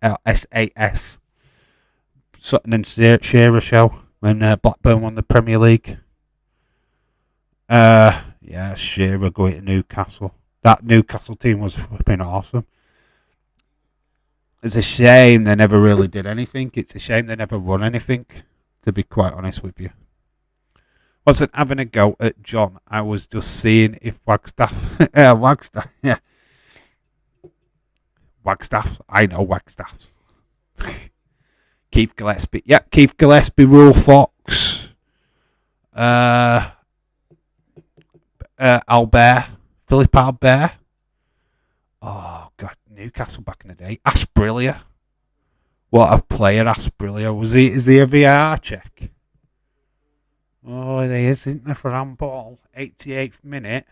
SAS, Sutton and Shearer show when Blackburn won the Premier League. Yeah, Shearer going to Newcastle. That Newcastle team was flipping awesome. It's a shame they never really did anything. It's a shame they never won anything, to be quite honest with you. Wasn't having a go at John. I was just seeing if Wagstaff... Wagstaff, yeah. Wagstaff. I know Wagstaffs. Keith Gillespie. Yep, Keith Gillespie, Rule Fox. Albert. Philip Albert. Oh, God. Newcastle back in the day. Asprilia. What a player, Asprilia. Is he a VR check? Oh, there is, isn't there, for handball? 88th minute.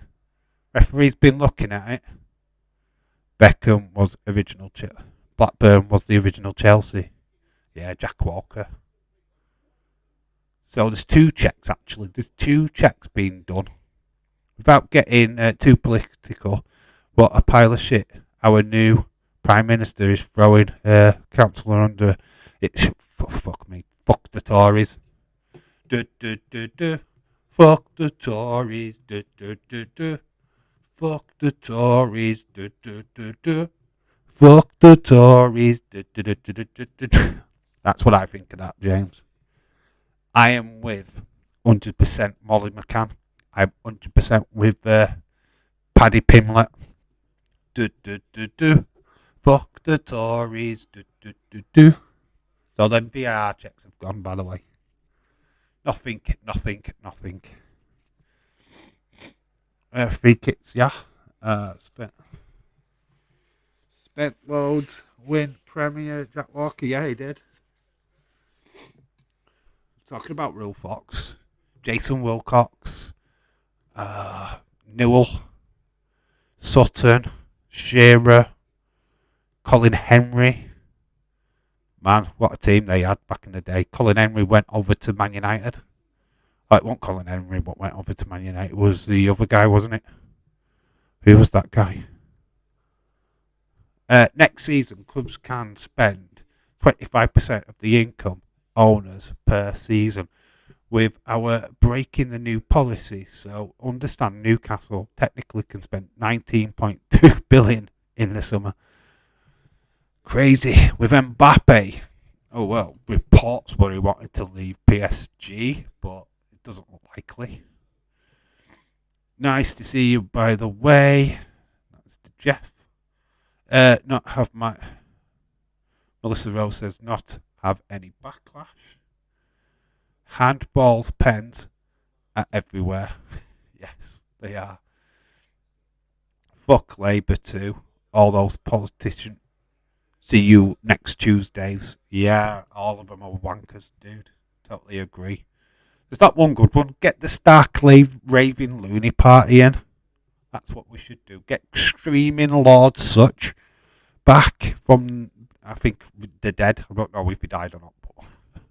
Referee's been looking at it. Beckham was original. Blackburn was the original Chelsea. Yeah, Jack Walker. So there's 2 checks, actually. There's 2 checks being done. Without getting too political, what a pile of shit. Our new Prime Minister is throwing Councillor under it. Fuck me. Fuck the Tories. Du, du, du, du. Fuck the Tories. Du, du, du, du. Fuck the Tories. Du, du, du, du. Fuck the Tories. Du, du, du, du, du, du, du. That's what I think of that, James. I am with 100% Molly McCann. I'm 100% with Paddy Pimlet. Do, do, do, do. Fuck the Tories. Do, do, do, do. So them VR checks have gone, by the way. Nothing. Free kicks, yeah. Spent loads. Win Premier. Jack Walker, yeah, he did. Talking about Real Fox. Jason Wilcox. Newell. Sutton. Shearer. Colin Henry. Man, what a team they had back in the day. Colin Henry went over to Man United. It wasn't Colin Henry what went over to Man United. It was the other guy, wasn't it? Who was that guy? Next season, clubs can spend 25% of the income owners per season with our breaking the new policy. So understand Newcastle technically can spend 19.2 billion in the summer. Crazy. With Mbappe, oh well, reports were he wanted to leave PSG, but it doesn't look likely. Nice to see you, by the way. That's to Jeff. Not have my... Melissa Rose says not have any backlash. Handballs, pens are everywhere. Yes, they are. Fuck Labour too. All those politicians. See you next Tuesdays. Yeah, all of them are wankers, dude. Totally agree. There's that one good one. Get the Stark Raving Looney Party in. That's what we should do. Get Screaming Lord Such back from, I think, the dead. I don't know if he died or not, but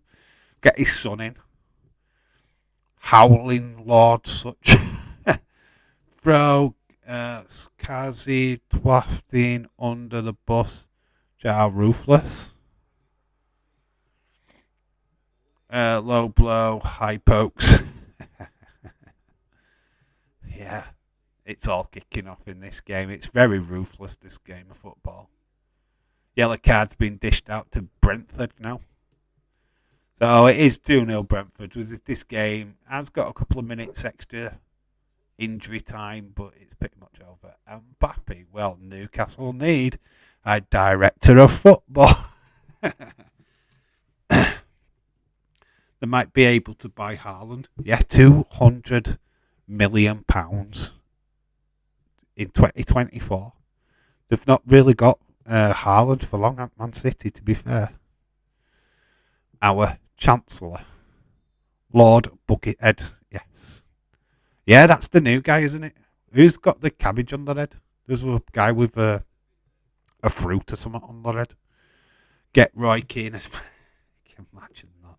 get his son in. Howling Lord Such. Throw Skazi Twafting under the bus. Jar Ruthless. Low blow, high pokes. Yeah, it's all kicking off in this game. It's very ruthless, this game of football. Yellow card's been dished out to Brentford now. So it is 2-0 Brentford. This game has got a couple of minutes extra injury time, but it's pretty much over. Mbappe, well, Newcastle need a director of football. They might be able to buy Haaland. Yeah, £200 million in 2024. They've not really got Haaland for long at Man City, to be fair. Our Chancellor, Lord Buckethead, yes. Yeah, that's the new guy, isn't it? Who's got the cabbage on their head? There's a guy with a fruit or something on their head. Get Roy Keane as... Can you imagine that?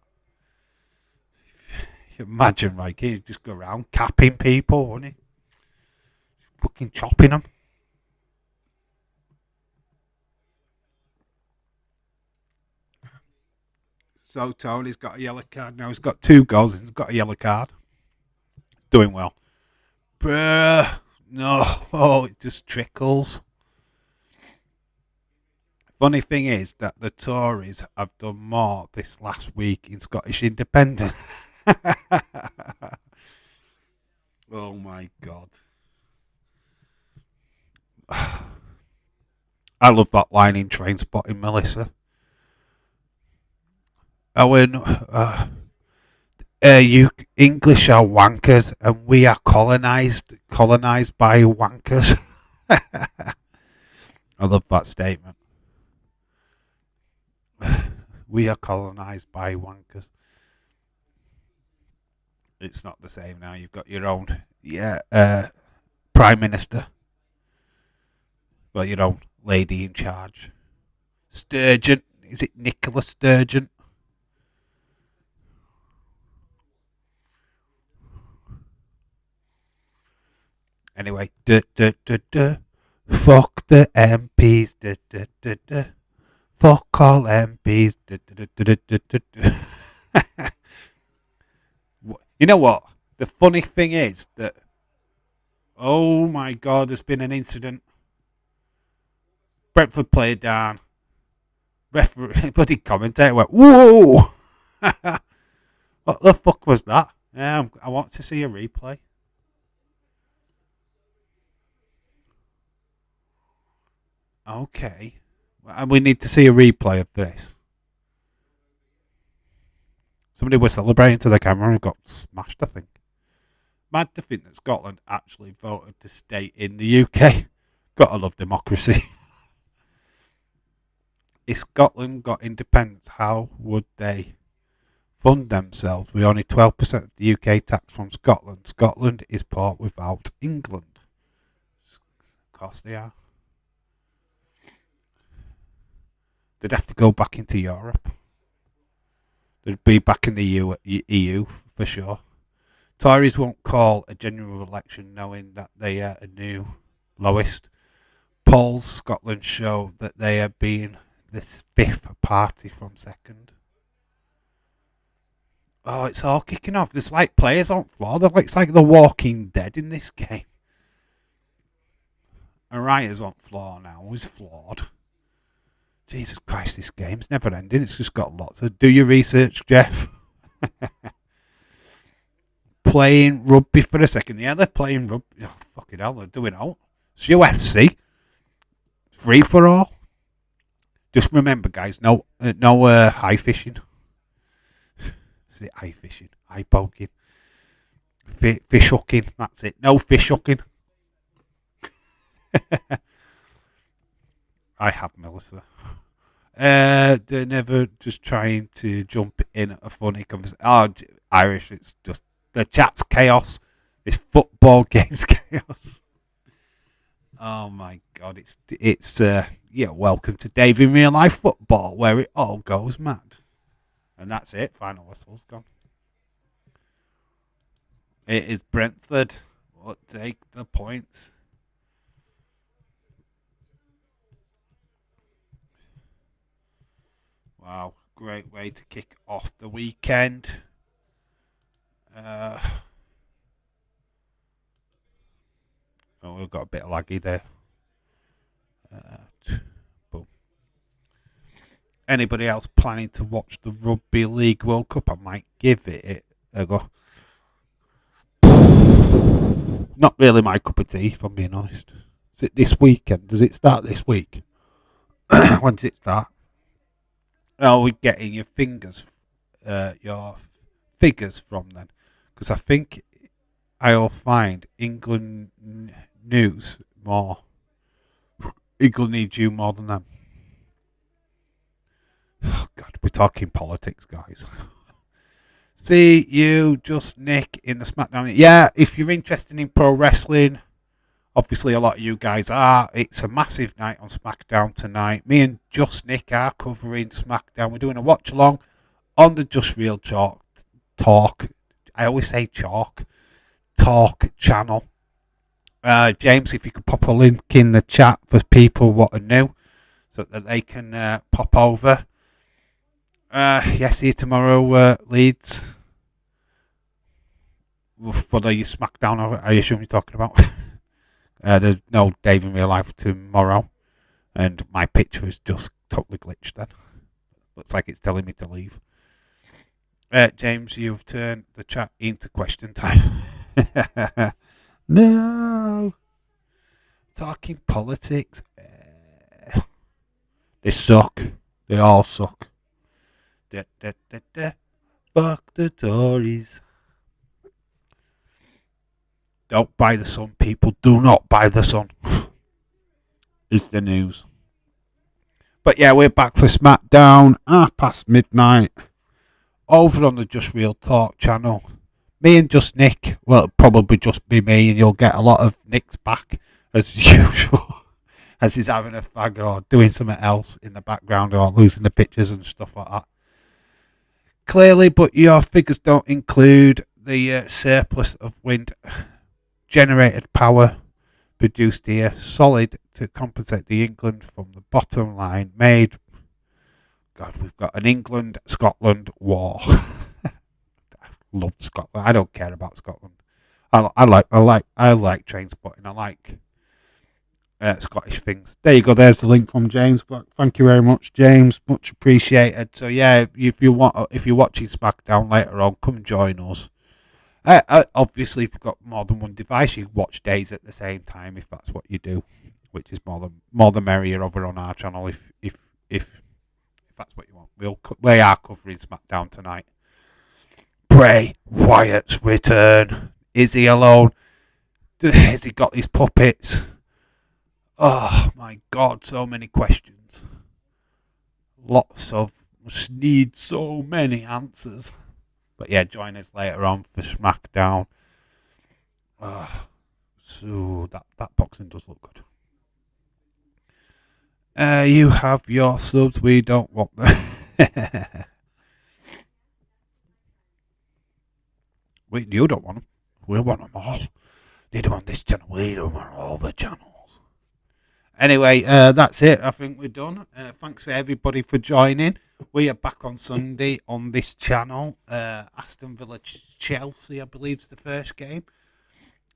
Imagine Roy Keane, he'd just go around capping people, wouldn't he? Fucking chopping them. So Tony's got a yellow card now. He's got 2 goals and he's got a yellow card. Doing well. Bruh. No. Oh, it just trickles. Funny thing is that the Tories have done more this last week in Scottish Independent. Oh my God. I love that line in Train Spotting, Melissa. Owen, you English are wankers and we are colonized by wankers. I love that statement. We are colonized by wankers. It's not the same now. You've got your own, Prime Minister. Well, your own lady in charge. Sturgeon. Is it Nicola Sturgeon? Anyway, fuck the MPs. Fuck all MPs. You know what? The funny thing is that, oh my God, there's been an incident. Brentford played down. Referee, bloody commentator went, whoa! What the fuck was that? I want to see a replay. Okay. And we need to see a replay of this. Somebody was celebrating to the camera and got smashed, I think. Mad to think that Scotland actually voted to stay in the UK. Gotta love democracy. If Scotland got independence, how would they fund themselves with only 12% of the UK tax from Scotland? Scotland is poor without England. Of course they are. They'd have to go back into Europe. They'd be back in the EU for sure. Tories won't call a general election knowing that they are a new lowest. Polls Scotland show that they are being the 5th party from second. Oh, it's all kicking off. There's like players on floor. It's like The Walking Dead in this game. Araya's on floor now. He's flawed. Jesus Christ, this game's never ending. It's just got lots of... Do your research, Jeff. Playing rugby for a second. Yeah, they're playing rugby. Oh, fucking hell, they're doing out. It's UFC. Free for all. Just remember, guys, no high fishing. Is it high fishing? High poking? Fish hooking. That's it. No fish hooking. I have, Melissa. They're never just trying to jump in a funny conversation. Oh, Irish, it's just the chat's chaos. This football game's chaos. Oh my God, it's welcome to Dave in Real Life Football, where it all goes mad. And that's it. Final whistle's gone. It is Brentford. We'll take the points. Wow, great way to kick off the weekend. We've got a bit of laggy there. Boom. Anybody else planning to watch the Rugby League World Cup? I might give it a go. Not really my cup of tea, if I'm being honest. Is it this weekend? Does it start this week? When does it start? Oh, we're getting your figures from then, because I think I'll find England news more England needs you more than them. Oh, God, we're talking politics, guys. See you, just Nick, in the SmackDown. Yeah, if you're interested in pro wrestling, obviously a lot of you guys are. It's a massive night on SmackDown tonight. Me and Just Nick are covering SmackDown. We're doing a watch along on the Just Real Talk. I always say Talk channel. James, if you could pop a link in the chat for people what are new, so that they can pop over. Yes, see you tomorrow, Leeds. What are you SmackDown? I assume you're talking about. There's no Dave in real life tomorrow, and my picture is just totally glitched. Then looks like it's telling me to leave. James, you've turned the chat into question time. No, talking politics. They suck. They all suck. Fuck the Tories. Don't buy the Sun, people. Do not buy the Sun. It's the news. But yeah, we're back for SmackDown, past midnight, over on the Just Real Talk channel. Me and Just Nick, well, it'll probably just be me, and you'll get a lot of Nick's back, as usual, as he's having a fag or doing something else in the background or losing the pictures and stuff like that. Clearly, but your figures don't include the surplus of wind generated power produced here, solid to compensate the England from the bottom line made. God, we've got an England-Scotland war. I love Scotland. I don't care about Scotland. I like train spotting. I like Scottish things. There you go. There's the link from James. But thank you very much, James. Much appreciated. So yeah, if you're watching SmackDown later on, come join us. Obviously, if you've got more than one device, you watch days at the same time if that's what you do, which is more the merrier over on our channel. If that's what you want, we are covering SmackDown tonight. Bray Wyatt's return. Is he alone? Has he got his puppets? Oh my God, so many questions. Must need so many answers. But yeah, join us later on for SmackDown. So that boxing does look good. You have your subs, we don't want them. Wait, you don't want them? We want them all. Need them on this channel, we don't want all the channels. Anyway, that's it. I think we're done. Thanks for everybody for joining. We are back on Sunday on this channel. Aston Villa Chelsea, I believe, is the first game.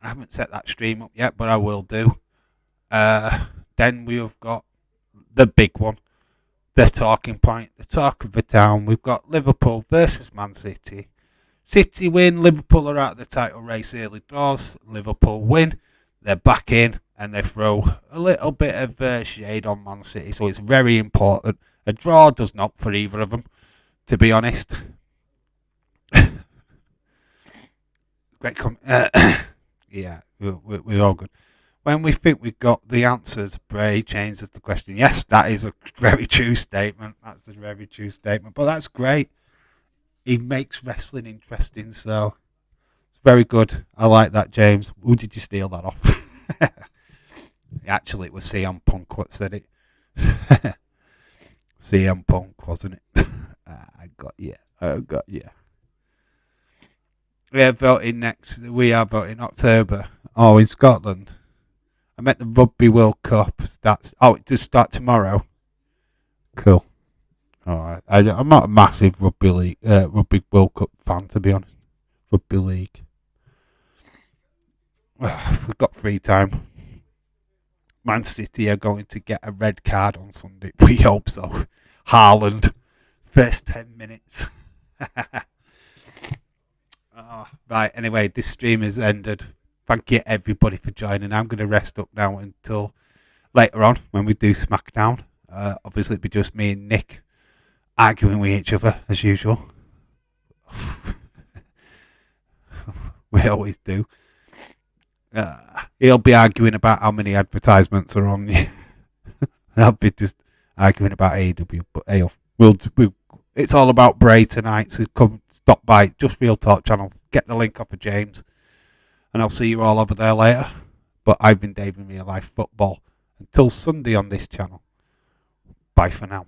I haven't set that stream up yet, but I will do. Then we have got the big one, the talking point, the talk of the town. We've got Liverpool versus Man City. City win, Liverpool are out of the title race early doors. Liverpool win, they're back in, and they throw a little bit of shade on Man City. So it's very important. A draw does not for either of them, to be honest. Great yeah, we're all good. When we think we've got the answers, Bray changes the question. Yes, that is a very true statement. That's a very true statement. But that's great. He makes wrestling interesting, so it's very good. I like that, James. Who did you steal that off? Actually, it was CM Punk what said it. CM Punk, wasn't it? I got you. We are voting October. Oh, in Scotland. I met the Rugby World Cup. It does start tomorrow. Cool. Alright. I'm not a massive Rugby World Cup fan, to be honest. Rugby League. We've got free time. Man City are going to get a red card on Sunday. We hope so. Haaland. First 10 minutes. Right, anyway, this stream is ended. Thank you, everybody, for joining. I'm going to rest up now until later on when we do SmackDown. Obviously, it'll be just me and Nick arguing with each other, as usual. We always do. He'll be arguing about how many advertisements are on and I'll be just arguing about AEW. But hey, it's all about Bray tonight, so come stop by Just Feel Talk channel, get the link off of James, and I'll see you all over there later. But I've been Dave in Real Life Football. Until Sunday on this channel. Bye for now.